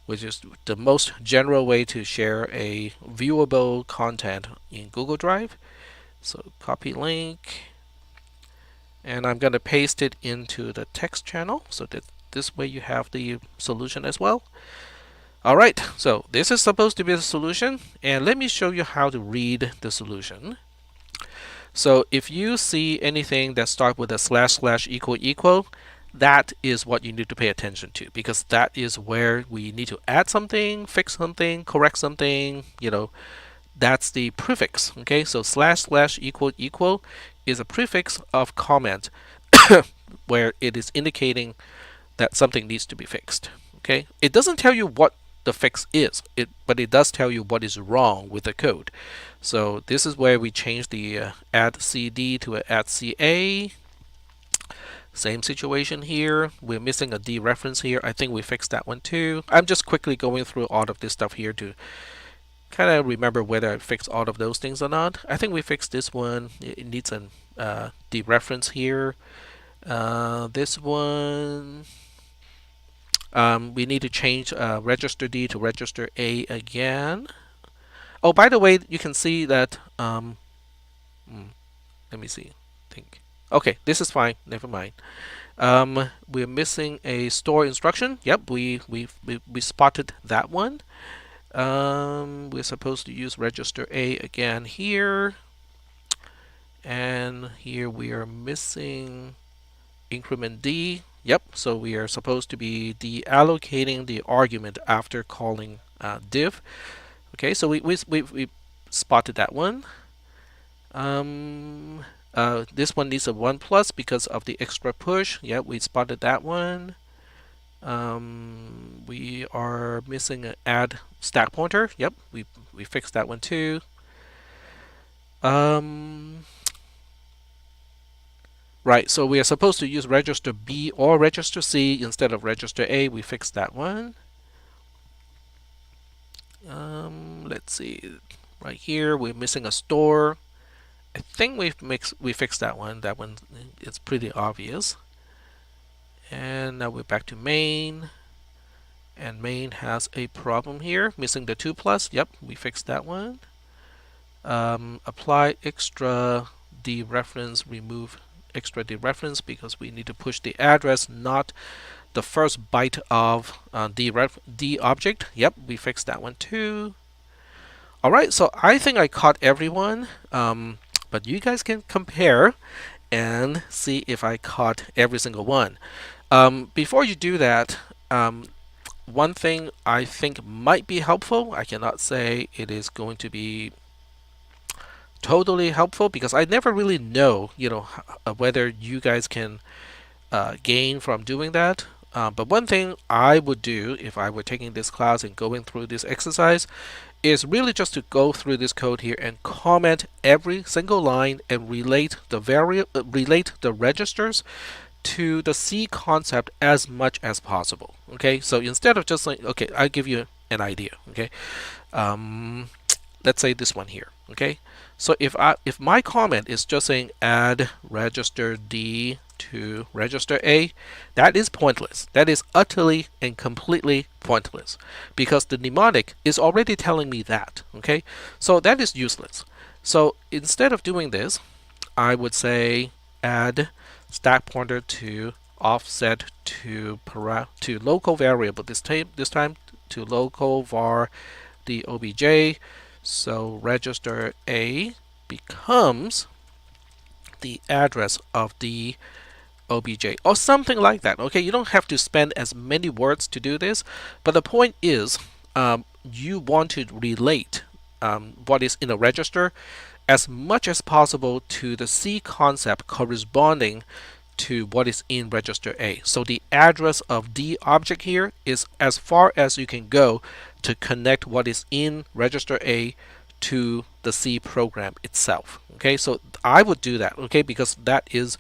which is the most general way to share a viewable content in Google Drive. So copy link, and I'm going to paste it into the text channel so that this way you have the solution as well. All right, so this is supposed to be the solution, and let me show you how to read the solution. So if you see anything that starts with a // equal equal, that is what you need to pay attention to, because that is where we need to add something, fix something, correct something. That's the prefix. Okay, so // equal equal is a prefix of comment where it is indicating that something needs to be fixed. Okay, it doesn't tell you what the fix is, but it does tell you what is wrong with the code. So this is where we change the add CD to a add CA. Same situation here. We're missing a D reference here. I think we fixed that one too. I'm just quickly going through all of this stuff here to kind of remember whether I fixed all of those things or not. I think we fixed this one. It needs a dereference here. This one, we need to change register D to register A again. Oh, by the way, you can see that. Let me see. Think. Okay, this is fine. Never mind. We're missing a store instruction. Yep, we spotted that one. We're supposed to use register A again here, and here we are missing increment D. Yep, so we are supposed to be deallocating the argument after calling div. Okay, so we spotted that one. This one needs a 1+ because of the extra push. Yep, we spotted that one. We are missing an add stack pointer. Yep, we fixed that one too. Right, so we are supposed to use register B or register C instead of register A. We fixed that one. Let's see. Right here, we're missing a store. I think we fixed that one. That one is pretty obvious. And now we're back to main. And main has a problem here, missing the 2+. Yep, we fixed that one. Apply extra dereference, remove extra dereference because we need to push the address, not the first byte of the object. Yep, we fixed that one too. All right, so I think I caught everyone, but you guys can compare and see if I caught every single one. Before you do that, one thing I think might be helpful, I cannot say it is going to be totally helpful because I never really know, whether you guys can gain from doing that. But one thing I would do if I were taking this class and going through this exercise is really just to go through this code here and comment every single line and relate the registers to the C concept as much as possible. Okay, so instead of just like, okay, I'll give you an idea. Okay, let's say this one here. Okay, so if my comment is just saying add register D to register A, that is pointless. That is utterly and completely pointless because the mnemonic is already telling me that. Okay, so that is useless. So instead of doing this, I would say add stack pointer to offset to local variable. This time to local var the obj. So register A becomes the address of the obj or something like that. Okay, you don't have to spend as many words to do this, but the point is you want to relate what is in a register as much as possible to the C concept corresponding to what is in register A. So the address of the object here is as far as you can go to connect what is in register A to the C program itself. Okay, so I would do that. Okay, because that's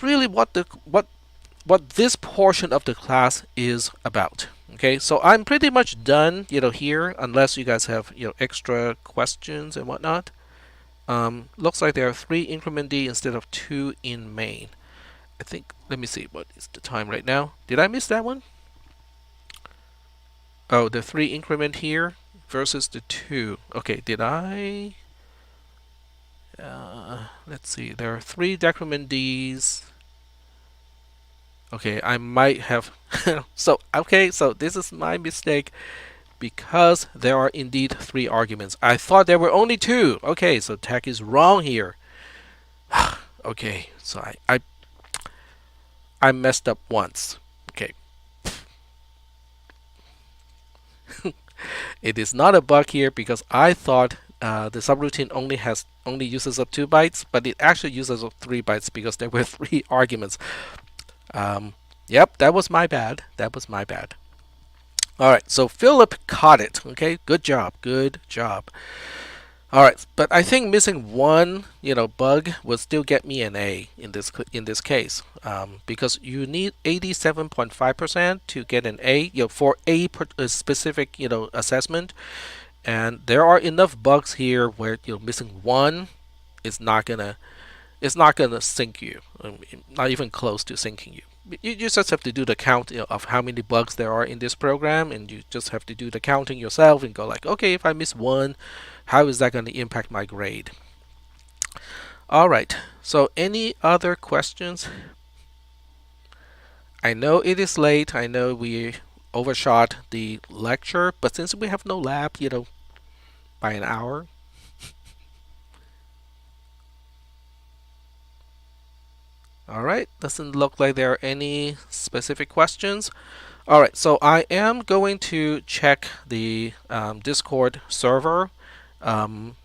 really what this portion of the class is about. Okay, so I'm pretty much done, here, unless you guys have, extra questions and whatnot. Looks like there are 3 increment D instead of 2 in main. I think, let me see, what is the time right now? Did I miss that one? Oh, the 3 increment here versus the 2. Okay, did I? Let's see, there are 3 decrement Ds. Okay, I might have so this is my mistake because there are indeed 3 arguments. I thought there were only 2. Okay, so tech is wrong here. Okay, so I messed up once. Okay. It is not a bug here because I thought the subroutine only uses up 2 bytes, but it actually uses up 3 bytes because there were 3 arguments. Yep, that was my bad. That was my bad. All right, so Philip caught it. Okay, good job, good job. All right, but I think missing one, bug would still get me an A in this case, because you need 87.5% to get an A, for a specific, assessment, and there are enough bugs here where missing one is not gonna sink you, not even close to sinking you. You just have to do the count of how many bugs there are in this program, and you just have to do the counting yourself and go like, okay, if I miss one, how is that going to impact my grade? All right, so any other questions? I know it is late. I know we overshot the lecture, but since we have no lab, by an hour. All right, doesn't look like there are any specific questions. All right, so I am going to check the Discord server from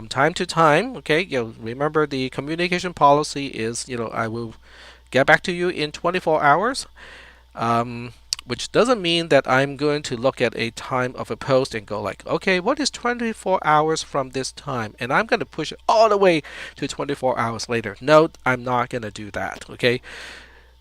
time to time. Okay, remember the communication policy is, I will get back to you in 24 hours, which doesn't mean that I'm going to look at a time of a post and go like, okay, what is 24 hours from this time? And I'm going to push it all the way to 24 hours later. No, I'm not going to do that. Okay.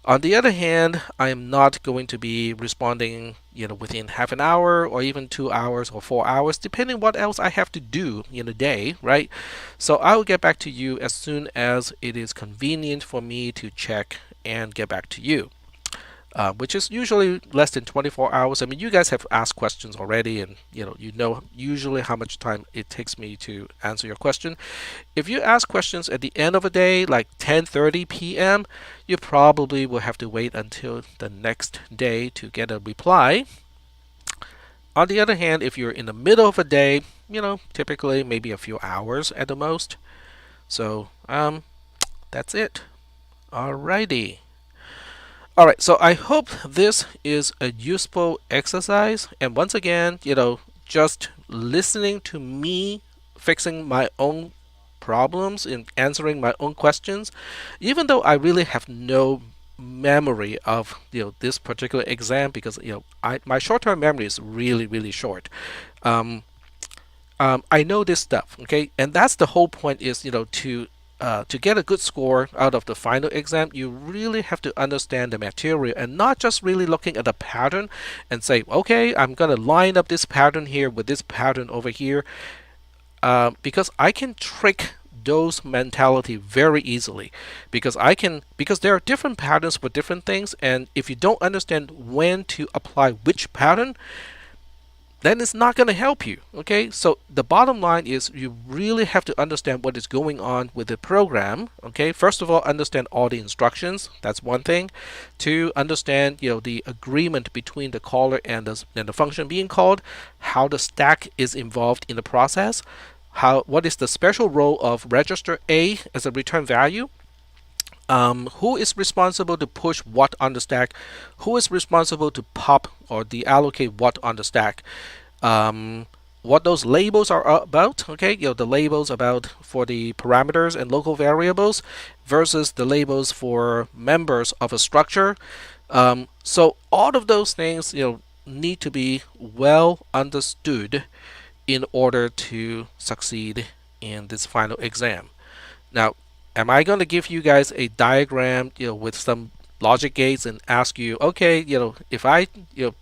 On the other hand, I am not going to be responding, within half an hour or even 2 hours or 4 hours, depending what else I have to do in a day, right? So I will get back to you as soon as it is convenient for me to check and get back to you. which is usually less than 24 hours. I mean, you guys have asked questions already, and you know usually how much time it takes me to answer your question. If you ask questions at the end of the day, like 10:30 p.m., you probably will have to wait until the next day to get a reply. On the other hand, if you're in the middle of a day, typically maybe a few hours at the most. So, that's it. Alrighty. Alright, so I hope this is a useful exercise. And once again, just listening to me fixing my own problems and answering my own questions, even though I really have no memory of this particular exam, because my short-term memory is really really short. I know this stuff, okay, and that's the whole point. Is to get a good score out of the final exam, you really have to understand the material and not just really looking at the pattern and say, okay, I'm gonna line up this pattern here with this pattern over here, because I can trick those mentality very easily, because there are different patterns for different things, and if you don't understand when to apply which pattern, then it's not going to help you. Okay, so the bottom line is you really have to understand what is going on with the program. Okay, first of all, understand all the instructions. That's one thing. To understand the agreement between the caller and the function being called, how the stack is involved in the process, what is the special role of register A as a return value, who is responsible to push what on the stack, who is responsible to pop or deallocate what on the stack, what those labels are about. Okay, the labels about for the parameters and local variables versus the labels for members of a structure. So all of those things need to be well understood in order to succeed in this final exam. Now, am I going to give you guys a diagram, with some logic gates and ask you, okay, if I,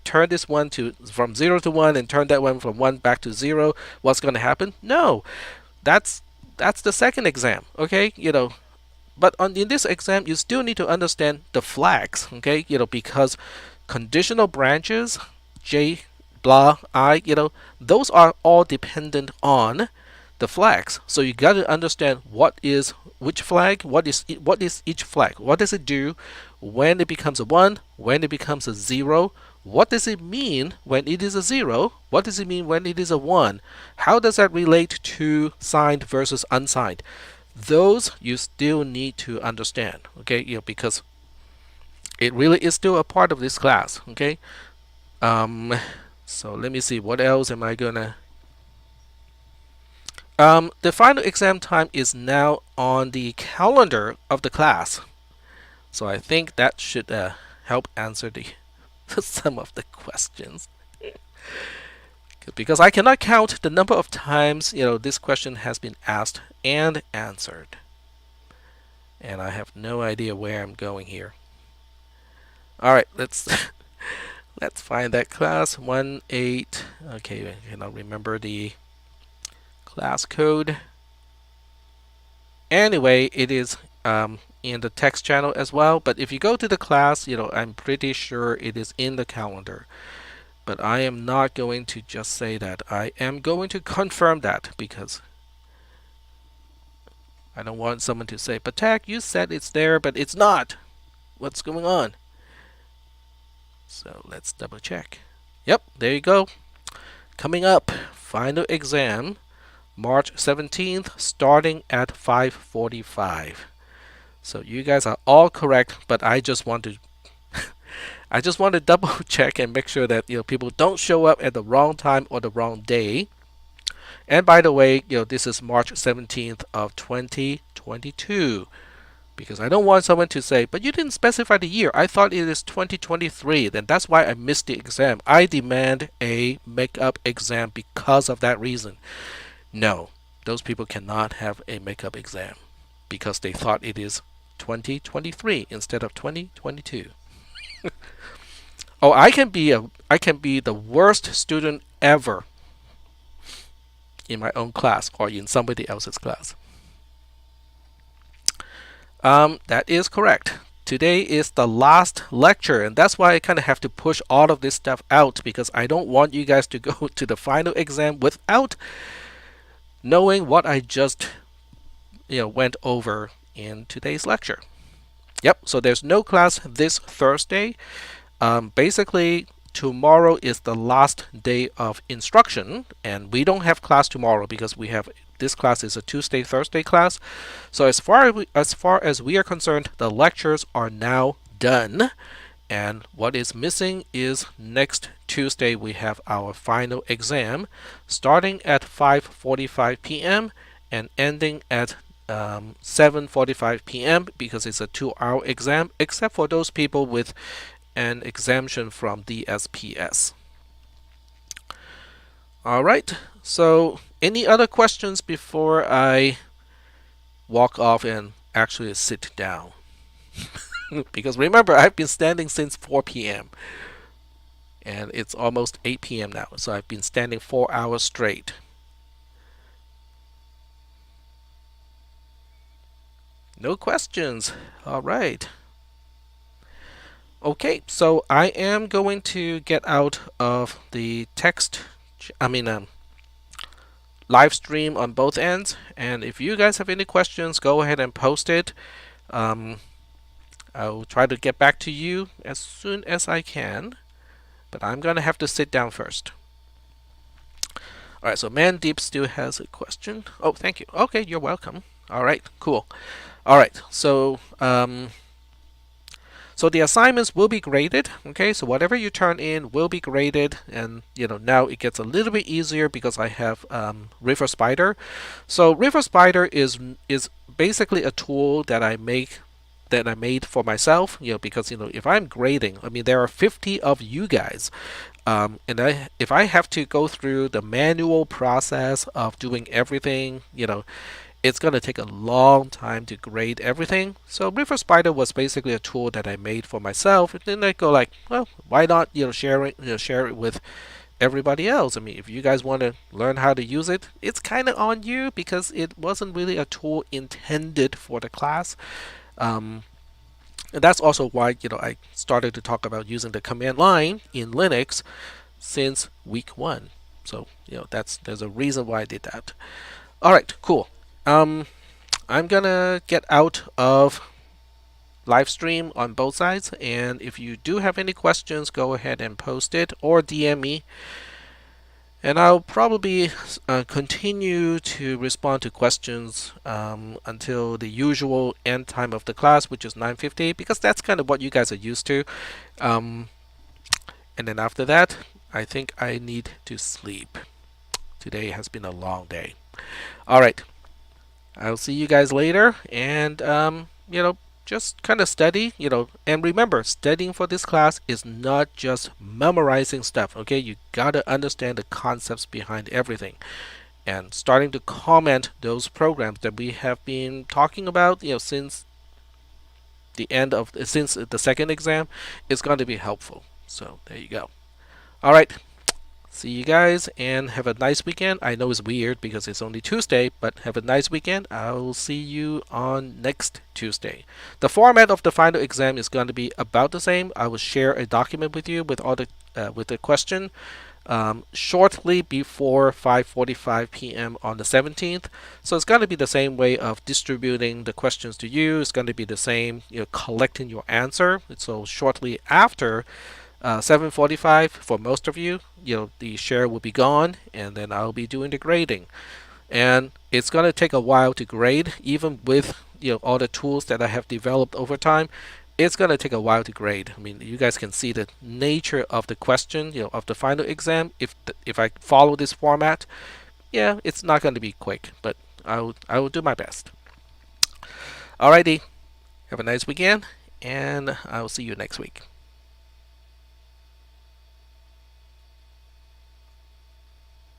turn this one from 0 to 1 and turn that one from 1 back to 0, what's going to happen? No, that's the second exam, okay, But in this exam, you still need to understand the flags, okay, because conditional branches, J, blah, I, those are all dependent on the flags. So you got to understand what is which flag, what is each flag, what does it do when it becomes a 1, when it becomes a 0, what does it mean when it is a 0, what does it mean when it is a 1, how does that relate to signed versus unsigned. Those you still need to understand, okay, because it really is still a part of this class, okay. So let me see, what else am I gonna the final exam time is now on the calendar of the class, so I think that should help answer some of the questions. Because I cannot count the number of times this question has been asked and answered, and I have no idea where I'm going here. All right, let's let's find that class 1-8. Okay, I cannot remember the class code. Anyway, it is in the text channel as well, but if you go to the class, I'm pretty sure it is in the calendar. But I am not going to just say that. I am going to confirm that, because I don't want someone to say, Patak, you said it's there, but it's not. What's going on? So let's double check. Yep, there you go. Coming up, final exam, March 17th, starting at 5:45. So you guys are all correct, but I just want to double check and make sure that people don't show up at the wrong time or the wrong day. And by the way, this is March 17th of 2022, because I don't want someone to say, but you didn't specify the year. I thought it is 2023. Then that's why I missed the exam. I demand a makeup exam because of that reason. No, those people cannot have a makeup exam because they thought it is 2023 instead of 2022. Oh, I can be the worst student ever in my own class or in somebody else's class. That is correct. today is the last lecture, and that's why I kind of have to push all of this stuff out, because I don't want you guys to go to the final exam without knowing what I just went over in today's lecture. Yep, so there's no class this Thursday. Basically, tomorrow is the last day of instruction, and we don't have class tomorrow because this class is a Tuesday, Thursday class. So as far as we are concerned, the lectures are now done. And what is missing is next Tuesday we have our final exam, starting at 5:45 p.m. and ending at 7:45 p.m. because it's a 2-hour exam, except for those people with an exemption from the SPS. All right, so any other questions before I walk off and actually sit down? Because remember, I've been standing since 4 p.m. and it's almost 8 p.m. now, so I've been standing 4 hours straight. No questions. All right. Okay, so I am going to get out of the live stream on both ends, and if you guys have any questions, go ahead and post it. I'll try to get back to you as soon as I can, but I'm gonna have to sit down first. All right, so Mandeep still has a question. Oh, thank you. Okay, you're welcome. All right, cool. All right, so the assignments will be graded. Okay, so whatever you turn in will be graded, and now it gets a little bit easier because I have River Spider. So River Spider is basically a tool that I made for myself. Because if I'm grading, I mean there are 50 of you guys, and if I have to go through the manual process of doing everything, it's going to take a long time to grade everything. So River Spider was basically a tool that I made for myself, and then I go like, well, why not share it with everybody else? I mean, if you guys want to learn how to use it, it's kind of on you because it wasn't really a tool intended for the class. And that's also why I started to talk about using the command line in Linux since week 1. So there's a reason why I did that. All right, cool. I'm gonna get out of live stream on both sides, and if you do have any questions, go ahead and post it or DM me, and I'll probably continue to respond to questions until the usual end time of the class, which is 9:50, because that's kind of what you guys are used to. And then after that, I think I need to sleep. Today has been a long day. All right. I'll see you guys later, and just kind of study, and remember, studying for this class is not just memorizing stuff. Okay, you gotta understand the concepts behind everything, and starting to comment those programs that we have been talking about, since the second exam is going to be helpful. So there you go. All right. See you guys, and have a nice weekend. I know it's weird because it's only Tuesday, but have a nice weekend. I'll see you on next Tuesday. The format of the final exam is going to be about the same. I will share a document with you with all with the question shortly before 5:45 p.m. on the 17th. So it's going to be the same way of distributing the questions to you. It's going to be the same, collecting your answer. So shortly after 7:45 for most of you, the share will be gone, and then I'll be doing the grading. And it's going to take a while to grade, even with all the tools that I have developed over time. It's going to take a while to grade. I mean, you guys can see the nature of the question, of the final exam. If I follow this format, it's not going to be quick, but I will do my best. Alrighty, have a nice weekend, and I'll see you next week.